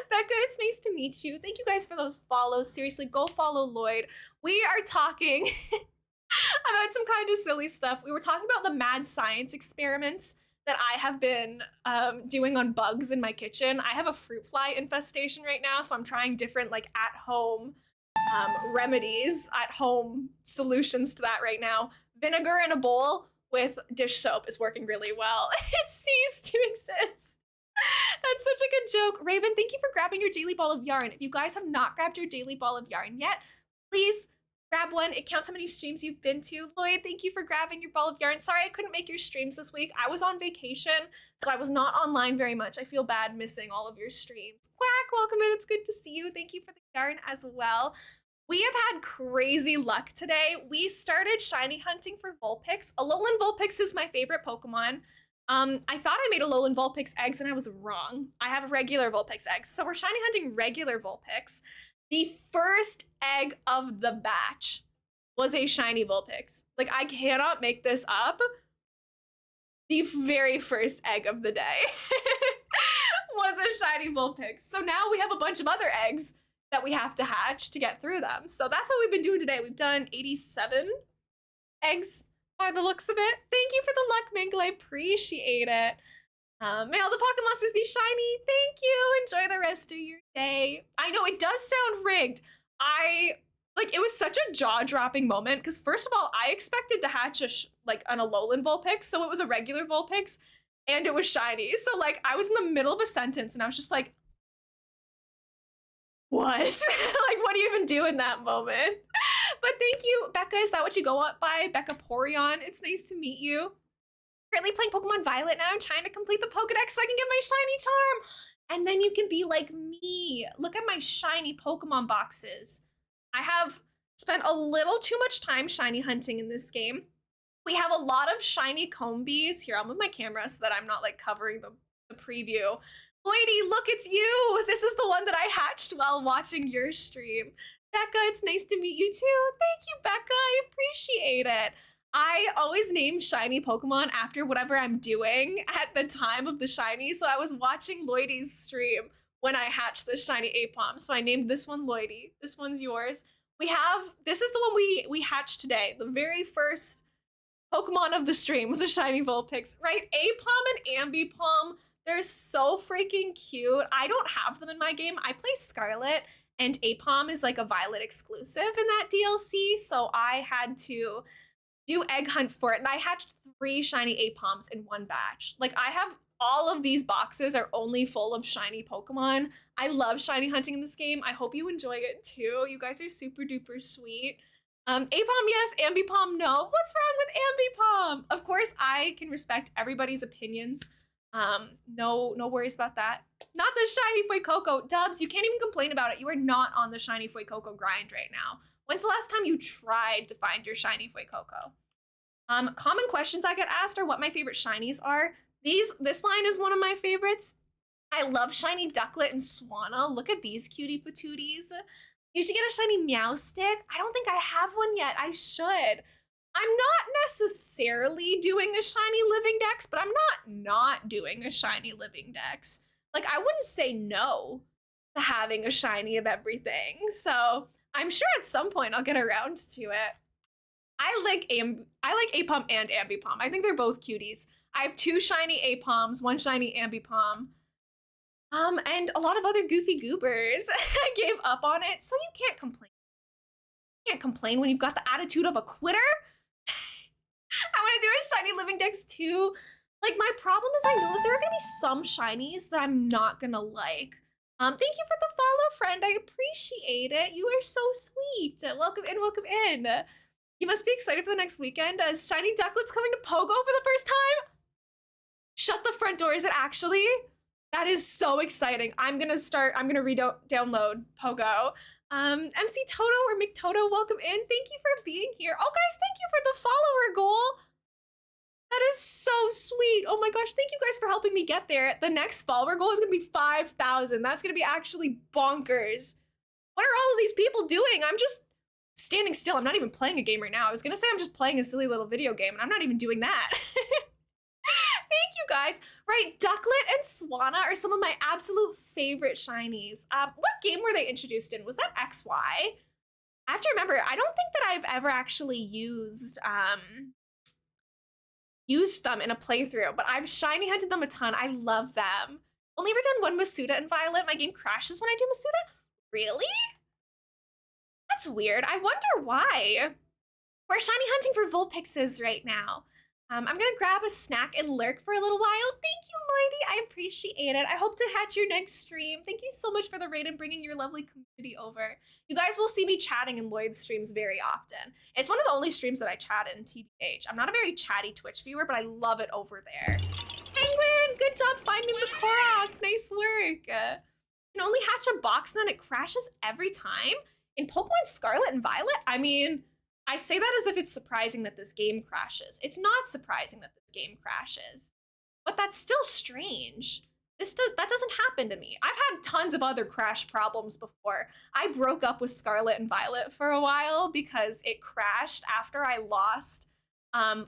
Becca, it's nice to meet you. Thank you guys for those follows. Seriously, go follow Lloyd. We are talking about some kind of silly stuff. We were talking about the mad science experiments that I have been doing on bugs in my kitchen. I have a fruit fly infestation right now, so I'm trying different like at-home remedies, at-home solutions to that right now. Vinegar in a bowl with dish soap is working really well. It ceased to exist. That's such a good joke. Raven, thank you for grabbing your daily ball of yarn. If you guys have not grabbed your daily ball of yarn yet, please grab one. It counts how many streams you've been to. Lloyd, thank you for grabbing your ball of yarn. Sorry I couldn't make your streams this week. I was on vacation, so I was not online very much. I feel bad missing all of your streams. Quack, welcome in. It's good to see you. Thank you for the yarn as well. We have had crazy luck today. We started shiny hunting for Vulpix. Alolan Vulpix is my favorite Pokemon. I thought I made Alolan Vulpix eggs and I was wrong. I have regular Vulpix eggs. So we're shiny hunting regular Vulpix. The first egg of the batch was a shiny Vulpix. Like, I cannot make this up. The very first egg of the day was a shiny Vulpix. So now we have a bunch of other eggs that we have to hatch to get through them. So that's what we've been doing today. We've done 87 eggs by the looks of it. Thank you for the luck, Mingle. I appreciate it. May all the Pocket Monsters be shiny. Thank you. Enjoy the rest of your day. I know it does sound rigged. It was such a jaw-dropping moment because first of all, I expected to hatch an Alolan Vulpix, so it was a regular Vulpix, and it was shiny. So like I was in the middle of a sentence and I was just like, what? Like, what do you even do in that moment? But thank you, Becca. Is that what you go up by? Becca Porion. It's nice to meet you. Currently playing Pokemon Violet now. I'm trying to complete the Pokedex so I can get my shiny charm. And then you can be like me. Look at my shiny Pokemon boxes. I have spent a little too much time shiny hunting in this game. We have a lot of shiny Combees. Here, I'll move my camera so that I'm not like covering the preview. Lloydie, look, it's you. This is the one that I hatched while watching your stream. Becca, it's nice to meet you too. Thank you, Becca. I appreciate it. I always name shiny Pokemon after whatever I'm doing at the time of the shiny. So I was watching Lloydie's stream when I hatched this shiny Apom. So I named this one Lloydie. This one's yours. This is the one we hatched today. The very first Pokemon of the stream was a shiny Vulpix, right? Apom and Ambipom, they're so freaking cute. I don't have them in my game. I play Scarlet, and Apom is like a Violet exclusive in that DLC, so I had to do egg hunts for it, and I hatched 3 shiny Apoms in one batch. Like, I have all of these boxes are only full of shiny Pokemon. I love shiny hunting in this game. I hope you enjoy it too. You guys are super duper sweet. Apom, yes. Ambipom, no. What's wrong with Ambipom? Of course, I can respect everybody's opinions. No worries about that. Not the shiny Fuecoco. Dubs, you can't even complain about it. You are not on the shiny Fuecoco grind right now. When's the last time you tried to find your shiny Fuecoco? Common questions I get asked are what my favorite shinies are. This line is one of my favorites. I love shiny Ducklet and Swanna. Look at these cutie patooties. You should get a shiny Meowstic. I don't think I have one yet. I should. I'm not necessarily doing a shiny living dex, but I'm not doing a shiny living dex. Like, I wouldn't say no to having a shiny of everything. So I'm sure at some point I'll get around to it. I like Apom and Ambipom. I think they're both cuties. I have 2 shiny Apoms, 1 shiny Ambipom. And a lot of other goofy goobers. I gave up on it, so you can't complain. You can't complain when you've got the attitude of a quitter. I want to do a shiny living dex too. Like, my problem is I know that there are gonna be some shinies that I'm not gonna like. Thank you for the follow, friend. I appreciate it. You are so sweet. Welcome in, welcome in. You must be excited for the next weekend as Shiny Ducklet's coming to Pogo for the first time. Shut the front door, is it actually? That is so exciting. I'm gonna download Pogo. MC Toto or McToto, welcome in. Thank you for being here. Oh guys, thank you for the follower goal. That is so sweet. Oh my gosh, thank you guys for helping me get there. The next follower goal is gonna be 5,000. That's gonna be actually bonkers. What are all of these people doing? I'm just standing still. I'm not even playing a game right now. I was gonna say I'm just playing a silly little video game, and I'm not even doing that. Thank you guys. Right, Ducklet and Swanna are some of my absolute favorite shinies. What game were they introduced in? Was that XY? I have to remember. I don't think that I've ever actually used them in a playthrough, but I've shiny hunted them a ton. I love them. Only ever done one Masuda and Violet. My game crashes when I do Masuda. Really? That's weird. I wonder why. We're shiny hunting for Vulpixes right now. I'm gonna grab a snack and lurk for a little while. Thank you, Lloydie. I appreciate it. I hope to hatch your next stream. Thank you so much for the raid and bringing your lovely community over. You guys will see me chatting in Lloyd's streams very often. It's one of the only streams that I chat in, TBH. I'm not a very chatty Twitch viewer, but I love it over there. Penguin, good job finding the Korok. Nice work. You can only hatch a box and then it crashes every time. In Pokemon Scarlet and Violet, I mean, I say that as if it's surprising that this game crashes. It's not surprising that this game crashes, but that's still strange. That doesn't happen to me. I've had tons of other crash problems before. I broke up with Scarlet and Violet for a while because it crashed after I lost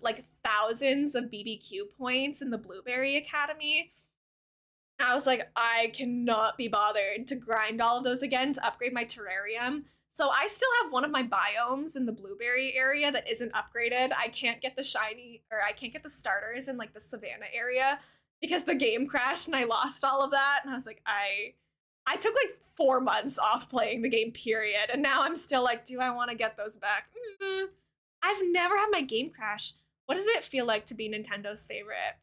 like thousands of BBQ points in the Blueberry Academy. I was like, I cannot be bothered to grind all of those again to upgrade my terrarium. So I still have one of my biomes in the Blueberry area that isn't upgraded. I can't get the shiny, or I can't get the starters in like the Savannah area because the game crashed and I lost all of that. And I was like, I took like 4 months off playing the game, period. And now I'm still like, do I want to get those back? I've never had my game crash. What does it feel like to be Nintendo's favorite?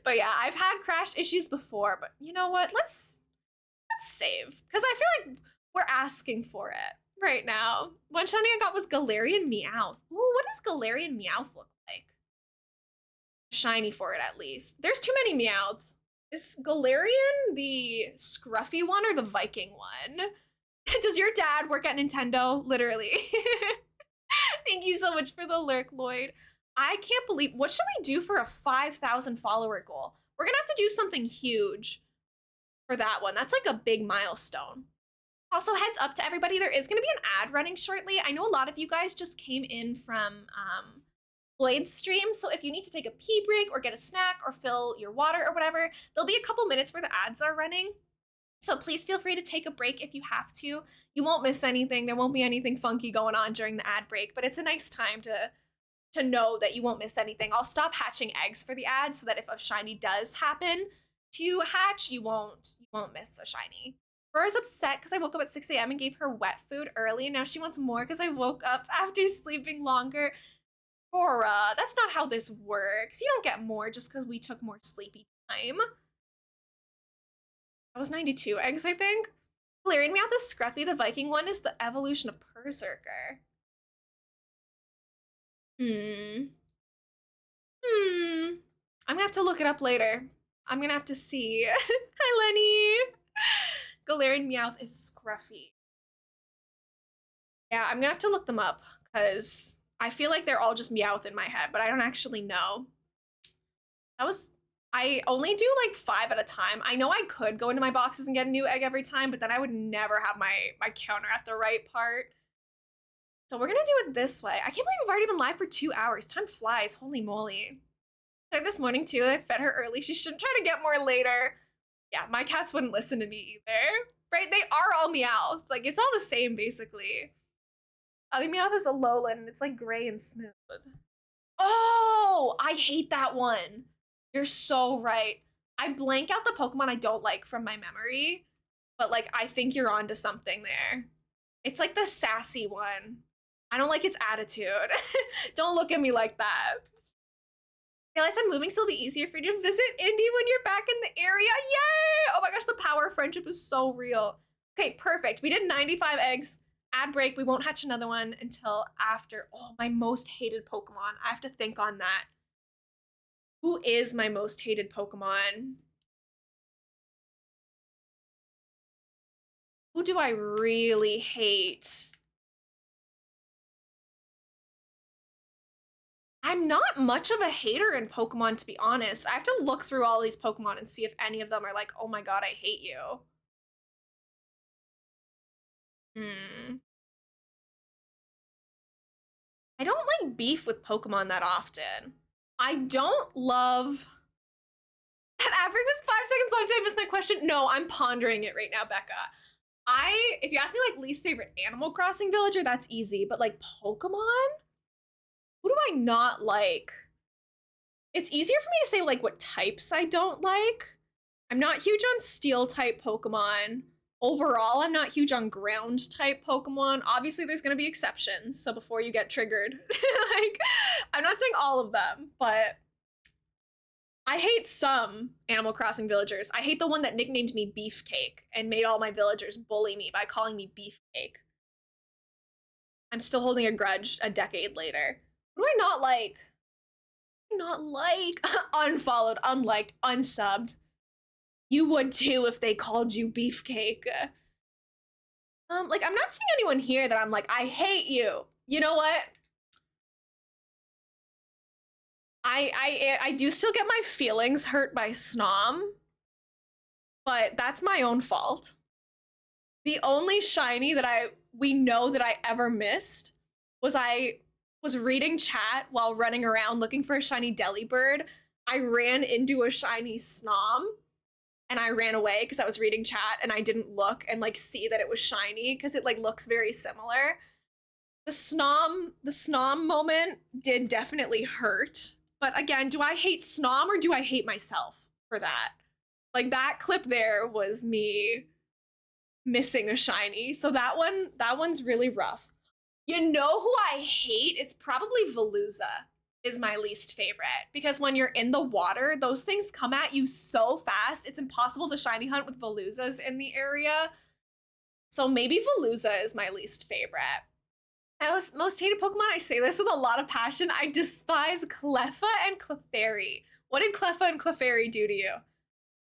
But yeah, I've had crash issues before, but you know what? Let's save. Because I feel like we're asking for it right now. One shiny I got was Galarian Meowth. Ooh, what does Galarian Meowth look like? Shiny for it, at least. There's too many Meowths. Is Galarian the scruffy one or the Viking one? Does your dad work at Nintendo? Literally. Thank you so much for the lurk, Lloyd. I can't believe, what should we do for a 5,000 follower goal? We're gonna have to do something huge for that one. That's like a big milestone. Also, heads up to everybody, there is gonna be an ad running shortly. I know a lot of you guys just came in from Lloyd's stream, so if you need to take a pee break or get a snack or fill your water or whatever, there'll be a couple minutes where the ads are running. So please feel free to take a break if you have to. You won't miss anything. There won't be anything funky going on during the ad break, but it's a nice time to know that you won't miss anything. I'll stop hatching eggs for the ads so that if a shiny does happen to hatch, you won't miss a shiny. Rora's upset because I woke up at 6 a.m. and gave her wet food early, and now she wants more because I woke up after sleeping longer. Rora, that's not how this works. You don't get more just because we took more sleepy time. That was 92 eggs, I think. Galarian Meowth is scruffy. The Viking one is the evolution of Berserker. I'm gonna have to look it up later. I'm gonna have to see. Hi, Lenny. Galarian Meowth is scruffy. Yeah, I'm gonna have to look them up because I feel like they're all just Meowth in my head, but I don't actually know. I only do like 5 at a time. I know I could go into my boxes and get a new egg every time, but then I would never have my counter at the right part. So we're gonna do it this way. I can't believe we've already been live for 2 hours. Time flies, holy moly. Like this morning too, I fed her early. She shouldn't try to get more later. Yeah, my cats wouldn't listen to me either. Right, they are all Meowth. Like it's all the same basically. Other Meowth is a lowland and it's like gray and smooth. Oh, I hate that one. You're so right. I blank out the Pokemon I don't like from my memory, but like I think you're onto something there. It's like the sassy one. I don't like its attitude. Don't look at me like that. Realize I'm moving, so it'll be easier for you to visit Indy when you're back in the area. Yay! Oh my gosh, the power of friendship is so real. Okay, perfect. We did 95 eggs. Ad break. We won't hatch another one until after. Oh, my most hated Pokemon. I have to think on that. Who is my most hated Pokemon? Who do I really hate? I'm not much of a hater in Pokemon, to be honest. I have to look through all these Pokemon and see if any of them are like, oh my god, I hate you. I don't like beef with Pokemon that often. I don't love... That ad break was 5 seconds long. Did I miss my question? No, I'm pondering it right now, Becca. If you ask me like least favorite Animal Crossing villager, that's easy. But like Pokemon? Who do I not like? It's easier for me to say like what types I don't like. I'm not huge on steel type Pokemon. Overall, I'm not huge on ground type Pokemon. Obviously, there's gonna be exceptions. So before you get triggered, like, I'm not saying all of them, but I hate some Animal Crossing villagers. I hate the one that nicknamed me Beefcake and made all my villagers bully me by calling me Beefcake. I'm still holding a grudge a decade later. What do I not like? Not like unfollowed, unliked, unsubbed. You would too if they called you Beefcake. Like I'm not seeing anyone here that I'm like, I hate you. You know what? I do still get my feelings hurt by Snom, but that's my own fault. The only shiny that we know that I ever missed was I was reading chat while running around looking for a shiny Delibird. I ran into a shiny Snom and I ran away because I was reading chat and I didn't look and like see that it was shiny because it like looks very similar. The Snom moment did definitely hurt. But again, do I hate Snom or do I hate myself for that? Like that clip there was me missing a shiny. So that one's really rough. You know who I hate? It's probably Veluza is my least favorite because when you're in the water, those things come at you so fast. It's impossible to shiny hunt with Veluzas in the area. So maybe Veluza is my least favorite. Most hated Pokemon, I say this with a lot of passion. I despise Cleffa and Clefairy. What did Cleffa and Clefairy do to you?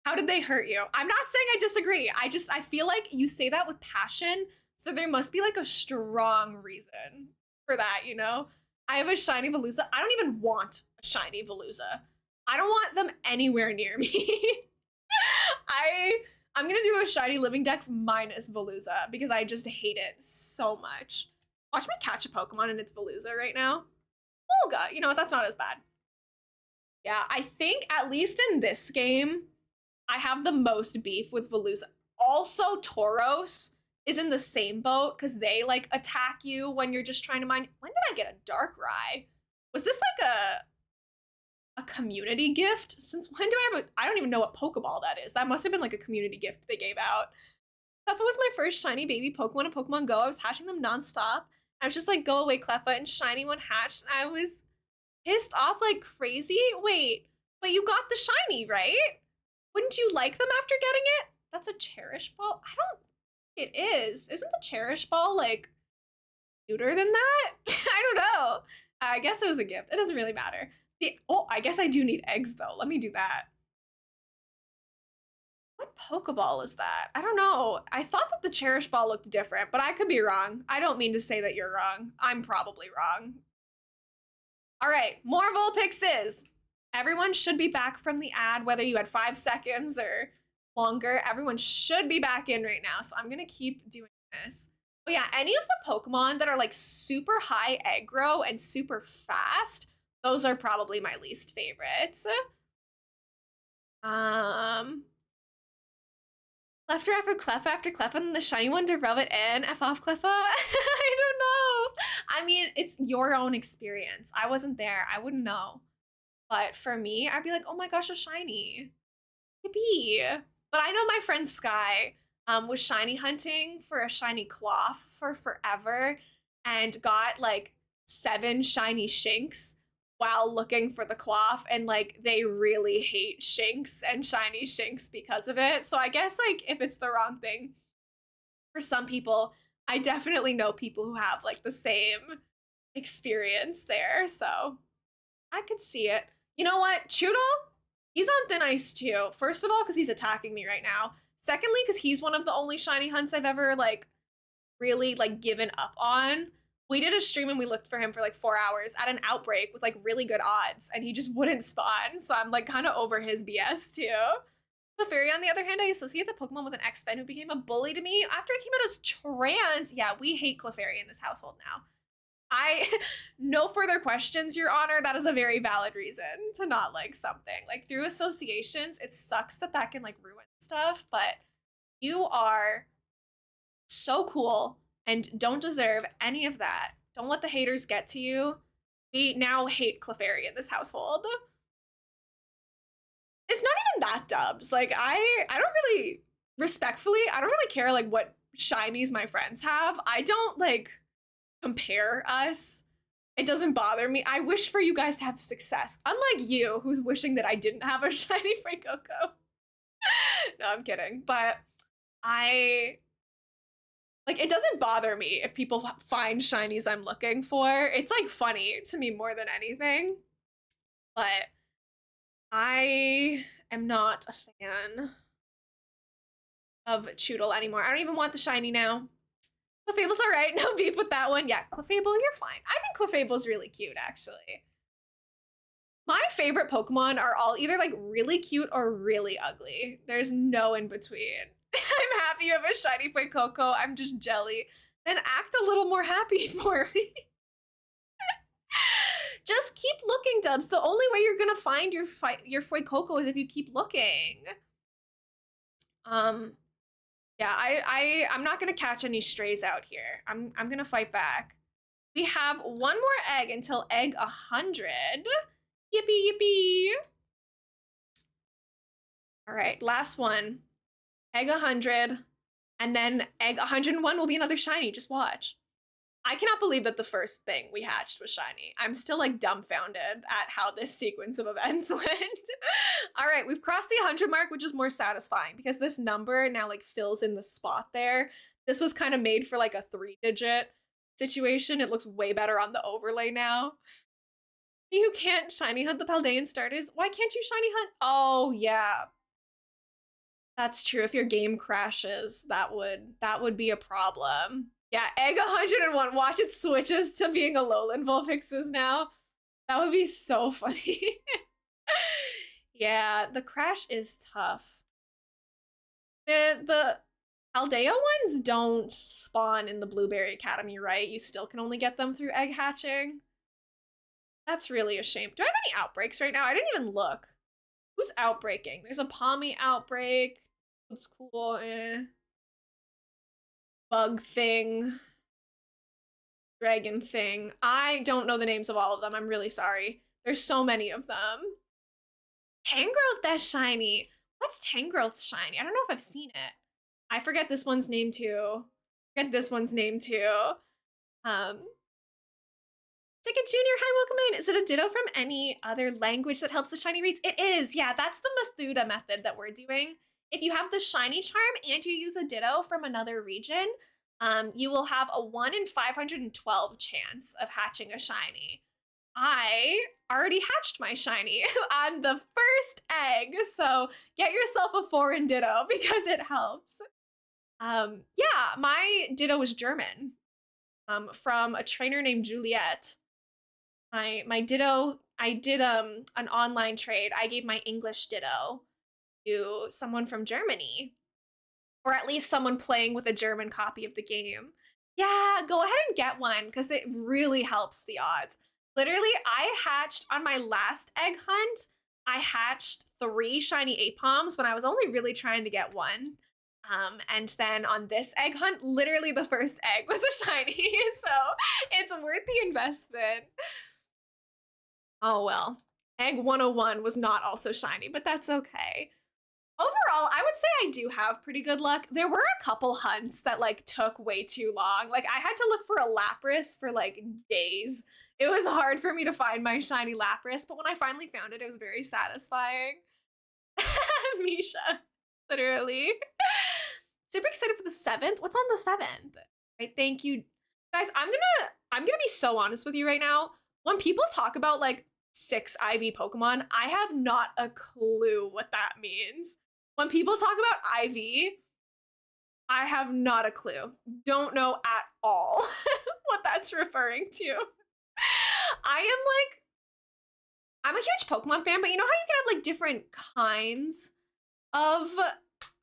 How did they hurt you? I'm not saying I disagree. I feel like you say that with passion, so there must be like a strong reason for that, you know? I have a shiny Veluza. I don't even want a shiny Veluza. I don't want them anywhere near me. I'm gonna do a shiny Living Dex minus Veluza because I just hate it so much. Watch me catch a Pokemon and it's Veluza right now. Olga, you know what? That's not as bad. Yeah, I think at least in this game, I have the most beef with Veluza. Also, Tauros is in the same boat because they like attack you when you're just trying to mine. When did I get a Darkrai? Was this like a community gift? Since when do I have a? I don't even know what Pokeball that is. That must have been like a community gift they gave out. Cleffa was my first shiny baby Pokemon in Pokemon Go. I was hatching them nonstop. I was just like, go away, Cleffa, and shiny one hatched. And I was pissed off like crazy. Wait, but you got the shiny, right? Wouldn't you like them after getting it? That's a Cherish Ball? I don't think it is. Isn't the Cherish Ball like cuter than that? I don't know. I guess it was a gift. It doesn't really matter. Oh, I guess I do need eggs though. Let me do that. What Pokeball is that? I don't know. I thought that the Cherish Ball looked different, but I could be wrong. I don't mean to say that you're wrong. I'm probably wrong. All right, more Vulpixes. Everyone should be back from the ad, whether you had 5 seconds or longer. Everyone should be back in right now, so I'm gonna keep doing this. But yeah, any of the Pokemon that are like super high aggro and super fast, those are probably my least favorites. Left or after Cleffa, and the shiny one to rub it in. F off, Cleffa. I don't know. I mean, it's your own experience. I wasn't there. I wouldn't know. But for me, I'd be like, oh my gosh, a shiny. Yippee. But I know my friend Sky was shiny hunting for a shiny cloth for forever and got like 7 shiny Shinx while looking for the cloth, and like they really hate Shinx and shiny Shinx because of it. So I guess like if it's the wrong thing for some people, I definitely know people who have like the same experience there. So I could see it. You know what? Choodle, he's on thin ice too. First of all, because he's attacking me right now. Secondly, because he's one of the only shiny hunts I've ever like really like given up on. We did a stream and we looked for him for like 4 hours at an outbreak with like really good odds, and he just wouldn't spawn. So I'm like kind of over his BS too. Clefairy, on the other hand, I associate the Pokemon with an ex-fan who became a bully to me after I came out as trans. Yeah, we hate Clefairy in this household now. No further questions, Your Honor. That is a very valid reason to not like something. Like through associations, it sucks that that can like ruin stuff, but you are so cool and don't deserve any of that. Don't let the haters get to you. We now hate Clefairy in this household. It's not even that dubs. Like I don't really, respectfully, I don't really care like what shinies my friends have. I don't like compare us. It doesn't bother me. I wish for you guys to have success. Unlike you, who's wishing that I didn't have a shiny Fuecoco. No, I'm kidding. But like, it doesn't bother me if people find shinies I'm looking for. It's like funny to me more than anything. But I am not a fan of Choodle anymore. I don't even want the shiny now. Clefable's all right. No beef with that one. Yeah, Clefable, you're fine. I think Clefable's really cute, actually. My favorite Pokemon are all either like really cute or really ugly. There's no in between. I'm happy you have a shiny Fuecoco. I'm just jelly. Then act a little more happy for me. Just keep looking, Dubs. The only way you're gonna find your Fuecoco is if you keep looking. Yeah, I'm not gonna catch any strays out here. I'm gonna fight back. We have one more egg until egg 100. Yippee, yippee. All right, last one. Egg 100, and then egg 101 will be another shiny. Just watch. I cannot believe that the first thing we hatched was shiny. I'm still like dumbfounded at how this sequence of events went. All right, we've crossed the 100 mark, which is more satisfying because this number now like fills in the spot there. This was kind of made for like a 3-digit situation. It looks way better on the overlay now. You can't shiny hunt the Paldean starters. Why can't you shiny hunt? Oh yeah, that's true. If your game crashes, that would be a problem. Yeah, egg 101. Watch it switches to being a Lowland Vulpixes now. That would be so funny. Yeah, the crash is tough. The Aldea ones don't spawn in the Blueberry Academy, right? You still can only get them through egg hatching. That's really a shame. Do I have any outbreaks right now? I didn't even look. Who's outbreaking? There's a Pommy outbreak. It's cool. Bug thing. Dragon thing. I don't know the names of all of them. I'm really sorry. There's so many of them. Tangrowth that's shiny. What's Tangrowth shiny? I don't know if I've seen it. I forget this one's name too. Forget this one's name too. Ticket Junior, hi, welcome in. Is it a ditto from any other language that helps the shiny rates? It is, yeah, that's the Mathuda method that we're doing. If you have the shiny charm and you use a ditto from another region, you will have a 1 in 512 chance of hatching a shiny. I already hatched my shiny on the first egg, so get yourself a foreign ditto because it helps. Yeah, my ditto was German, from a trainer named Juliet. My ditto, I did an online trade. I gave my English ditto to someone from Germany, or at least someone playing with a German copy of the game. Yeah, go ahead and get one because it really helps the odds. Literally, I hatched on my last egg hunt. I hatched 3 shiny Apoms when I was only really trying to get one. And then on this egg hunt, literally the first egg was a shiny. So it's worth the investment. Oh well. Egg 101 was not also shiny, but that's okay. Overall, I would say I do have pretty good luck. There were a couple hunts that like took way too long. Like I had to look for a Lapras for like days. It was hard for me to find my shiny Lapras, but when I finally found it, it was very satisfying. Misha, literally. Super excited for the 7th. What's on the 7th? Right, thank you. Guys, I'm gonna be so honest with you right now. When people talk about like 6 IV Pokemon, I have not a clue what that means. When people talk about IV, I have not a clue. Don't know at all what that's referring to. I'm a huge Pokemon fan, but you know how you can have like different kinds of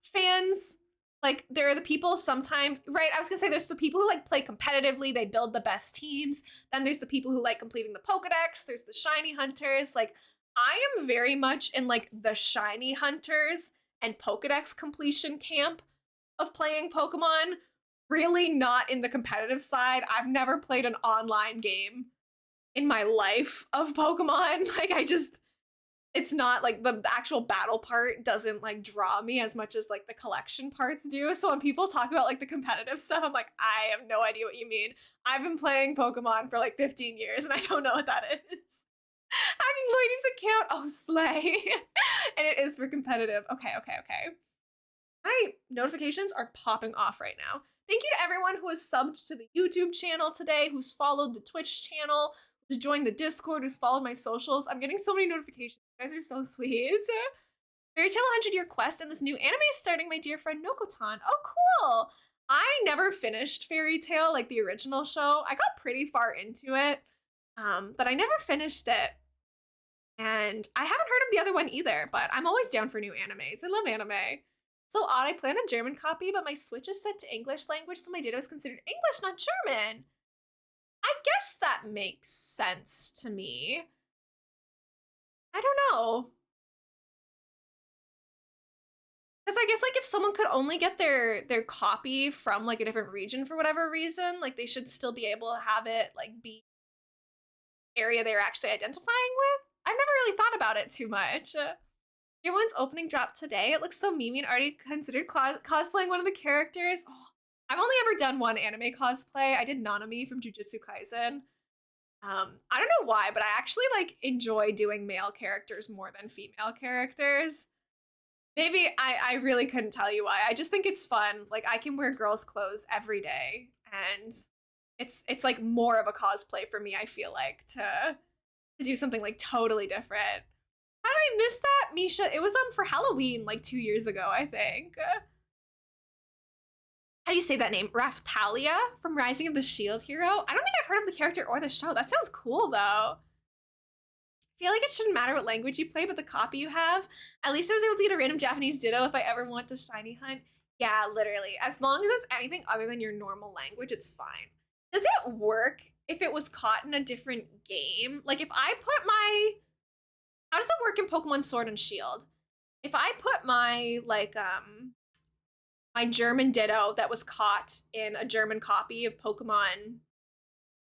fans? Like there are the people sometimes, right? I was gonna say there's the people who like play competitively, they build the best teams. Then there's the people who like completing the Pokedex, there's the shiny hunters. Like I am very much in like the shiny hunters and Pokedex completion camp of playing Pokemon, really not in the competitive side. I've never played an online game in my life of Pokemon. Like it's not like the actual battle part doesn't like draw me as much as like the collection parts do. So when people talk about like the competitive stuff, I'm like, I have no idea what you mean. I've been playing Pokemon for like 15 years and I don't know what that is. Hacking Lloydie's account, oh slay. And it is for competitive. Okay. My notifications are popping off right now. Thank you to everyone who has subbed to the YouTube channel today, who's followed the Twitch channel, who's joined the Discord, who's followed my socials. I'm getting so many notifications. You guys are so sweet. Fairy Tail 100-year quest and this new anime is starting, my dear friend Nokotan. Oh, cool. I never finished Fairy Tail, like the original show. I got pretty far into it, but I never finished it. And I haven't heard of the other one either, but I'm always down for new animes. I love anime. So odd, I plan a German copy, but my Switch is set to English language, so my Ditto is considered English, not German. I guess that makes sense to me. I don't know. Because I guess like if someone could only get their copy from like a different region for whatever reason, like they should still be able to have it like be area they're actually identifying with. I've never really thought about it too much. Your one's opening dropped today. It looks so memey and already considered cosplaying one of the characters. Oh, I've only ever done one anime cosplay. I did Nanami from Jujutsu Kaisen. I don't know why, but I actually like enjoy doing male characters more than female characters. Maybe I really couldn't tell you why. I just think it's fun. Like I can wear girls' clothes every day, and it's like more of a cosplay for me. I feel like to do something like totally different. How did I miss that, Misha? It was for Halloween like 2 years ago, I think. How do you say that name? Raphtalia from Rising of the Shield Hero? I don't think I've heard of the character or the show. That sounds cool though. I feel like it shouldn't matter what language you play, but the copy you have. At least I was able to get a random Japanese ditto if I ever want to shiny hunt. Yeah, literally. As long as it's anything other than your normal language, it's fine. Does it work if it was caught in a different game? Like if I put my... How does it work in Pokemon Sword and Shield? If I put my, like, my German ditto that was caught in a German copy of Pokemon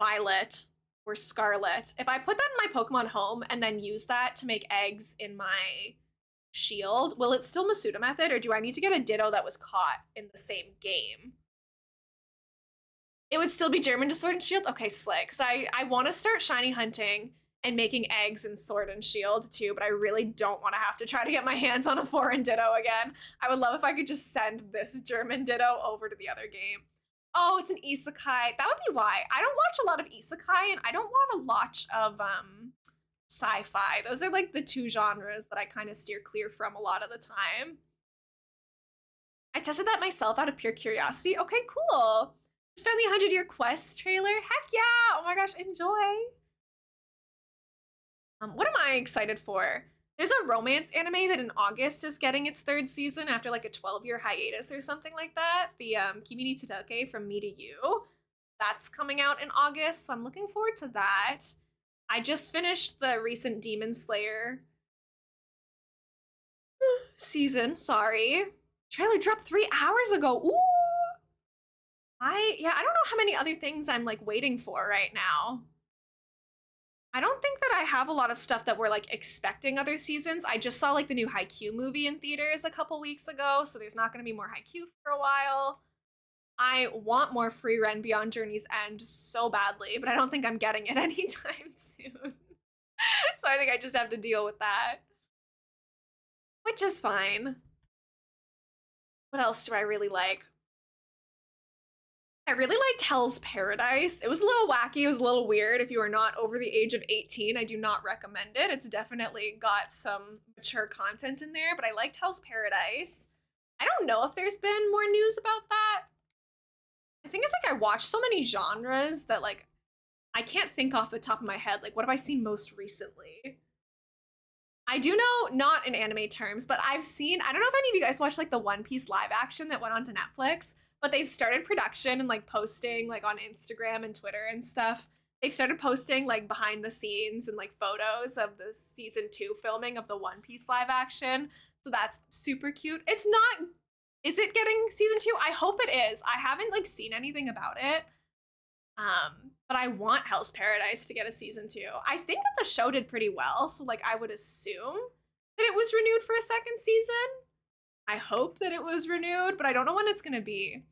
Violet or Scarlet, if I put that in my Pokemon home and then use that to make eggs in my shield, will it still Masuda method, or do I need to get a ditto that was caught in the same game? It would still be German to Sword and Shield? Okay, slick. Because I want to start shiny hunting and making eggs in Sword and Shield too, but I really don't want to have to try to get my hands on a foreign ditto again. I would love if I could just send this German ditto over to the other game. Oh, it's an isekai. That would be why. I don't watch a lot of isekai, and I don't want a lot of sci-fi. Those are like the two genres that I kind of steer clear from a lot of the time. I tested that myself out of pure curiosity. Okay, cool. Just found the 100-year quest trailer. Heck yeah! Oh my gosh, enjoy. What am I excited for? There's a romance anime that in August is getting its 3rd season after like a 12-year hiatus or something like that. The Kimi ni Todake from Me to You. That's coming out in August, so I'm looking forward to that. I just finished the recent Demon Slayer season, sorry. Trailer dropped 3 hours ago. Ooh! I don't know how many other things I'm like waiting for right now. I don't think that I have a lot of stuff that we're like expecting other seasons. I just saw like the new Haikyuu movie in theaters a couple weeks ago, so there's not going to be more Haikyuu for a while. I want more Free Ren Beyond Journey's End so badly, but I don't think I'm getting it anytime soon. So I think I just have to deal with that. Which is fine. What else do I really like? I really liked Hell's Paradise. It was a little wacky, it was a little weird. If you are not over the age of 18, I do not recommend it. It's definitely got some mature content in there, but I liked Hell's Paradise. I don't know if there's been more news about that. I think it's like I watch so many genres that like I can't think off the top of my head. Like, what have I seen most recently? I do know, not in anime terms, but I've seen, I don't know if any of you guys watched like the One Piece live action that went onto Netflix, but they've started production and like posting like on Instagram and Twitter and stuff. They've started posting like behind the scenes and like photos of the season 2 filming of the One Piece live action. So that's super cute. It's not, is it getting season 2? I hope it is. I haven't like seen anything about it. But I want Hell's Paradise to get a season 2. I think that the show did pretty well, so like I would assume that it was renewed for a 2nd season. I hope that it was renewed, but I don't know when it's gonna be.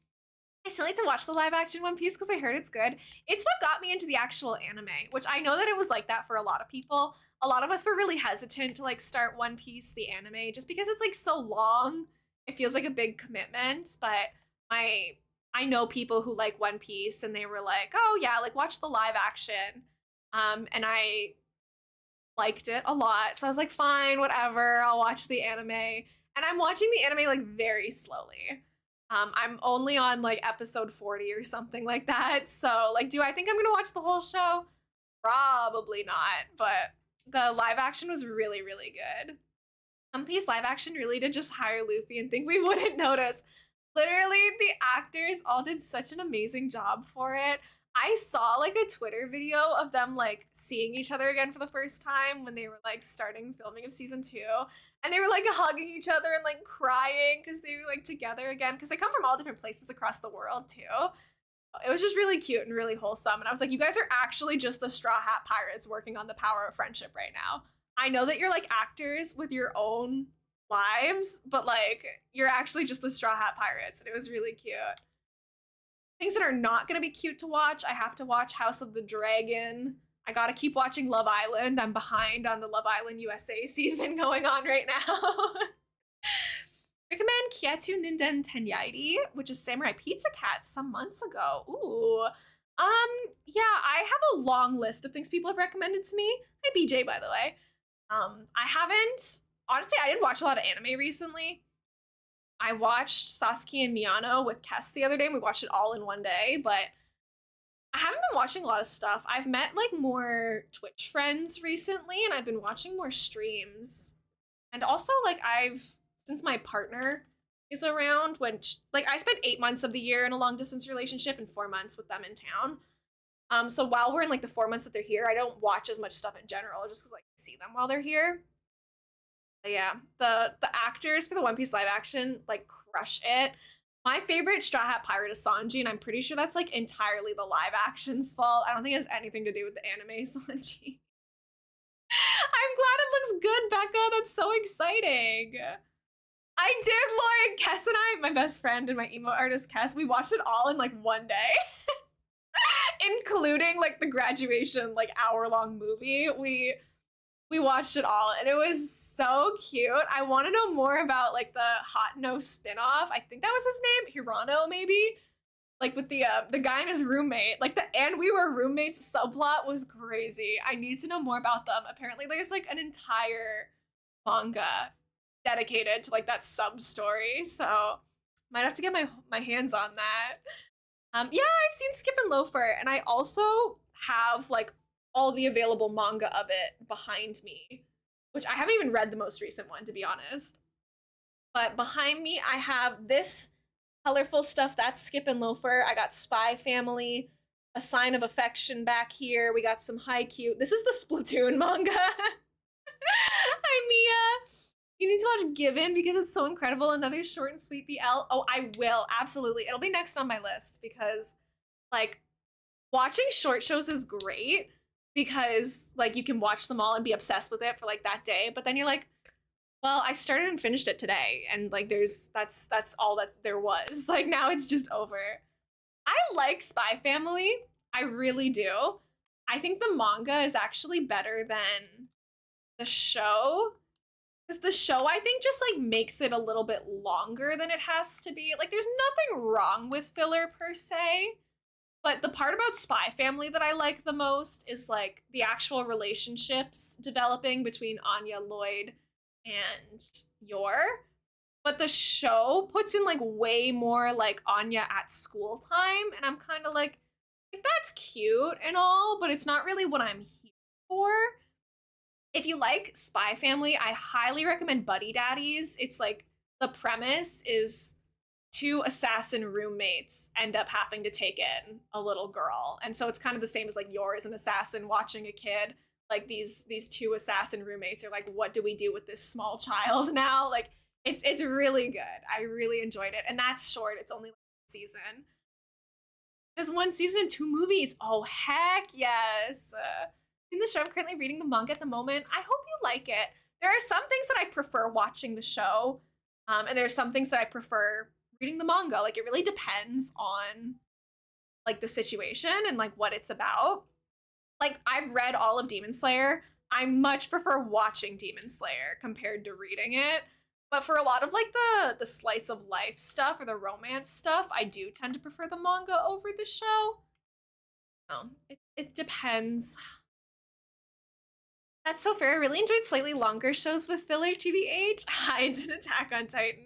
I still need to watch the live action One Piece because I heard it's good. It's what got me into the actual anime, which I know that it was like that for a lot of people. A lot of us were really hesitant to like start One Piece, the anime, just because it's like so long. It feels like a big commitment, but I know people who like One Piece and they were like, oh yeah, like watch the live action. And I liked it a lot. So I was like, fine, whatever, I'll watch the anime. And I'm watching the anime like very slowly. I'm only on like episode 40 or something like that. So like, do I think I'm gonna watch the whole show? Probably not, but the live action was really, really good. One Piece live action really did just hire Luffy and think we wouldn't notice. Literally, the actors all did such an amazing job for it. I saw like a Twitter video of them like seeing each other again for the first time when they were like starting filming of season 2, and they were like hugging each other and like crying because they were like together again because they come from all different places across the world too. It was just really cute and really wholesome, and I was like, you guys are actually just the Straw Hat Pirates working on the power of friendship right now. I know that you're like actors with your own lives, but like you're actually just the Straw Hat Pirates, and it was really cute. Things that are not gonna be cute to watch, I have to watch House of the Dragon. I gotta keep watching Love Island. I'm behind on the Love Island USA season going on right now. Recommend Kiatu Ninden Tenyairi, which is Samurai Pizza Cat some months ago. Ooh. Yeah, I have a long list of things people have recommended to me. Hi BJ, by the way. I haven't honestly, I didn't watch a lot of anime recently. I watched Sasuke and Miyano with Kess the other day, and we watched it all in one day, but I haven't been watching a lot of stuff. I've met like more Twitch friends recently, and I've been watching more streams. And also, like, since my partner is around, when, like, I spent 8 months of the year in a long distance relationship and 4 months with them in town. So while we're in like the 4 months that they're here, I don't watch as much stuff in general just because like I see them while they're here. But yeah, the actors for the One Piece live action like crush it. My favorite Straw Hat Pirate is Sanji, and I'm pretty sure that's like entirely the live action's fault. I don't think it has anything to do with the anime Sanji. I'm glad it looks good, Becca. That's so exciting. I did, Lloyd. Kess and I, my best friend and my emo artist Kess, we watched it all in like one day. Including like the graduation like hour-long movie. We watched it all, and it was so cute. I want to know more about like the Hot No spinoff. I think that was his name, Hirano maybe. Like with the guy and his roommate. Like the "and we were roommates" subplot was crazy. I need to know more about them. Apparently there's like an entire manga dedicated to like that sub story. So might have to get my hands on that. Yeah, I've seen Skip and Loafer, and I also have like all the available manga of it behind me, which I haven't even read the most recent one, to be honest. But behind me, I have this colorful stuff. That's Skip and Loafer. I got Spy Family, A Sign of Affection back here. We got some Haikyuu. This is the Splatoon manga. Hi, Mia. You need to watch Given because it's so incredible. Another short and sweet BL. Oh, I will. Absolutely. It'll be next on my list because, like, watching short shows is great because, like, you can watch them all and be obsessed with it for, like, that day. But then you're like, well, I started and finished it today. And, like, that's all that there was. Like, now it's just over. I like Spy Family. I really do. I think the manga is actually better than the show. Because the show, I think, just like makes it a little bit longer than it has to be. Like, there's nothing wrong with filler per se. But the part about Spy Family that I like the most is like the actual relationships developing between Anya, Lloyd, and Yor. But the show puts in like way more like Anya at school time. And I'm kind of like, that's cute and all, but it's not really what I'm here for. If you like Spy Family, I highly recommend Buddy Daddies. It's like the premise is two assassin roommates end up having to take in a little girl. And so it's kind of the same as like Yours an assassin watching a kid. Like these two assassin roommates are like, what do we do with this small child now? Like it's really good. I really enjoyed it. And that's short. It's only like one season. There's one season and two movies. Oh heck yes. In the show, I'm currently reading the manga at the moment. I hope you like it. There are some things that I prefer watching the show, and there are some things that I prefer reading the manga. Like, it really depends on, like, the situation and, like, what it's about. Like, I've read all of Demon Slayer. I much prefer watching Demon Slayer compared to reading it. But for a lot of, like, the slice of life stuff or the romance stuff, I do tend to prefer the manga over the show. It depends. That's so fair. I really enjoyed slightly longer shows with filler, TBH. I did Attack on Titan.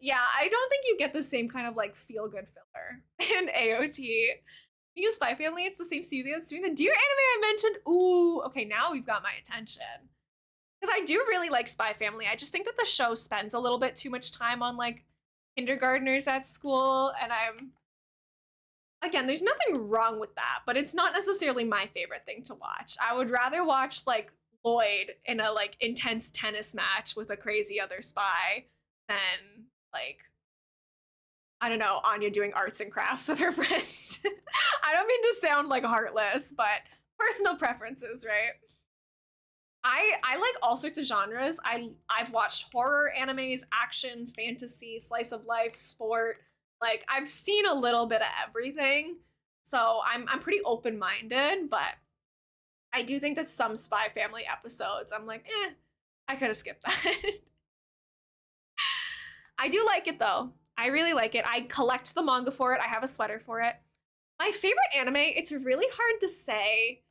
Yeah, I don't think you get the same kind of like feel-good filler in AOT. You Spy Family, it's the same studio that's doing the Dear anime I mentioned. Ooh, okay, now we've got my attention. Because I do really like Spy Family. I just think that the show spends a little bit too much time on like kindergartners at school, and again, there's nothing wrong with that, but it's not necessarily my favorite thing to watch. I would rather watch like Lloyd in a like intense tennis match with a crazy other spy than like, I don't know, Anya doing arts and crafts with her friends. I don't mean to sound like heartless, but personal preferences, right? I like all sorts of genres. I've watched horror animes, action, fantasy, slice of life, sport. Like I've seen a little bit of everything. So I'm pretty open-minded, but I do think that some Spy Family episodes, I'm like, I could have skipped that. I do like it though. I really like it. I collect the manga for it. I have a sweater for it. My favorite anime, it's really hard to say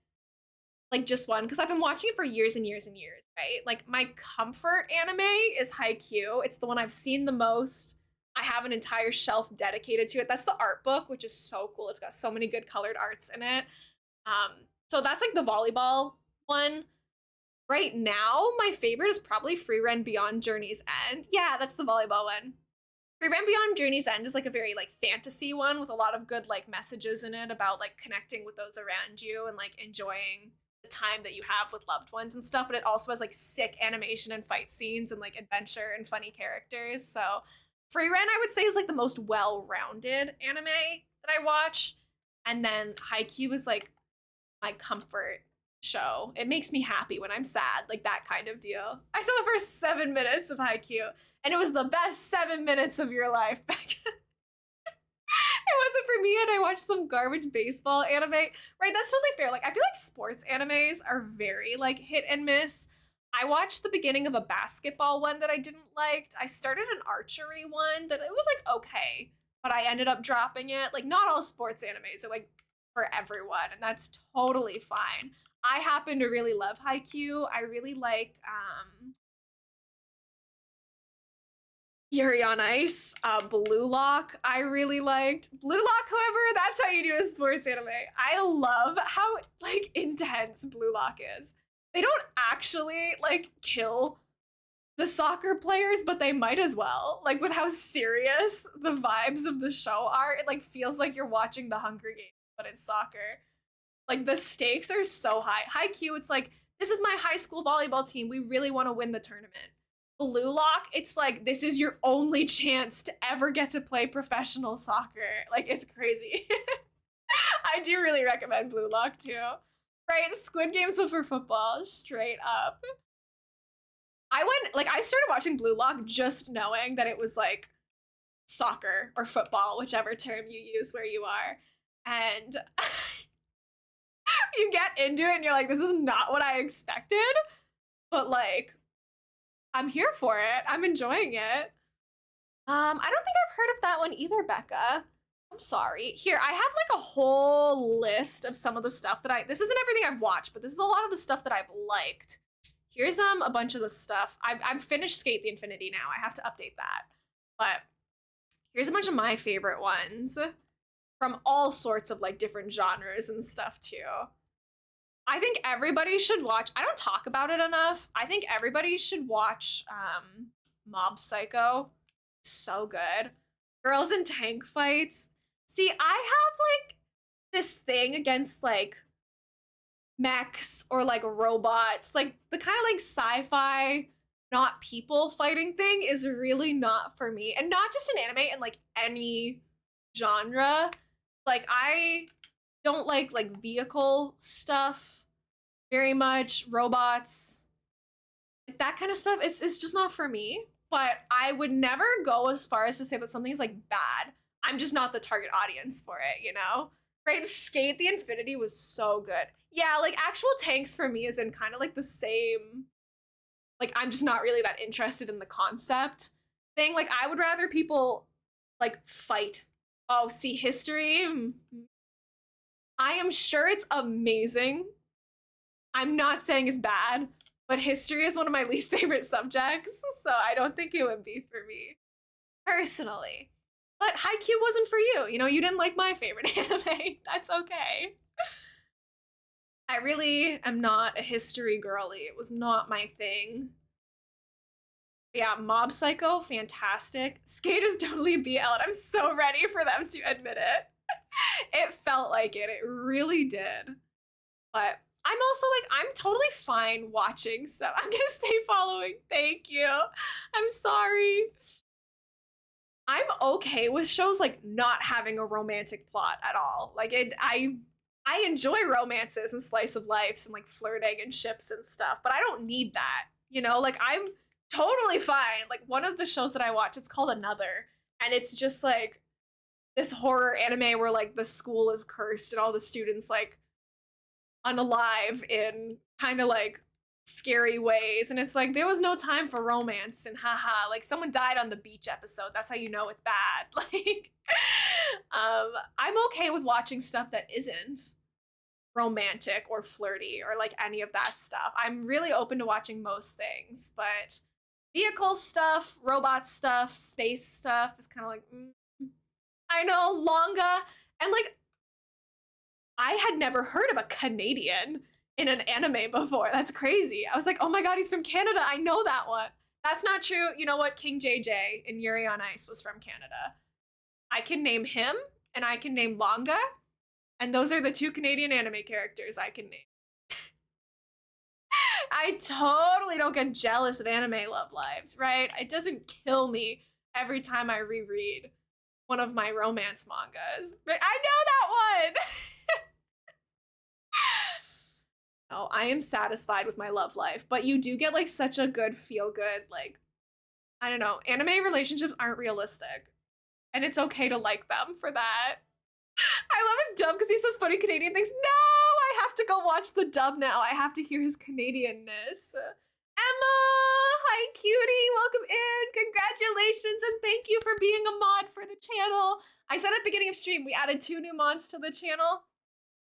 like just one because I've been watching it for years and years and years, right? Like my comfort anime is Haikyuu. It's the one I've seen the most. I have an entire shelf dedicated to it. That's the art book, which is so cool. It's got so many good colored arts in it. So that's like the volleyball one. Right now, my favorite is probably Free Run Beyond Journey's End. Yeah, that's the volleyball one. Free Run Beyond Journey's End is like a very like fantasy one with a lot of good like messages in it about like connecting with those around you and like enjoying the time that you have with loved ones and stuff. But it also has like sick animation and fight scenes and like adventure and funny characters. So Free Run, I would say, is like the most well-rounded anime that I watch. And then Haikyuu is like my comfort show. It makes me happy when I'm sad, like that kind of deal. I saw the first 7 minutes of Haikyuu, and it was the best 7 minutes of your life back. It wasn't for me, and I watched some garbage baseball anime. Right, that's totally fair. Like I feel like sports animes are very like hit and miss. I watched the beginning of a basketball one that I didn't like. I started an archery one that it was like okay, but I ended up dropping it. Like not all sports animes are like for everyone, and that's totally fine. I happen to really love Haikyuu. I really like Yuri on Ice, Blue Lock. I really liked Blue Lock. However, that's how you do a sports anime. I love how like intense Blue Lock is. They don't actually like kill the soccer players, but they might as well. Like with how serious the vibes of the show are, it like feels like you're watching the Hunger Games, but it's soccer. Like the stakes are so high. Haikyuu, it's like, this is my high school volleyball team. We really want to win the tournament. Blue Lock, it's like, this is your only chance to ever get to play professional soccer. Like, it's crazy. I do really recommend Blue Lock too. Right? Squid Games, but for football, straight up. I started watching Blue Lock just knowing that it was like soccer or football, whichever term you use where you are. And you get into it and you're like, this is not what I expected, but like, I'm here for it. I'm enjoying it. I don't think I've heard of that one either, Becca. I'm sorry. Here, I have like a whole list of some of the stuff that this isn't everything I've watched, but this is a lot of the stuff that I've liked. Here's a bunch of the stuff. I've finished Skate the Infinity now. I have to update that. But here's a bunch of my favorite ones from all sorts of like different genres and stuff too. I think everybody should watch. I don't talk about it enough. I think everybody should watch Mob Psycho. So good. Girls in tank fights. See, I have like this thing against like mechs or like robots. Like the kind of like sci-fi, not people fighting thing is really not for me. And not just in anime, and like any genre. Like I don't like vehicle stuff very much, robots, like that kind of stuff. It's just not for me. But I would never go as far as to say that something is like bad. I'm just not the target audience for it, you know? Right? Skate the Infinity was so good. Yeah, like actual tanks for me is in kind of like the same, like I'm just not really that interested in the concept thing. Like I would rather people like fight. Oh, see history. I am sure it's amazing. I'm not saying it's bad, but history is one of my least favorite subjects, so I don't think it would be for me, personally. But Haikyuu wasn't for you. You know, you didn't like my favorite anime. That's okay. I really am not a history girly. It was not my thing. Yeah, Mob Psycho, fantastic. Skate is totally BL, and I'm so ready for them to admit it. It felt like it. It really did. But I'm also like, I'm totally fine watching stuff. I'm gonna stay following. Thank you. I'm sorry. I'm okay with shows like not having a romantic plot at all. Like I enjoy romances and slice of lives and like flirting and ships and stuff, but I don't need that. You know, like I'm totally fine. Like one of the shows that I watch, it's called Another, and it's just like this horror anime where like the school is cursed and all the students like unalive in kind of like scary ways, and it's like there was no time for romance and haha, like someone died on the beach episode, that's how you know it's bad. Like I'm okay with watching stuff that isn't romantic or flirty or like any of that stuff. I'm really open to watching most things, but vehicle stuff, robot stuff, space stuff is kind of like I know longa, and like I had never heard of a Canadian in an anime before. That's crazy. I was like, oh my god, he's from Canada. I know that one. That's not true. You know what? King JJ in Yuri on Ice was from Canada. I can name him and I can name Longa, and those are the two Canadian anime characters I can name. I totally don't get jealous of anime love lives, right? It doesn't kill me every time I reread one of my romance mangas. I know that one! Oh, I am satisfied with my love life, but you do get like such a good feel good, like, I don't know, anime relationships aren't realistic. And it's okay to like them for that. I love his dub because he says funny Canadian things. No, I have to go watch the dub now. I have to hear his Canadianness. Emma, hi cutie, welcome in. Congratulations and thank you for being a mod for the channel. I said at the beginning of stream, we added 2 new mods to the channel.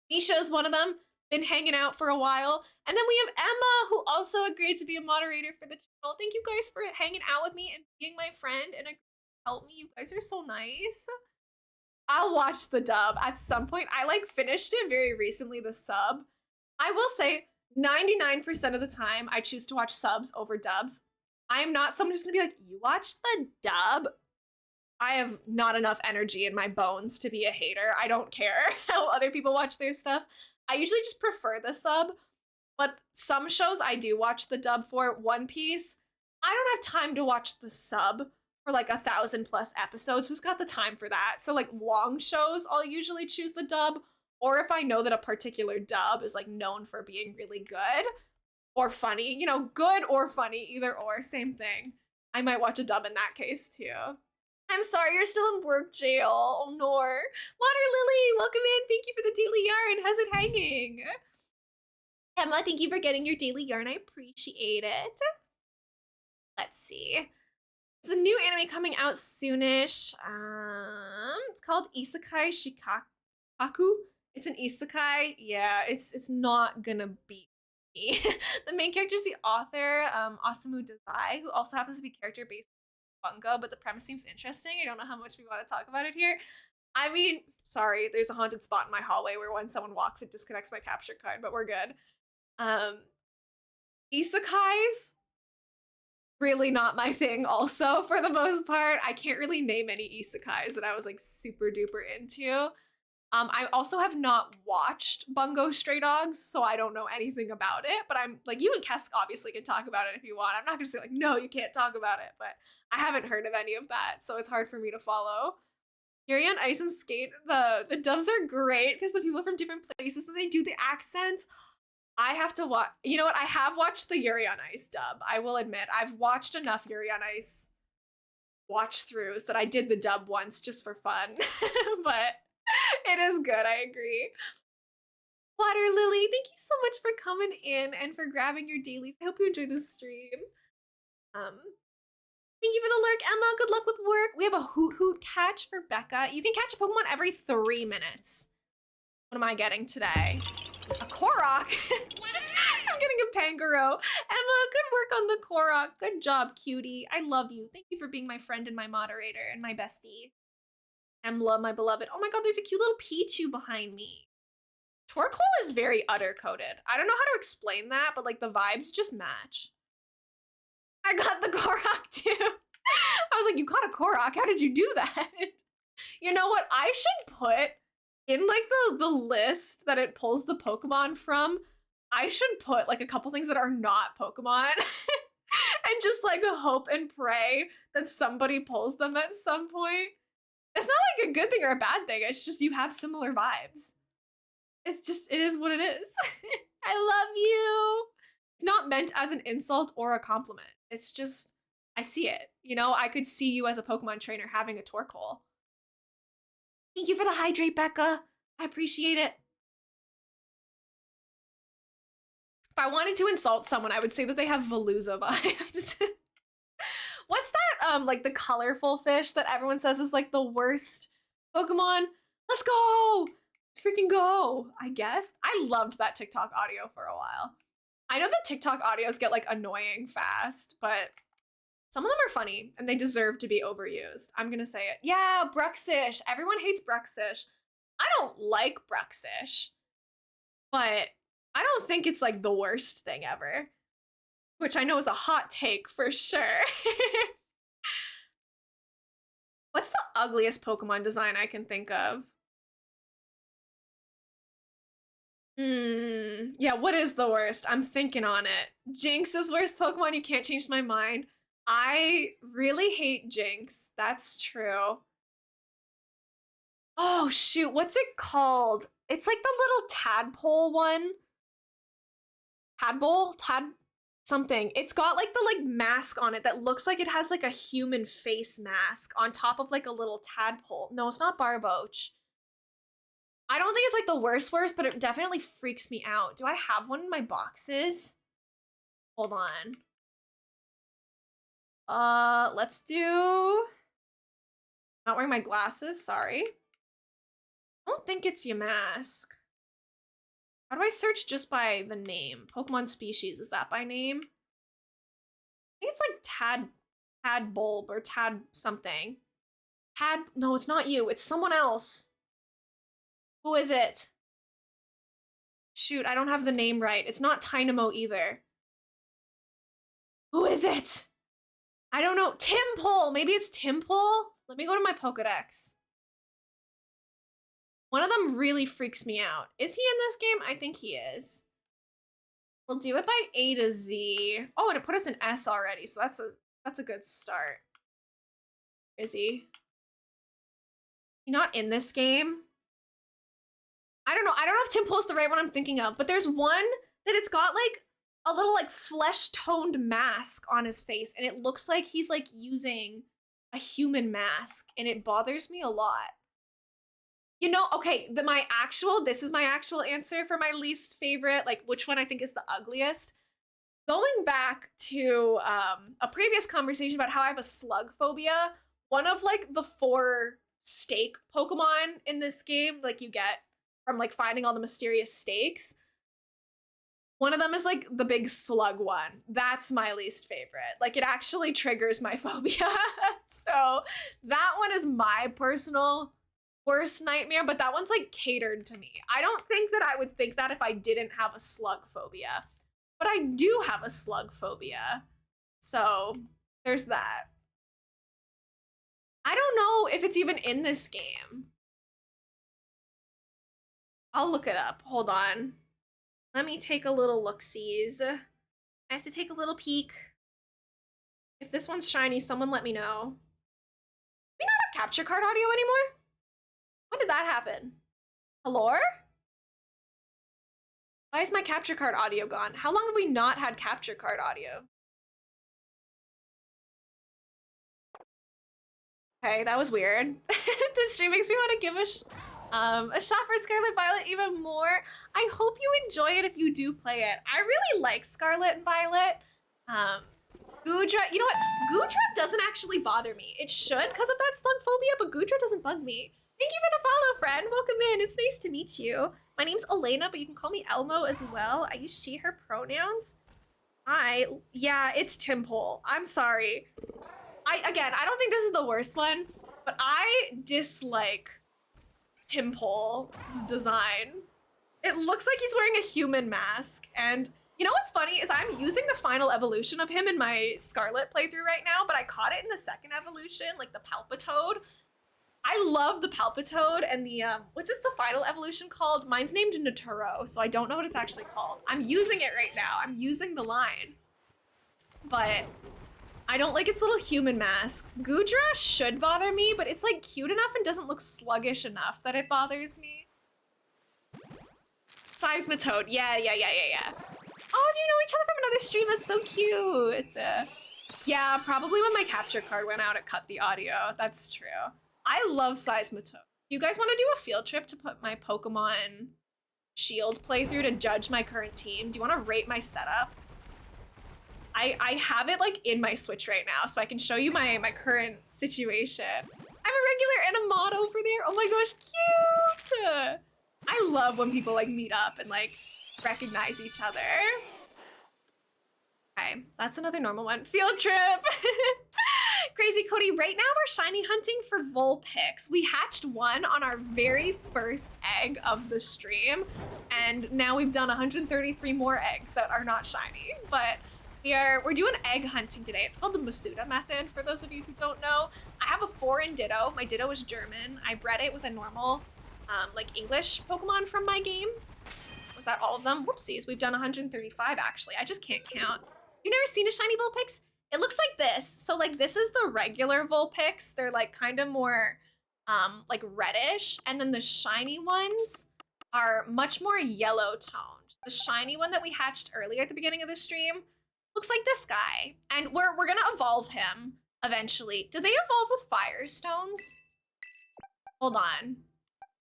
Misha is one of them, been hanging out for a while. And then we have Emma, who also agreed to be a moderator for the channel. Thank you guys for hanging out with me and being my friend and help me. You guys are so nice. I'll watch the dub at some point. I like finished it very recently, the sub. I will say 99% of the time I choose to watch subs over dubs. I'm not someone who's gonna be like, you watch the dub? I have not enough energy in my bones to be a hater. I don't care how other people watch their stuff. I usually just prefer the sub, but some shows I do watch the dub for. One Piece, I don't have time to watch the sub for like 1,000+ episodes. Who's got the time for that? So like long shows, I'll usually choose the dub, or if I know that a particular dub is like known for being really good or funny, you know, good or funny, either or, same thing. I might watch a dub in that case too. I'm sorry, you're still in work jail. Oh, nor. Water Lily, welcome in. Thank you for the daily yarn. How's it hanging? Emma, thank you for getting your daily yarn. I appreciate it. Let's see. There's a new anime coming out soonish. It's called Isekai Shikaku. It's an isekai. Yeah, it's not gonna be me. The main character is the author, Osamu Dazai, who also happens to be character based manga, but the premise seems interesting. I don't know how much we want to talk about it here. I mean, sorry, there's a haunted spot in my hallway where when someone walks, it disconnects my capture card, but we're good. Isekais, really not my thing also, for the most part. I can't really name any isekais that I was like super duper into. I also have not watched Bungo Stray Dogs, so I don't know anything about it, but I'm like, you and Kesk obviously can talk about it if you want. I'm not gonna say like, no, you can't talk about it, but I haven't heard of any of that, so it's hard for me to follow. Yuri on Ice and Skate, the dubs are great because the people are from different places and they do the accents. I have to watch, you know what, I have watched the Yuri on Ice dub, I will admit. I've watched enough Yuri on Ice watch throughs that I did the dub once just for fun, but it is good, I agree. Water Lily, thank you so much for coming in and for grabbing your dailies. I hope you enjoyed this stream. Thank you for the lurk, Emma. Good luck with work. We have a Hoot Hoot catch for Becca. You can catch a Pokemon every 3 minutes. What am I getting today? A Korok? I'm getting a Pangoro. Emma, good work on the Korok. Good job, cutie. I love you. Thank you for being my friend and my moderator and my bestie. Emla, my beloved. Oh my god, there's a cute little Pichu behind me. Torkoal is very udder-coated. I don't know how to explain that, but like the vibes just match. I got the Korok too. I was like, you got a Korok? How did you do that? You know what? I should put in like the list that it pulls the Pokemon from. I should put like a couple things that are not Pokemon and just like hope and pray that somebody pulls them at some point. It's not like a good thing or a bad thing. It's just you have similar vibes. It's just, it is what it is. I love you. It's not meant as an insult or a compliment. It's just, I see it. You know, I could see you as a Pokemon trainer having a Torkoal. Thank you for the hydrate, Becca. I appreciate it. If I wanted to insult someone, I would say that they have Veluza vibes. What's that, like the colorful fish that everyone says is like the worst Pokemon? Let's go! Let's freaking go, I guess. I loved that TikTok audio for a while. I know that TikTok audios get like annoying fast, but some of them are funny and they deserve to be overused. I'm gonna say it. Yeah, Bruxish. Everyone hates Bruxish. I don't like Bruxish, but I don't think it's like the worst thing ever, which I know is a hot take for sure. What's the ugliest Pokemon design I can think of? Yeah, what is the worst? I'm thinking on it. Jinx's worst Pokemon, you can't change my mind. I really hate Jinx, that's true. Oh shoot, what's it called? It's like the little tadpole one. Tadpole? Tad something. It's got like the like mask on it that looks like it has like a human face mask on top of like a little tadpole. No, it's not Barboach. I don't think it's like the worst, but it definitely freaks me out. Do I have one in my boxes? Hold on. Let's do... Not wearing my glasses, sorry. I don't think it's Yamask. How do I search just by the name? Pokemon species, is that by name? I think it's like Tadbulb or Tad something. No, it's not you, it's someone else. Who is it? Shoot, I don't have the name right. It's not Tynamo either. Who is it? I don't know. Timpole! Maybe it's Timpole? Let me go to my Pokedex. One of them really freaks me out. Is he in this game? I think he is. We'll do it by A to Z. Oh, and it put us in S already, so that's a good start. Is he? He not in this game? I don't know. I don't know if Timpole's the right one I'm thinking of, but there's one that it's got like a little like flesh-toned mask on his face, and it looks like he's like using a human mask, and it bothers me a lot. You know, okay, this is my actual answer for my least favorite, like which one I think is the ugliest. Going back to a previous conversation about how I have a slug phobia, one of like the 4 stake Pokemon in this game, like you get from like finding all the mysterious stakes. One of them is like the big slug one. That's my least favorite. Like it actually triggers my phobia. So that one is my personal worst nightmare, but that one's like catered to me. I don't think that I would think that if I didn't have a slug phobia, but I do have a slug phobia. So there's that. I don't know if it's even in this game. I'll look it up. Hold on. Let me take a little look-sees. I have to take a little peek. If this one's shiny, someone let me know. Do we not have capture card audio anymore? When did that happen? Hello? Why is my capture card audio gone? How long have we not had capture card audio? Okay, that was weird. This stream makes me want to give a shot for Scarlet Violet even more. I hope you enjoy it if you do play it. I really like Scarlet and Violet. Goodra, you know what? Goodra doesn't actually bother me. It should because of that slug phobia, but Goodra doesn't bug me. Thank you for the follow, friend. Welcome in. It's nice to meet you. My name's Elena, but you can call me Elmo as well. I use she, her pronouns. Yeah, it's Timpole. I'm sorry. Again, I don't think this is the worst one, but I dislike Timpole's design. It looks like he's wearing a human mask, and you know what's funny is I'm using the final evolution of him in my Scarlet playthrough right now, but I caught it in the second evolution, like the Palpitoad. I love the Palpitoad and the, what's the final evolution called? Mine's named Naturo, so I don't know what it's actually called. I'm using it right now. I'm using the line. But I don't like its little human mask. Goodra should bother me, but it's like cute enough and doesn't look sluggish enough that it bothers me. Seismitoad. Yeah. Oh, do you know each other from another stream? That's so cute. Yeah, probably when my capture card went out, it cut the audio. That's true. I love Seismitoad. You guys want to do a field trip to put my Pokemon Shield playthrough to judge my current team? Do you want to rate my setup? I have it like in my Switch right now, so I can show you my current situation. I'm a regular Animod over there. Oh my gosh, cute! I love when people like meet up and like recognize each other. Okay, that's another normal one. Field trip! Crazy Cody, right now we're shiny hunting for Vulpix. We hatched one on our very first egg of the stream, and now we've done 133 more eggs that are not shiny, but we're doing egg hunting today. It's called the Masuda method, for those of you who don't know. I have a foreign Ditto. My Ditto is German. I bred it with a normal, like English Pokemon from my game. Was that all of them? Whoopsies, we've done 135 actually. I just can't count. You've never seen a shiny Vulpix? It looks like this. So like this is the regular Vulpix. They're like kind of more like reddish. And then the shiny ones are much more yellow toned. The shiny one that we hatched earlier at the beginning of the stream looks like this guy. And we're gonna evolve him eventually. Do they evolve with Firestones? Hold on.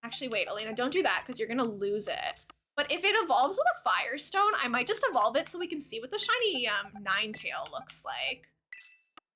Actually, wait, Elena, don't do that because you're gonna lose it. But if it evolves with a Firestone, I might just evolve it so we can see what the shiny Ninetale looks like.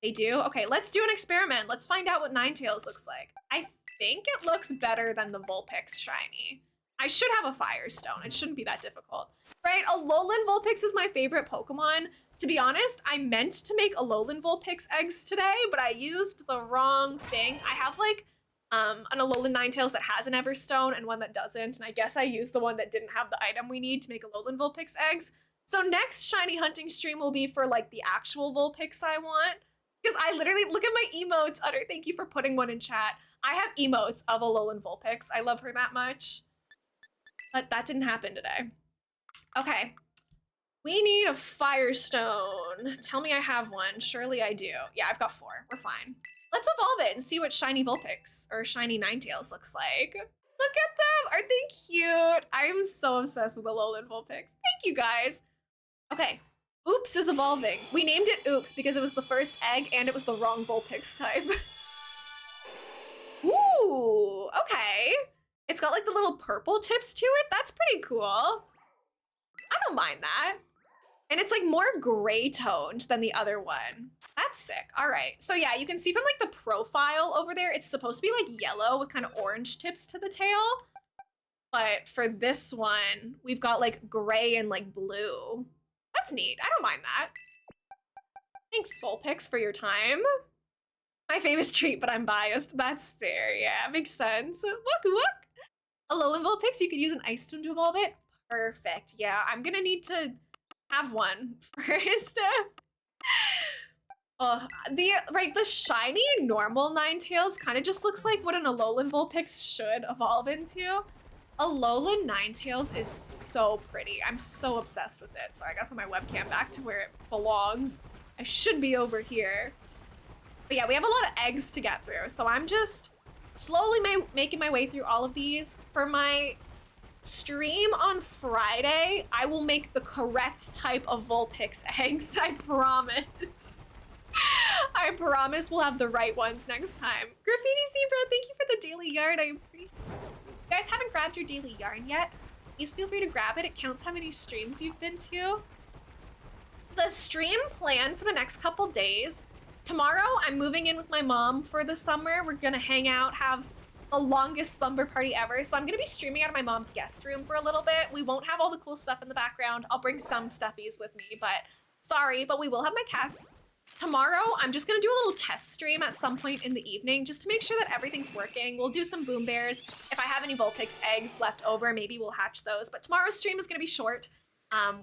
They do? Okay, let's do an experiment. Let's find out what Ninetales looks like. I think it looks better than the Vulpix shiny. I should have a Firestone. It shouldn't be that difficult. Right, Alolan Vulpix is my favorite Pokemon. To be honest, I meant to make Alolan Vulpix eggs today, but I used the wrong thing. I have like an Alolan Ninetales that has an Everstone and one that doesn't, and I guess I used the one that didn't have the item we need to make Alolan Vulpix eggs. So next shiny hunting stream will be for like the actual Vulpix I want, because I literally, look at my emotes. Utter, thank you for putting one in chat. I have emotes of Alolan Vulpix. I love her that much, but that didn't happen today. Okay, we need a Firestone. Tell me I have one. Surely I do. Yeah, I've got 4. We're fine. Let's evolve it and see what shiny Vulpix or shiny Ninetales looks like. Look at them. Aren't they cute? I'm so obsessed with Alolan Vulpix. Thank you guys. Okay. Oops is evolving. We named it Oops because it was the first egg and it was the wrong Vulpix type. Ooh, okay. It's got like the little purple tips to it. That's pretty cool. I don't mind that. And it's like more gray toned than the other one. That's sick. All right. So yeah, you can see from like the profile over there, it's supposed to be like yellow with kind of orange tips to the tail. But for this one, we've got like gray and like blue. That's neat. I don't mind that. Thanks, Vulpix, for your time. My famous treat, but I'm biased. That's fair. Yeah, makes sense. Wook wook. Alolan Vulpix, you could use an Ice Stone to evolve it. Perfect. Yeah, I'm gonna need to have one first. Oh, the shiny normal Ninetales kind of just looks like what an Alolan Vulpix should evolve into. Alolan Ninetales is so pretty. I'm so obsessed with it. Sorry, I gotta put my webcam back to where it belongs. I should be over here. But yeah, we have a lot of eggs to get through, so I'm just slowly making my way through all of these. For my stream on Friday, I will make the correct type of Vulpix eggs, I promise. I promise we'll have the right ones next time. Graffiti Zebra, thank you for the daily yarn. I appreciate it. You guys haven't grabbed your daily yarn yet? Please feel free to grab it. It counts how many streams you've been to. The stream plan for the next couple days. Tomorrow, I'm moving in with my mom for the summer. We're gonna hang out, have the longest slumber party ever. So I'm gonna be streaming out of my mom's guest room for a little bit. We won't have all the cool stuff in the background. I'll bring some stuffies with me, but sorry, but we will have my cats. Tomorrow, I'm just gonna do a little test stream at some point in the evening just to make sure that everything's working. We'll do some boom bears. If I have any Vulpix eggs left over, maybe we'll hatch those. But tomorrow's stream is gonna be short.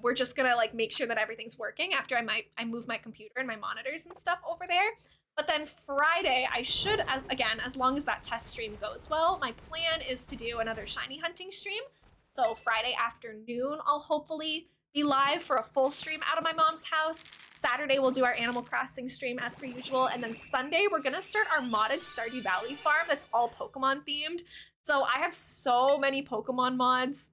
We're just gonna like make sure that everything's working after I move my computer and my monitors and stuff over there. But then Friday, I should, as long as that test stream goes well, my plan is to do another shiny hunting stream. So Friday afternoon, I'll hopefully be live for a full stream out of my mom's house. Saturday, we'll do our Animal Crossing stream as per usual. And then Sunday, we're gonna start our modded Stardew Valley farm that's all Pokemon themed. So I have so many Pokemon mods.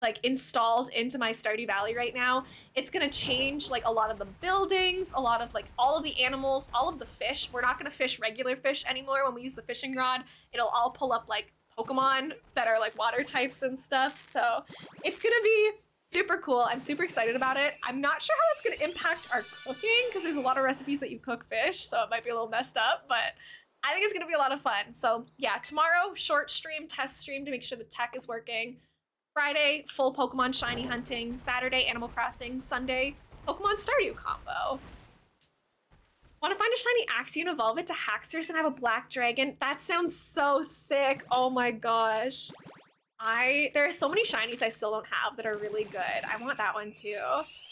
like installed into my Stardew Valley right now. It's gonna change like a lot of the buildings, a lot of like all of the animals, all of the fish. We're not gonna fish regular fish anymore when we use the fishing rod. It'll all pull up like Pokemon that are like water types and stuff. So it's gonna be super cool. I'm super excited about it. I'm not sure how that's gonna impact our cooking because there's a lot of recipes that you cook fish, so it might be a little messed up, but I think it's gonna be a lot of fun. So yeah, tomorrow, short stream, test stream to make sure the tech is working. Friday, full Pokemon shiny hunting. Saturday, Animal Crossing. Sunday, Pokemon Stardew combo. Want to find a shiny Axew and evolve it to Haxorus and have a black dragon? That sounds so sick. Oh my gosh. There are so many shinies I still don't have that are really good. I want that one too.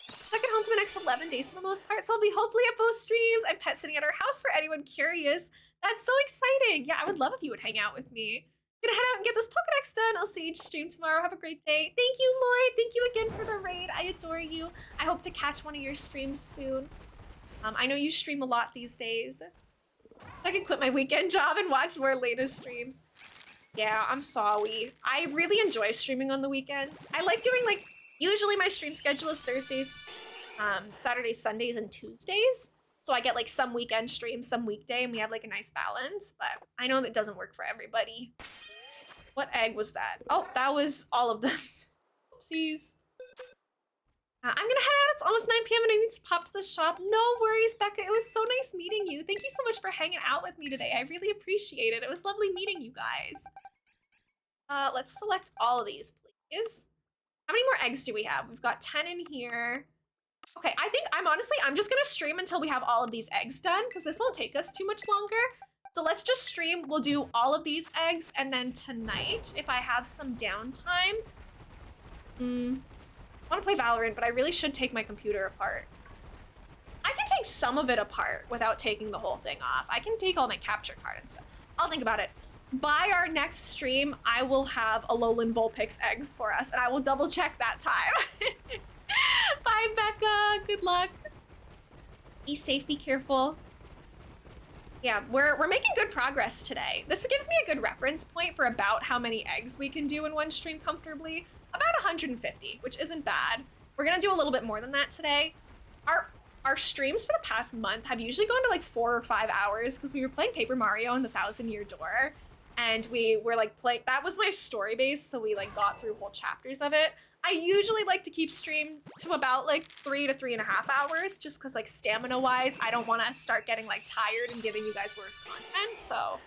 Stuck at home for the next 11 days for the most part, so I'll be hopefully at both streams. I'm pet sitting at our house for anyone curious. That's so exciting. Yeah, I would love if you would hang out with me. I'm gonna head out and get this Pokedex done. I'll see you stream tomorrow. Have a great day. Thank you, Lloyd. Thank you again for the raid. I adore you. I hope to catch one of your streams soon. I know you stream a lot these days. I can quit my weekend job and watch more latest streams. Yeah, I'm sorry. I really enjoy streaming on the weekends. I like doing like, usually my stream schedule is Thursdays, Saturdays, Sundays, and Tuesdays. So I get like some weekend streams, some weekday, and we have like a nice balance, but I know that doesn't work for everybody. What egg was that? Oh, that was all of them. Oopsies. I'm gonna head out. It's almost 9 p.m. and I need to pop to the shop. No worries, Becca. It was so nice meeting you. Thank you so much for hanging out with me today. I really appreciate it. It was lovely meeting you guys. Let's select all of these, please. How many more eggs do we have? We've got 10 in here. Okay, I think I'm just gonna stream until we have all of these eggs done because this won't take us too much longer. So let's just stream. We'll do all of these eggs and then tonight, if I have some downtime, I want to play Valorant, but I really should take my computer apart. I can take some of it apart without taking the whole thing off. I can take all my capture card and stuff. I'll think about it. By our next stream, I will have Alolan Vulpix eggs for us, and I will double check that time. Bye, Becca. Good luck. Be safe, be careful. Yeah, we're making good progress today. This gives me a good reference point for about how many eggs we can do in one stream comfortably. About 150, which isn't bad. We're gonna do a little bit more than that today. Our streams for the past month have usually gone to like 4 or 5 hours because we were playing Paper Mario and the Thousand Year Door, and we were like playing. That was my story base, so we like got through whole chapters of it. I usually like to keep stream to about like 3 to 3.5 hours, just because like stamina wise, I don't want to start getting like tired and giving you guys worse content. So,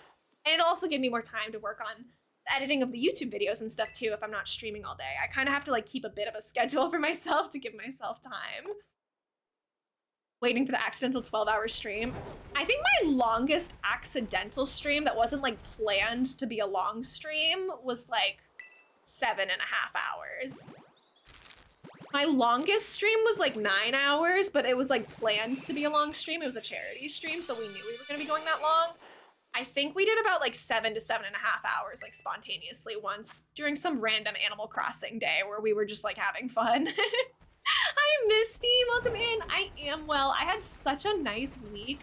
and it'll also give me more time to work on the editing of the YouTube videos and stuff too if I'm not streaming all day. I kind of have to like keep a bit of a schedule for myself to give myself time. Waiting for the accidental 12-hour stream. I think my longest accidental stream that wasn't like planned to be a long stream was like 7.5 hours. My longest stream was like 9 hours, but it was like planned to be a long stream. It was a charity stream, so we knew we were gonna be going that long. I think we did about like 7 to 7.5 hours, like spontaneously once during some random Animal Crossing day where we were just like having fun. Hi, Misty, welcome in. I am well. I had such a nice week.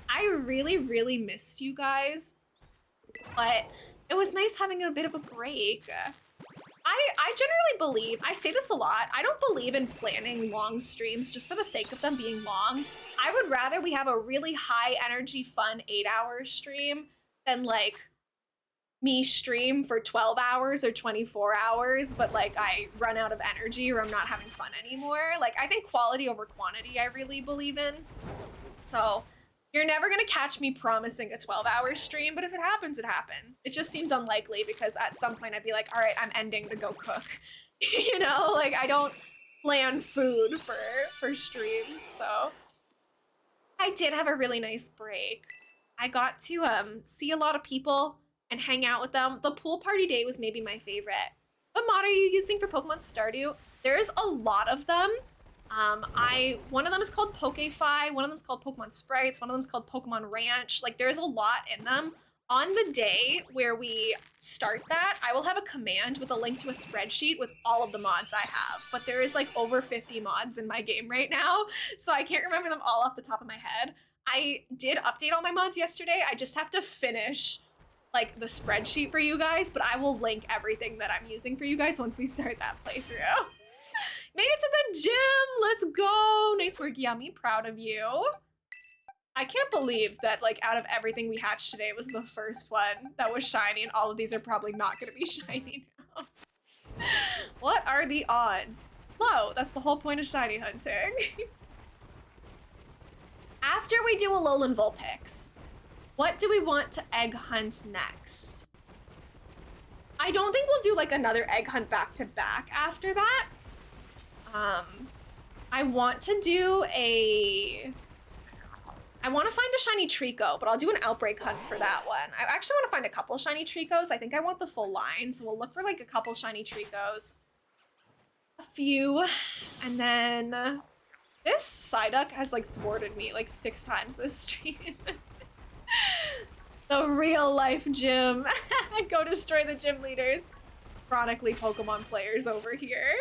I really, really missed you guys, but it was nice having a bit of a break. I generally believe, I say this a lot, I don't believe in planning long streams just for the sake of them being long. I would rather we have a really high energy, fun 8-hour stream than like me stream for 12 hours or 24 hours, but like I run out of energy or I'm not having fun anymore. Like I think quality over quantity I really believe in. So you're never gonna catch me promising a 12-hour stream, but if it happens, it happens. It just seems unlikely because at some point I'd be like, all right, I'm ending to go cook. You know, like I don't plan food for streams, so. I did have a really nice break. I got to see a lot of people and hang out with them. The pool party day was maybe my favorite. What mod are you using for Pokemon Stardew? There's a lot of them. One of them is called PokeFi, one of them is called Pokemon Sprites, one of them is called Pokemon Ranch. Like there's a lot in them. On the day where we start that, I will have a command with a link to a spreadsheet with all of the mods I have. But there is like over 50 mods in my game right now, so I can't remember them all off the top of my head. I did update all my mods yesterday. I just have to finish like the spreadsheet for you guys, but I will link everything that I'm using for you guys once we start that playthrough. Made it to the gym. Let's go. Nice work, Yummy. Proud of you. I can't believe that, like, out of everything we hatched today, it was the first one that was shiny, and all of these are probably not going to be shiny now. What are the odds? Low. That's the whole point of shiny hunting. After we do Alolan Vulpix, what do we want to egg hunt next? I don't think we'll do, like, another egg hunt back-to-back after that. I want to do I want to find a shiny Trico, but I'll do an outbreak hunt for that one. I actually want to find a couple shiny Tricos. I think I want the full line, so we'll look for like a couple shiny Tricos. A few, and then this Psyduck has like thwarted me like 6 times this stream. The real life gym. Go destroy the gym leaders. Chronically Pokemon players over here.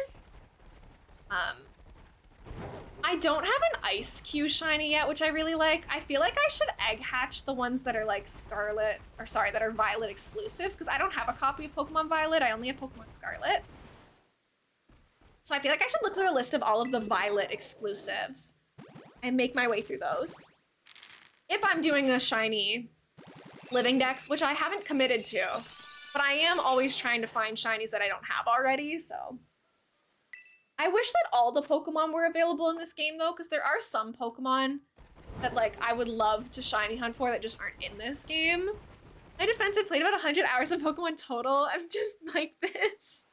I don't have an Ice Q shiny yet, which I really like. I feel like I should egg hatch the ones that are like Scarlet, or sorry, that are Violet exclusives, because I don't have a copy of Pokemon Violet, I only have Pokemon Scarlet. So I feel like I should look through a list of all of the Violet exclusives and make my way through those. If I'm doing a shiny Living Dex, which I haven't committed to, but I am always trying to find shinies that I don't have already, so. I wish that all the Pokemon were available in this game though, because there are some Pokemon that like I would love to shiny hunt for that just aren't in this game. My defense, I played about 100 hours of Pokemon total. I'm just like this.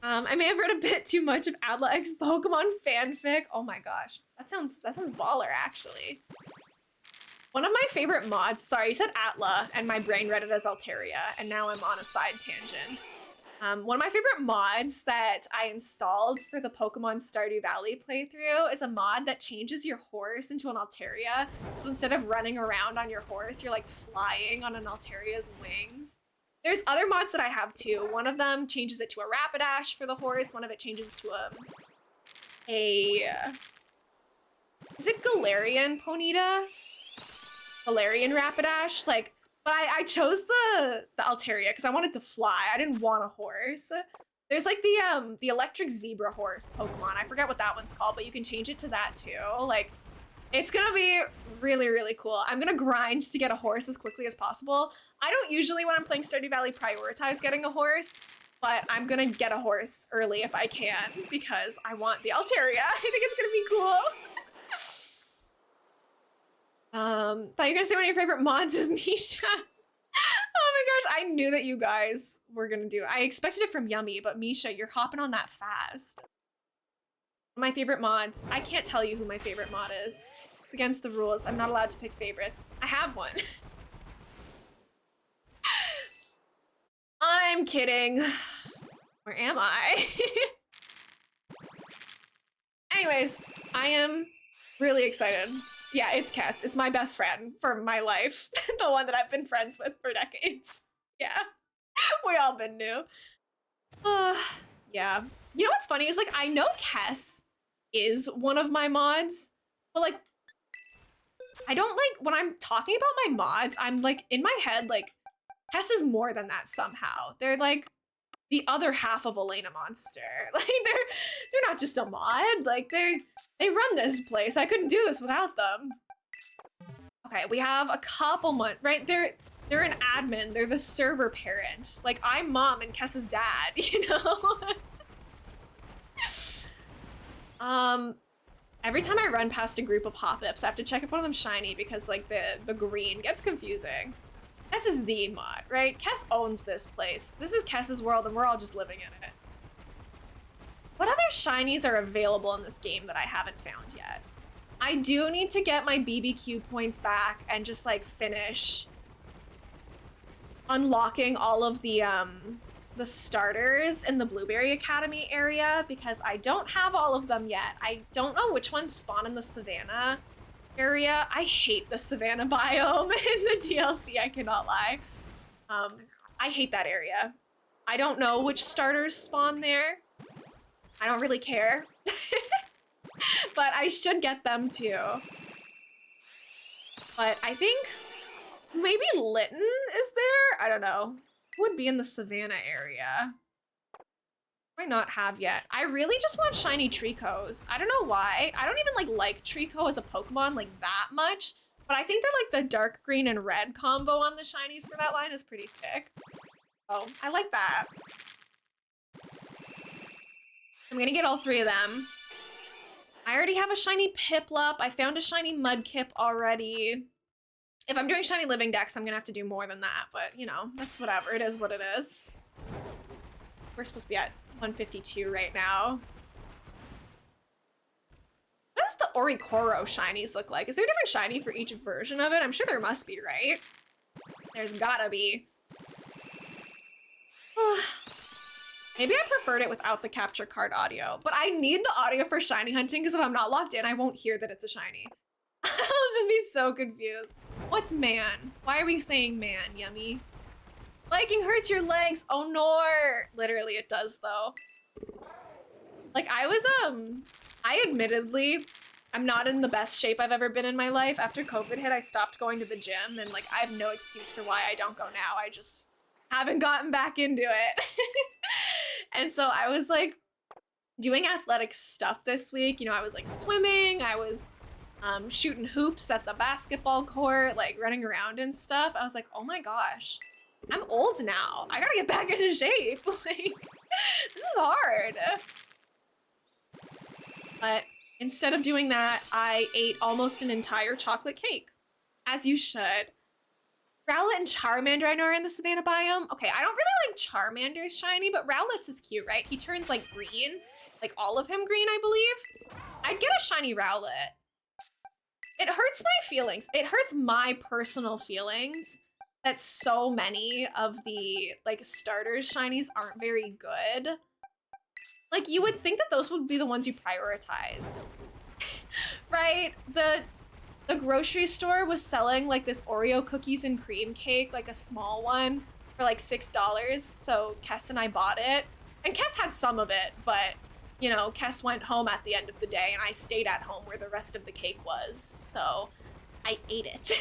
I may have read a bit too much of Adla X Pokemon fanfic. Oh my gosh, that sounds baller actually. One of my favorite mods, sorry, you said Atla, and my brain read it as Altaria, and now I'm on a side tangent. One of my favorite mods that I installed for the Pokemon Stardew Valley playthrough is a mod that changes your horse into an Altaria. So instead of running around on your horse, you're like flying on an Altaria's wings. There's other mods that I have too. One of them changes it to a Rapidash for the horse. One of it changes to is it Galarian Ponyta? Galarian Rapidash? Like, but I chose the Altaria because I wanted to fly. I didn't want a horse. There's like the electric zebra horse Pokemon. I forget what that one's called, but you can change it to that too. Like, it's gonna be really, really cool. I'm gonna grind to get a horse as quickly as possible. I don't usually, when I'm playing Stardew Valley, prioritize getting a horse, but I'm gonna get a horse early if I can because I want the Altaria. I think it's gonna be cool. Thought you were gonna say one of your favorite mods is Misha. Oh my gosh, I knew that you guys were gonna do it. I expected it from Yummy, but Misha, you're hopping on that fast. My favorite mods. I can't tell you who my favorite mod is. It's against the rules. I'm not allowed to pick favorites. I have one. I'm kidding. Where am I? Anyways, I am really excited. Yeah, it's Kess. It's my best friend for my life. The one that I've been friends with for decades. Yeah, we all been new. Yeah. You know what's funny is like, I know Kess is one of my mods, but like, I don't like, when I'm talking about my mods, I'm like, in my head, like, Kess is more than that somehow. They're like the other half of elainamonster. Like, they're not just a mod, like, they run this place. I couldn't do this without them. Okay, we have a couple months, right? They're an admin. They're the server parent. Like, I'm mom and Kess's dad, you know? Every time I run past a group of Hoppips, I have to check if one of them's shiny because, like, the green gets confusing. Kess is the mod, right? Kess owns this place. This is Kess's world and we're all just living in it. What other shinies are available in this game that I haven't found yet? I do need to get my BBQ points back and just like finish unlocking all of the starters in the Blueberry Academy area because I don't have all of them yet. I don't know which ones spawn in the Savannah area. I hate the Savannah biome in the DLC, I cannot lie. I hate that area. I don't know which starters spawn there. I don't really care. But I should get them too. But I think Maybe Lytton is there? I don't know. Who would be in the Savannah area? Might not have yet. I really just want shiny Tricos. I don't know why. I don't even like Trico as a Pokemon like that much, but I think that like the dark green and red combo on the shinies for that line is pretty sick. Oh, I like that. I'm gonna get all 3 of them. I already have a shiny Piplup. I found a shiny Mudkip already. If I'm doing shiny living decks, I'm gonna have to do more than that, but you know, that's whatever. It is what it is. We're supposed to be at 152 right now. What does the Orikoro shinies look like? Is there a different shiny for each version of it? I'm sure there must be, right? There's gotta be. Maybe I preferred it without the capture card audio, but I need the audio for shiny hunting because if I'm not logged in, I won't hear that it's a shiny. I'll just be so confused. What's man? Why are we saying man, Yummy? Biking hurts your legs. Oh no. Literally it does though. Like I admittedly, I'm not in the best shape I've ever been in my life. After COVID hit, I stopped going to the gym and like I have no excuse for why I don't go now. I just haven't gotten back into it. And so I was like doing athletic stuff this week. You know, I was like swimming, I was shooting hoops at the basketball court, like running around and stuff. I was like, oh my gosh, I'm old now. I gotta get back into shape. Like, this is hard. But instead of doing that, I ate almost an entire chocolate cake, as you should. Rowlet and Charmander I know are in the Savannah biome. Okay, I don't really like Charmander's shiny, but Rowlet's is cute, right? He turns like green, like all of him green, I believe. I'd get a shiny Rowlet. It hurts my feelings. It hurts my personal feelings that so many of the like starters shinies aren't very good. Like you would think that those would be the ones you prioritize, right? The grocery store was selling like this Oreo cookies and cream cake, like a small one for like $6. So Kess and I bought it and Kess had some of it, but you know, Kess went home at the end of the day and I stayed at home where the rest of the cake was. So I ate it.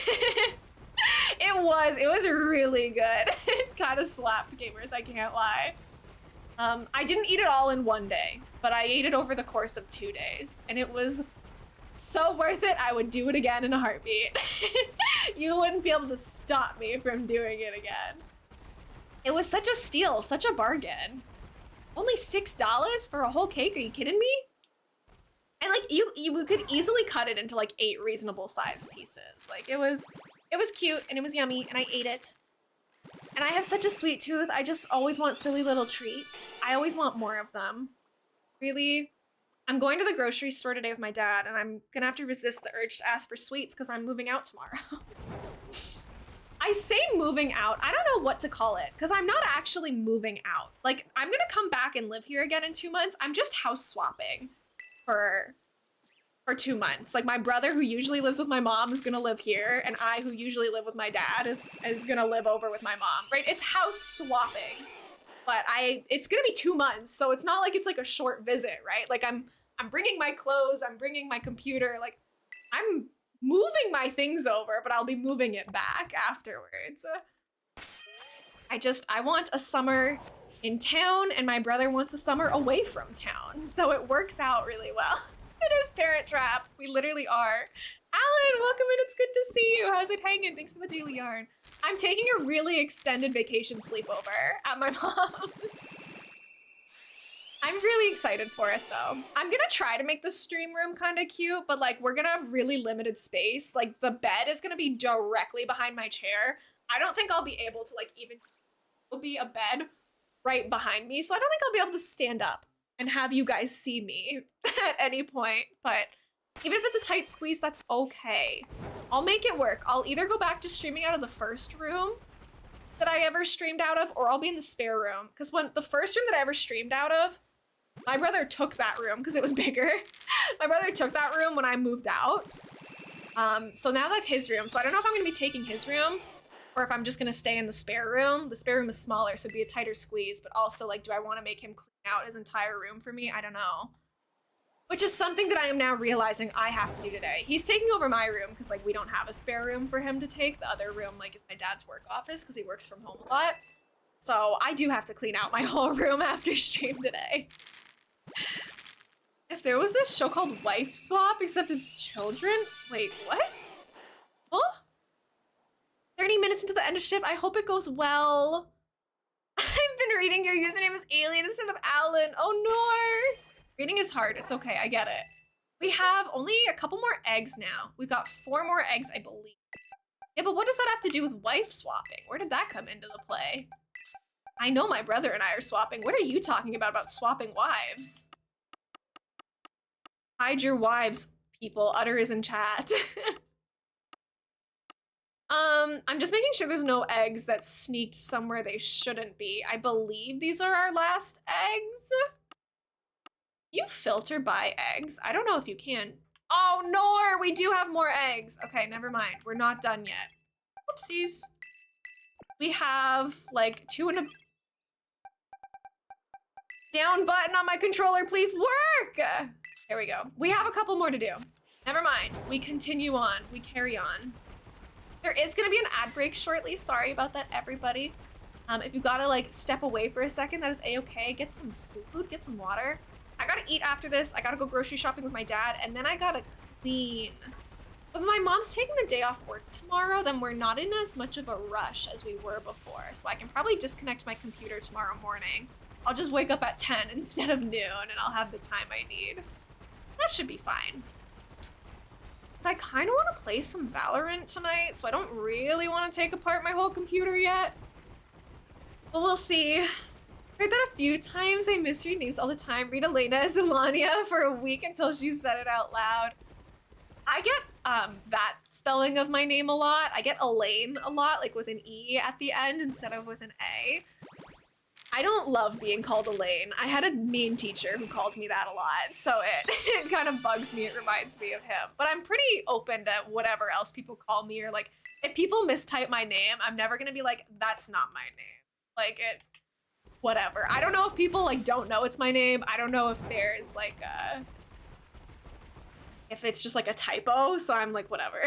It was really good. It kind of slapped gamers, I can't lie. I didn't eat it all in one day, but I ate it over the course of 2 days and it was so worth it. I would do it again in a heartbeat. You wouldn't be able to stop me from doing it again. It was such a steal, such a bargain. Only $6 for a whole cake, are you kidding me? And like you could easily cut it into like 8 reasonable size pieces. Like it was cute and it was yummy and I ate it. And I have such a sweet tooth. I just always want silly little treats. I always want more of them. Really. I'm going to the grocery store today with my dad and I'm gonna have to resist the urge to ask for sweets because I'm moving out tomorrow. I say moving out, I don't know what to call it because I'm not actually moving out. Like I'm gonna come back and live here again in 2 months. I'm just house swapping for 2 months. Like my brother who usually lives with my mom is gonna live here and I who usually live with my dad is gonna live over with my mom, right? It's house swapping. But it's gonna be 2 months, so it's not like it's like a short visit, right? Like I'm bringing my clothes, I'm bringing my computer, like I'm moving my things over, but I'll be moving it back afterwards. I want a summer in town and my brother wants a summer away from town, so it works out really well. It is Parent Trap, we literally are. Alan, welcome in, it's good to see you. How's it hanging? Thanks for the daily yarn. I'm taking a really extended vacation sleepover at my mom's. I'm really excited for it though. I'm gonna try to make the stream room kind of cute, but like we're gonna have really limited space. Like the bed is gonna be directly behind my chair. I don't think I'll be able to like even, there'll be a bed right behind me. So I don't think I'll be able to stand up and have you guys see me at any point, but even if it's a tight squeeze, that's okay. I'll make it work. I'll either go back to streaming out of the first room that I ever streamed out of, or I'll be in the spare room. Because when the first room that I ever streamed out of, my brother took that room because it was bigger. My brother took that room when I moved out. So now that's his room. So I don't know if I'm gonna be taking his room or if I'm just gonna stay in the spare room. The spare room is smaller, so it'd be a tighter squeeze, but also like, do I wanna make him clean out his entire room for me? I don't know. Which is something that I am now realizing I have to do today. He's taking over my room because like we don't have a spare room for him to take. The other room like is my dad's work office because he works from home a lot. So I do have to clean out my whole room after stream today. If there was this show called Wife Swap, except it's children. Wait, what? Huh? 30 minutes into the end of shift. I hope it goes well. I've been reading your username is Alien instead of Alan. Oh no. Reading is hard. It's okay. I get it. We have only a couple more eggs now. We've got 4 more eggs, I believe. Yeah, but what does that have to do with wife swapping? Where did that come into the play? I know my brother and I are swapping. What are you talking about swapping wives? Hide your wives, people. Utter is in chat. I'm just making sure there's no eggs that sneaked somewhere they shouldn't be. I believe these are our last eggs. You filter by eggs? I don't know if you can. Oh, no, we do have more eggs. Okay, never mind. We're not done yet. Whoopsies. We have like 2 and a... Down button on my controller, please work! There we go. We have a couple more to do. Never mind. We continue on. We carry on. There is gonna be an ad break shortly. Sorry about that, everybody. If you gotta like step away for a second, that is a-okay. Get some food, get some water. I gotta eat after this. I gotta go grocery shopping with my dad, and then I gotta clean. But my mom's taking the day off work tomorrow, then we're not in as much of a rush as we were before. So I can probably disconnect my computer tomorrow morning. I'll just wake up at 10 instead of noon, and I'll have the time I need. That should be fine. So I kind of want to play some Valorant tonight, so I don't really want to take apart my whole computer yet. But we'll see. Heard that a few times. I miss your names all the time. Read Elena as Elania for a week until she said it out loud. I get that spelling of my name a lot. I get Elaine a lot, like with an E at the end instead of with an A. I don't love being called Elaine. I had a mean teacher who called me that a lot, so it kind of bugs me. It reminds me of him. But I'm pretty open to whatever else people call me, or like, if people mistype my name, I'm never gonna be like, that's not my name. Like, whatever. I don't know if people like don't know it's my name. I don't know if there's like if it's just like a typo, so I'm like, whatever.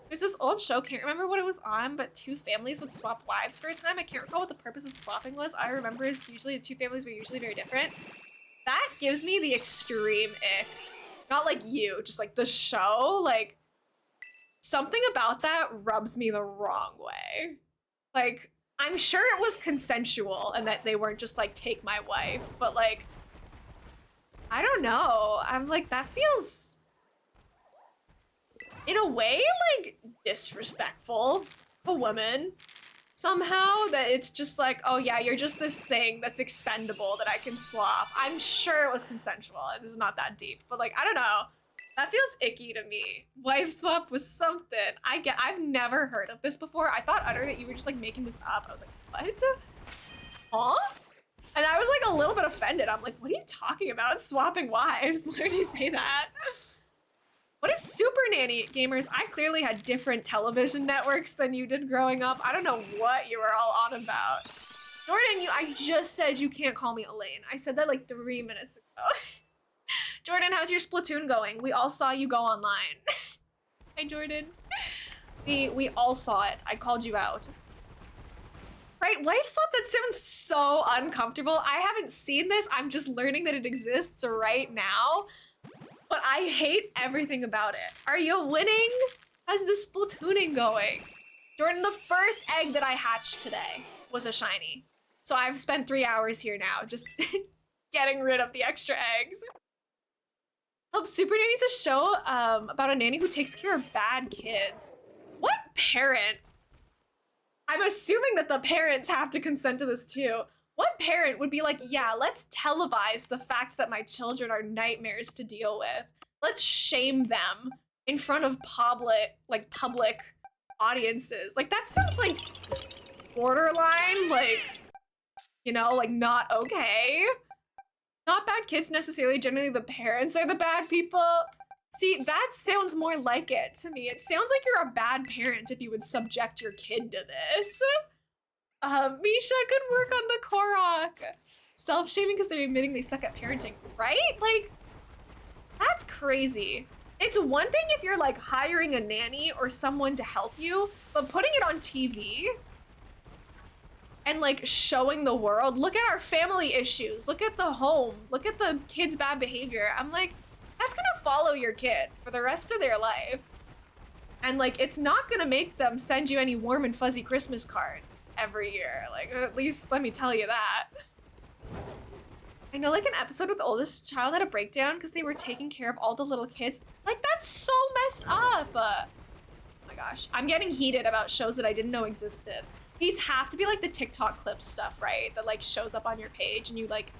There's this old show, can't remember what it was on, but 2 families would swap wives for a time. I can't recall what the purpose of swapping was. I remember it's usually the 2 families were usually very different. That gives me the extreme ick. Not like you, just like the show. Like, something about that rubs me the wrong way. Like, I'm sure it was consensual and that they weren't just like, take my wife, but like, I don't know. I'm like, that feels... in a way, like, disrespectful of a woman somehow, that it's just like, oh yeah, you're just this thing that's expendable that I can swap. I'm sure it was consensual and it's not that deep, but like, I don't know. That feels icky to me. Wife swap was something. I've never heard of this before. I thought, Utter, that you were just like making this up. I was like, what? Huh? And I was like a little bit offended. I'm like, what are you talking about? Swapping wives? Why would you say that? What is Super Nanny, gamers? I clearly had different television networks than you did growing up. I don't know what you were all on about. Jordan, I just said you can't call me Elaine. I said that like 3 minutes ago. Jordan, how's your Splatoon going? We all saw you go online. Hi, Jordan. We all saw it. I called you out. Right, wife swap, that sounds so uncomfortable. I haven't seen this. I'm just learning that it exists right now. But I hate everything about it. Are you winning? How's the Splatooning going? Jordan, the first egg that I hatched today was a shiny. So I've spent 3 hours here now, just getting rid of the extra eggs. Hope Super Nanny's a show about a nanny who takes care of bad kids. What parent? I'm assuming that the parents have to consent to this too. What parent would be like, yeah, let's televise the fact that my children are nightmares to deal with. Let's shame them in front of public audiences. Like, that sounds like borderline, like, you know, like not okay. Not bad kids necessarily, generally the parents are the bad people. See, that sounds more like it to me. It sounds like you're a bad parent if you would subject your kid to this. Misha, good work on the Korok. Self-shaming because they're admitting they suck at parenting, right? Like, That's crazy. It's one thing if you're like hiring a nanny or someone to help you, but putting it on TV and like showing the world, look at our family issues, look at the home, look at the kids' bad behavior. I'm like, that's gonna follow your kid for the rest of their life. And like, it's not gonna make them send you any warm and fuzzy Christmas cards every year. Like, at least let me tell you that. I know like an episode with the oldest child had a breakdown because they were taking care of all the little kids. Like, that's so messed up. Oh my gosh. I'm getting heated about shows that I didn't know existed. These have to be like the TikTok clip stuff, right? That like shows up on your page and you like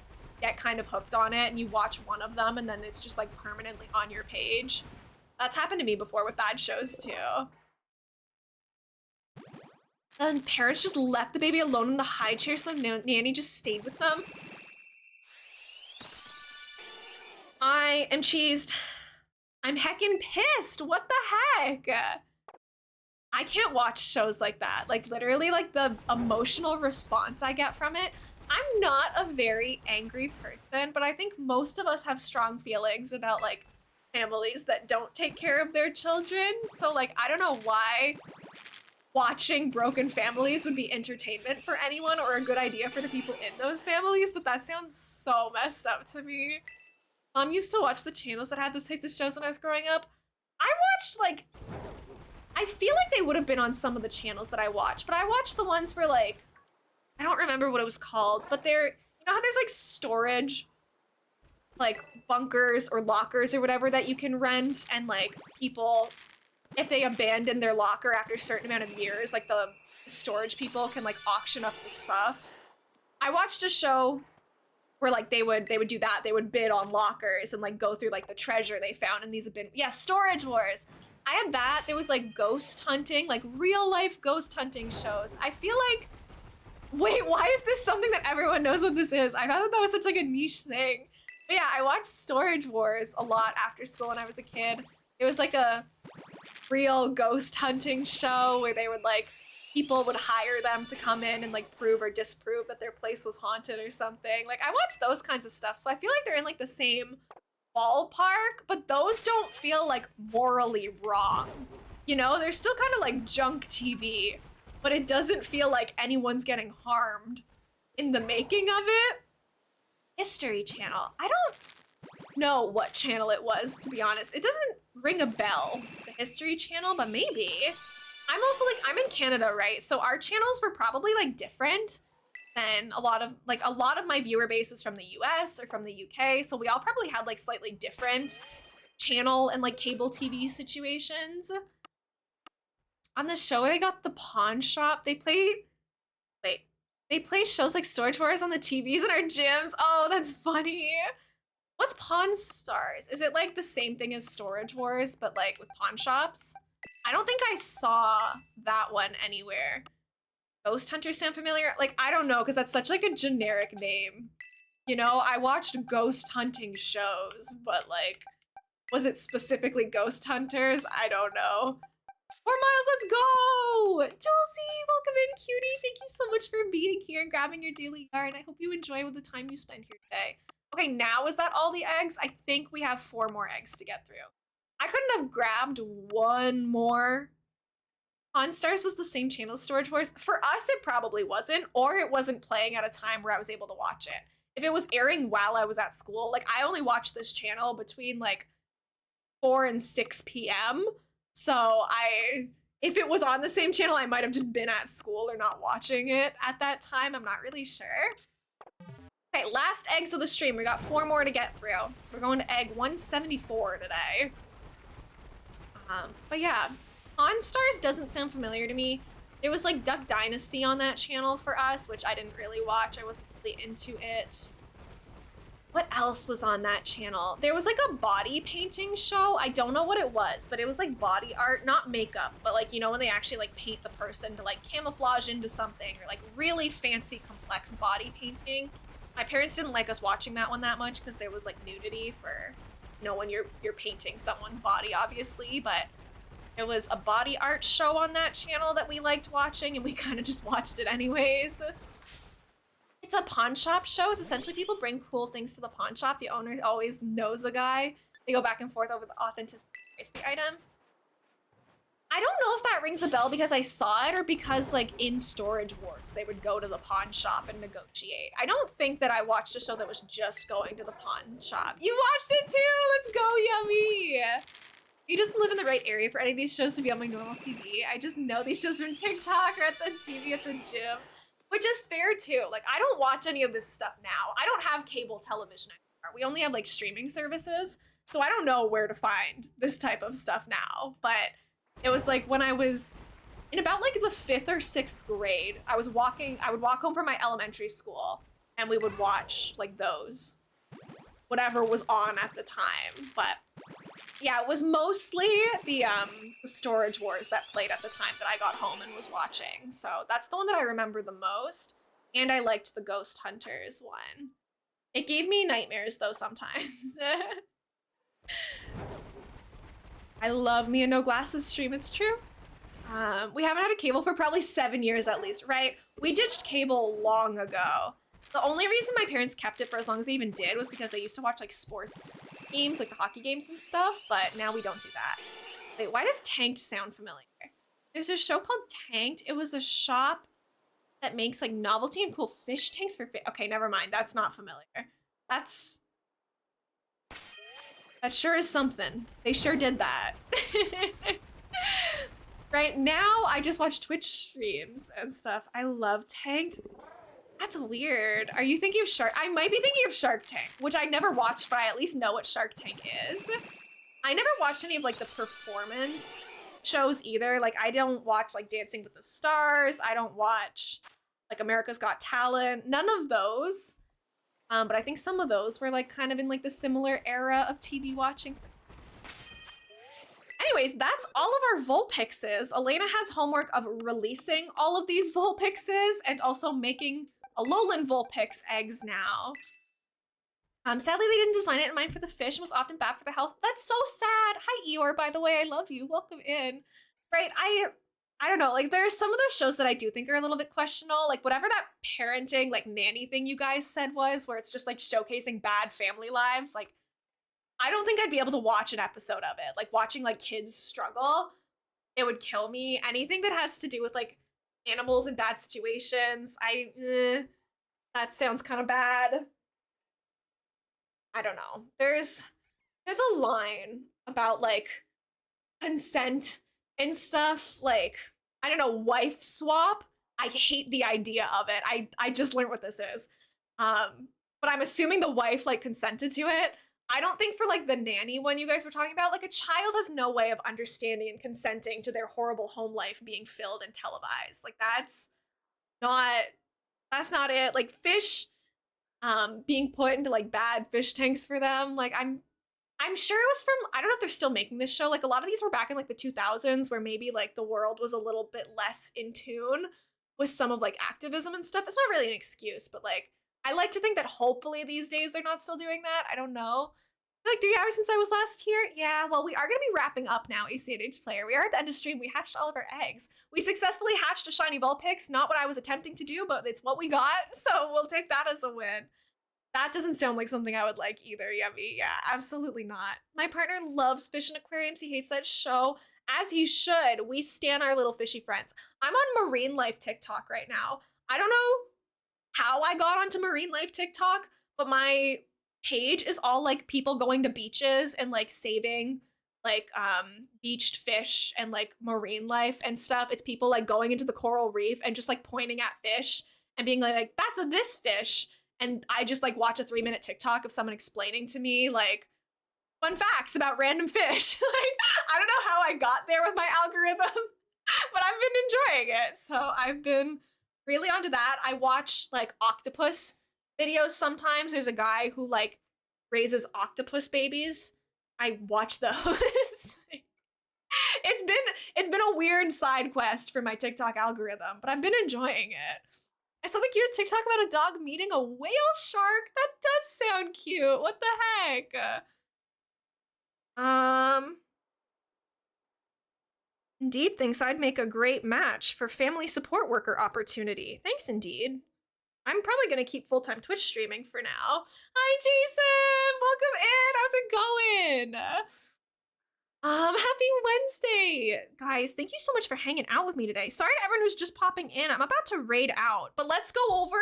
get kind of hooked on it and you watch one of them and then it's just like permanently on your page. That's happened to me before with bad shows too. And parents just left the baby alone in the high chair so the nanny just stayed with them. I am cheesed. I'm heckin' pissed. What the heck? I can't watch shows like that. Like literally like the emotional response I get from it. I'm not a very angry person, but I think most of us have strong feelings about like families that don't take care of their children. So like, I don't know why watching broken families would be entertainment for anyone or a good idea for the people in those families, but that sounds so messed up to me. Mom used to watch the channels that had those types of shows when I was growing up. I watched like, I feel like they would have been on some of the channels that I watched, but I watched the ones where like, I don't remember what it was called, but they're, you know how there's like storage, like bunkers or lockers or whatever that you can rent, and like people, if they abandon their locker after a certain amount of years, like the storage people can like auction off the stuff. I watched a show where like they would do that. They would bid on lockers and like go through like the treasure they found, and these have been, yeah, Storage Wars. I had that. There was like ghost hunting, like real life ghost hunting shows. I feel like, wait, why is this something that everyone knows what this is? I thought that was such like a niche thing. But yeah, I watched Storage Wars a lot after school when I was a kid. It was like a real ghost hunting show where they would like, people would hire them to come in and like prove or disprove that their place was haunted or something. Like I watched those kinds of stuff. So I feel like they're in like the same ballpark, but those don't feel like morally wrong. You know, they're still kind of like junk TV, but it doesn't feel like anyone's getting harmed in the making of it. History Channel. I don't know what channel it was, to be honest. It doesn't ring a bell, the History Channel, but maybe. I'm also like, I'm in Canada, right? So our channels were probably like different than a lot of my viewer base is from the US or from the UK. So we all probably had like slightly different channel and like cable TV situations. On the show, they got the pawn shop. They play shows like Storage Wars on the TVs in our gyms. Oh, that's funny. What's Pawn Stars? Is it like the same thing as Storage Wars, but like with pawn shops? I don't think I saw that one anywhere. Ghost Hunters sound familiar? Like, I don't know, because that's such like a generic name. You know, I watched ghost hunting shows, but like, was it specifically Ghost Hunters? I don't know. 4 miles, let's go! Josie, welcome in, cutie. Thank you so much for being here and grabbing your daily yarn. I hope you enjoy with the time you spend here today. Okay, now is that all the eggs? I think we have 4 more eggs to get through. I couldn't have grabbed one more. Pawn Stars was the same channel as Storage Wars. For us, it probably wasn't, or it wasn't playing at a time where I was able to watch it. If it was airing while I was at school, like I only watched this channel between like 4 and 6 p.m. So if it was on the same channel, I might have just been at school or not watching it at that time. I'm not really sure. Okay, last eggs of the stream. We got 4 more to get through. We're going to egg 174 today. But yeah, Pawn Stars doesn't sound familiar to me. It was like Duck Dynasty on that channel for us, which I didn't really watch. I wasn't really into it. What else was on that channel? There was like a body painting show. I don't know what it was, but it was like body art, not makeup, but like, you know, when they actually like paint the person to like camouflage into something, or like really fancy, complex body painting. My parents didn't like us watching that one that much because there was like nudity for, you know, when you're painting someone's body, obviously, but it was a body art show on that channel that we liked watching, and we kind of just watched it anyways. It's a pawn shop show. It's essentially people bring cool things to the pawn shop. The owner always knows a guy They go back and forth over the authenticity of the item. I don't know if that rings a bell because I saw it or because like in Storage Wars they would go to the pawn shop and negotiate. I don't think that I watched a show that was just going to the pawn shop. You watched it too! Let's go, Yummy! You just live in the right area for any of these shows to be on my normal TV. I just know these shows from TikTok or at the TV at the gym, which is fair too. Like, I don't watch any of this stuff now. I don't have cable television anymore. We only have like streaming services, so I don't know where to find this type of stuff now. But it was like when I was in about like the 5th or 6th grade, I would walk home from my elementary school and we would watch like those, whatever was on at the time. But yeah, it was mostly the Storage Wars that played at the time that I got home and was watching. So that's the one that I remember the most. And I liked the Ghost Hunters one. It gave me nightmares though sometimes. I love me a no glasses stream, it's true. We haven't had a cable for probably 7 years at least, right? We ditched cable long ago. The only reason my parents kept it for as long as they even did was because they used to watch like sports games, like the hockey games and stuff, but now we don't do that. Wait, why does Tanked sound familiar? There's a show called Tanked. It was a shop that makes like novelty and cool fish tanks for fish. Okay, never mind. That's not familiar. That sure is something. They sure did that. Right now, I just watch Twitch streams and stuff. I love Tanked. That's weird. Are you thinking of Shark? I might be thinking of Shark Tank, which I never watched, but I at least know what Shark Tank is. I never watched any of like the performance shows either. Like I don't watch like Dancing with the Stars. I don't watch like America's Got Talent. None of those. But I think some of those were like kind of in like the similar era of TV watching. Anyways, that's all of our Vulpixes. Elena has homework of releasing all of these Vulpixes and also making Alolan Vulpix eggs now. Sadly, they didn't design it in mind for the fish and was often bad for the health. That's so sad. Hi, Eeyore, by the way. I love you. Welcome in. Right, I don't know. Like, there are some of those shows that I do think are a little bit questionable. Like, whatever that parenting, like, nanny thing you guys said was, where it's just, like, showcasing bad family lives. Like, I don't think I'd be able to watch an episode of it. Like, watching, like, kids struggle, it would kill me. Anything that has to do with, like, animals in bad situations, that sounds kind of bad. I don't know. There's a line about, like, consent and stuff, like, I don't know, wife swap. I hate the idea of it. I just learned what this is. But I'm assuming the wife, like, consented to it. I don't think for, like, the nanny one you guys were talking about, like, a child has no way of understanding and consenting to their horrible home life being filmed and televised. Like, that's not it. Like, fish, being put into, like, bad fish tanks for them, like, I'm sure it was from, I don't know if they're still making this show. Like, a lot of these were back in, like, the 2000s where maybe, like, the world was a little bit less in tune with some of, like, activism and stuff. It's not really an excuse, but, like, I like to think that hopefully these days they're not still doing that. I don't know. Like 3 hours since I was last here? Yeah, well, we are going to be wrapping up now, ACNH player. We are at the end of stream. We hatched all of our eggs. We successfully hatched a shiny Vulpix. Not what I was attempting to do, but it's what we got. So we'll take that as a win. That doesn't sound like something I would like either, Yummy. Yeah, absolutely not. My partner loves fish and aquariums. He hates that show, as he should. We stan our little fishy friends. I'm on marine life TikTok right now. I don't know how I got onto marine life TikTok, but my page is all like people going to beaches and like saving like beached fish and like marine life and stuff. It's people like going into the coral reef and just like pointing at fish and being like that's this fish. And I just like watch a 3-minute TikTok of someone explaining to me like fun facts about random fish. Like, I don't know how I got there with my algorithm, but I've been enjoying it. So I've been really onto that. I watch like octopus videos sometimes. There's a guy who like raises octopus babies. I watch those. It's been a weird side quest for my TikTok algorithm, but I've been enjoying it. I saw the cutest TikTok about a dog meeting a whale shark. That does sound cute. What the heck? Indeed thinks I'd make a great match for family support worker opportunity. Thanks, Indeed. I'm probably gonna keep full-time Twitch streaming for now. Hi, Jason! Welcome in! How's it going? Happy Wednesday! Guys, thank you so much for hanging out with me today. Sorry to everyone who's just popping in. I'm about to raid out, but let's go over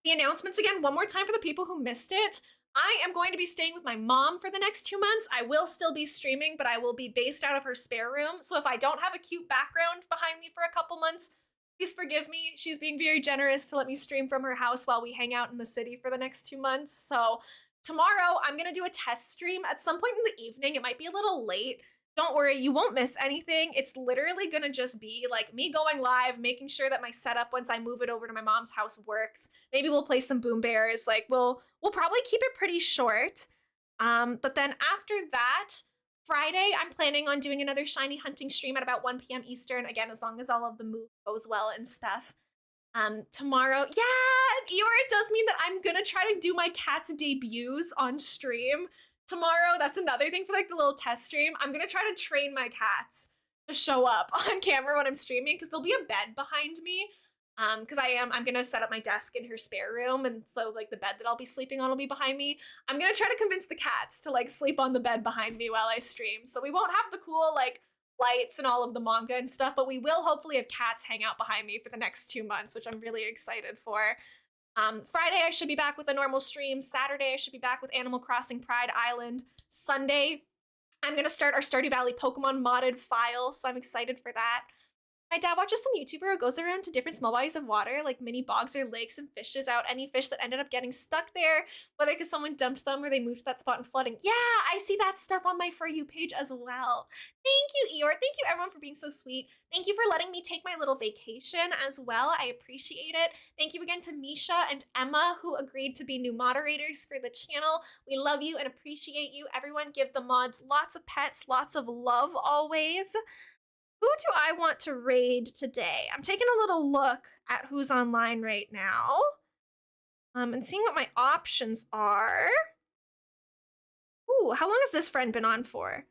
the announcements again one more time for the people who missed it. I am going to be staying with my mom for the next 2 months. I will still be streaming, but I will be based out of her spare room. So if I don't have a cute background behind me for a couple months, please forgive me. She's being very generous to let me stream from her house while we hang out in the city for the next 2 months. So tomorrow, I'm going to do a test stream at some point in the evening. It might be a little late. Don't worry, you won't miss anything. It's literally gonna just be like me going live, making sure that my setup once I move it over to my mom's house works. Maybe we'll play some Boom Bears. Like we'll probably keep it pretty short. But then after that, Friday, I'm planning on doing another shiny hunting stream at about 1 p.m. Eastern. Again, as long as all of the move goes well and stuff. Tomorrow, yeah, Eeyore, it does mean that I'm gonna try to do my cat's debuts on stream tomorrow. That's another thing for like the little test stream. I'm gonna try to train my cats to show up on camera when I'm streaming because there'll be a bed behind me. Because I'm gonna set up my desk in her spare room, and so like the bed that I'll be sleeping on will be behind me. I'm gonna try to convince the cats to like sleep on the bed behind me while I stream. So we won't have the cool like lights and all of the manga and stuff, but we will hopefully have cats hang out behind me for the next 2 months, which I'm really excited for. Friday, I should be back with a normal stream. Saturday, I should be back with Animal Crossing Pride Island. Sunday, I'm going to start our Stardew Valley Pokemon modded file, so I'm excited for that. My dad watches some YouTuber who goes around to different small bodies of water, like mini bogs or lakes, and fishes out any fish that ended up getting stuck there, whether because someone dumped them or they moved to that spot and flooding. Yeah, I see that stuff on my For You page as well. Thank you, Eeyore. Thank you, everyone, for being so sweet. Thank you for letting me take my little vacation as well. I appreciate it. Thank you again to Misha and Emma, who agreed to be new moderators for the channel. We love you and appreciate you. Everyone, give the mods lots of pets, lots of love always. Who do I want to raid today? I'm taking a little look at who's online right now. And seeing what my options are. Ooh, how long has this friend been on for?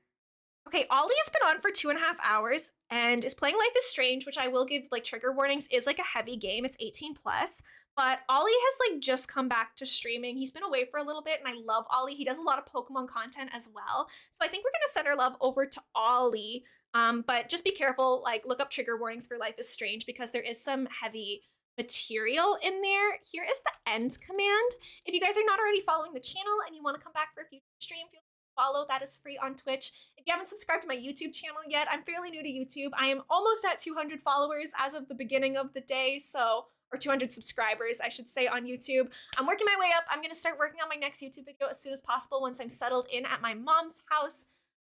Okay, Ollie has been on for 2.5 hours and is playing Life is Strange, which I will give like trigger warnings, is like a heavy game. It's 18 plus. But Ollie has like just come back to streaming. He's been away for a little bit, and I love Ollie. He does a lot of Pokemon content as well. So I think we're gonna send our love over to Ollie. But just be careful, like look up trigger warnings for Life is Strange because there is some heavy material in there. Here is the end command. If you guys are not already following the channel and you want to come back for a future stream, feel free to follow. That is free on Twitch. If you haven't subscribed to my YouTube channel yet, I'm fairly new to YouTube. I am almost at 200 followers as of the beginning of the day, or 200 subscribers, I should say, on YouTube. I'm working my way up. I'm gonna start working on my next YouTube video as soon as possible once I'm settled in at my mom's house.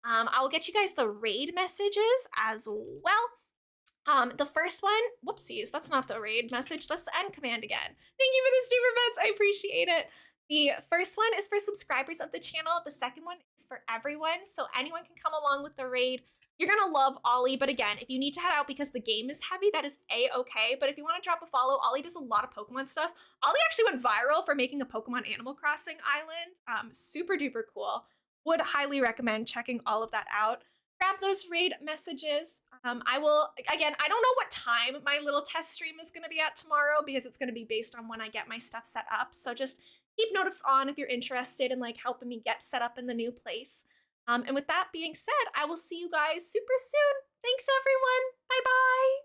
I will get you guys the raid messages as well. The first one, whoopsies, that's not the raid message, that's the end command again. Thank you for the super bets, I appreciate it. The first one is for subscribers of the channel. The second one is for everyone, so anyone can come along with the raid. You're gonna love Ollie, but again, if you need to head out because the game is heavy, that is a-okay. But if you want to drop a follow, Ollie does a lot of Pokemon stuff. Ollie actually went viral for making a Pokemon Animal Crossing island. Super duper cool. Would highly recommend checking all of that out. Grab those raid messages. I will, again, I don't know what time my little test stream is gonna be at tomorrow because it's gonna be based on when I get my stuff set up. So just keep notice on if you're interested in like helping me get set up in the new place. And with that being said, I will see you guys super soon. Thanks everyone. Bye bye.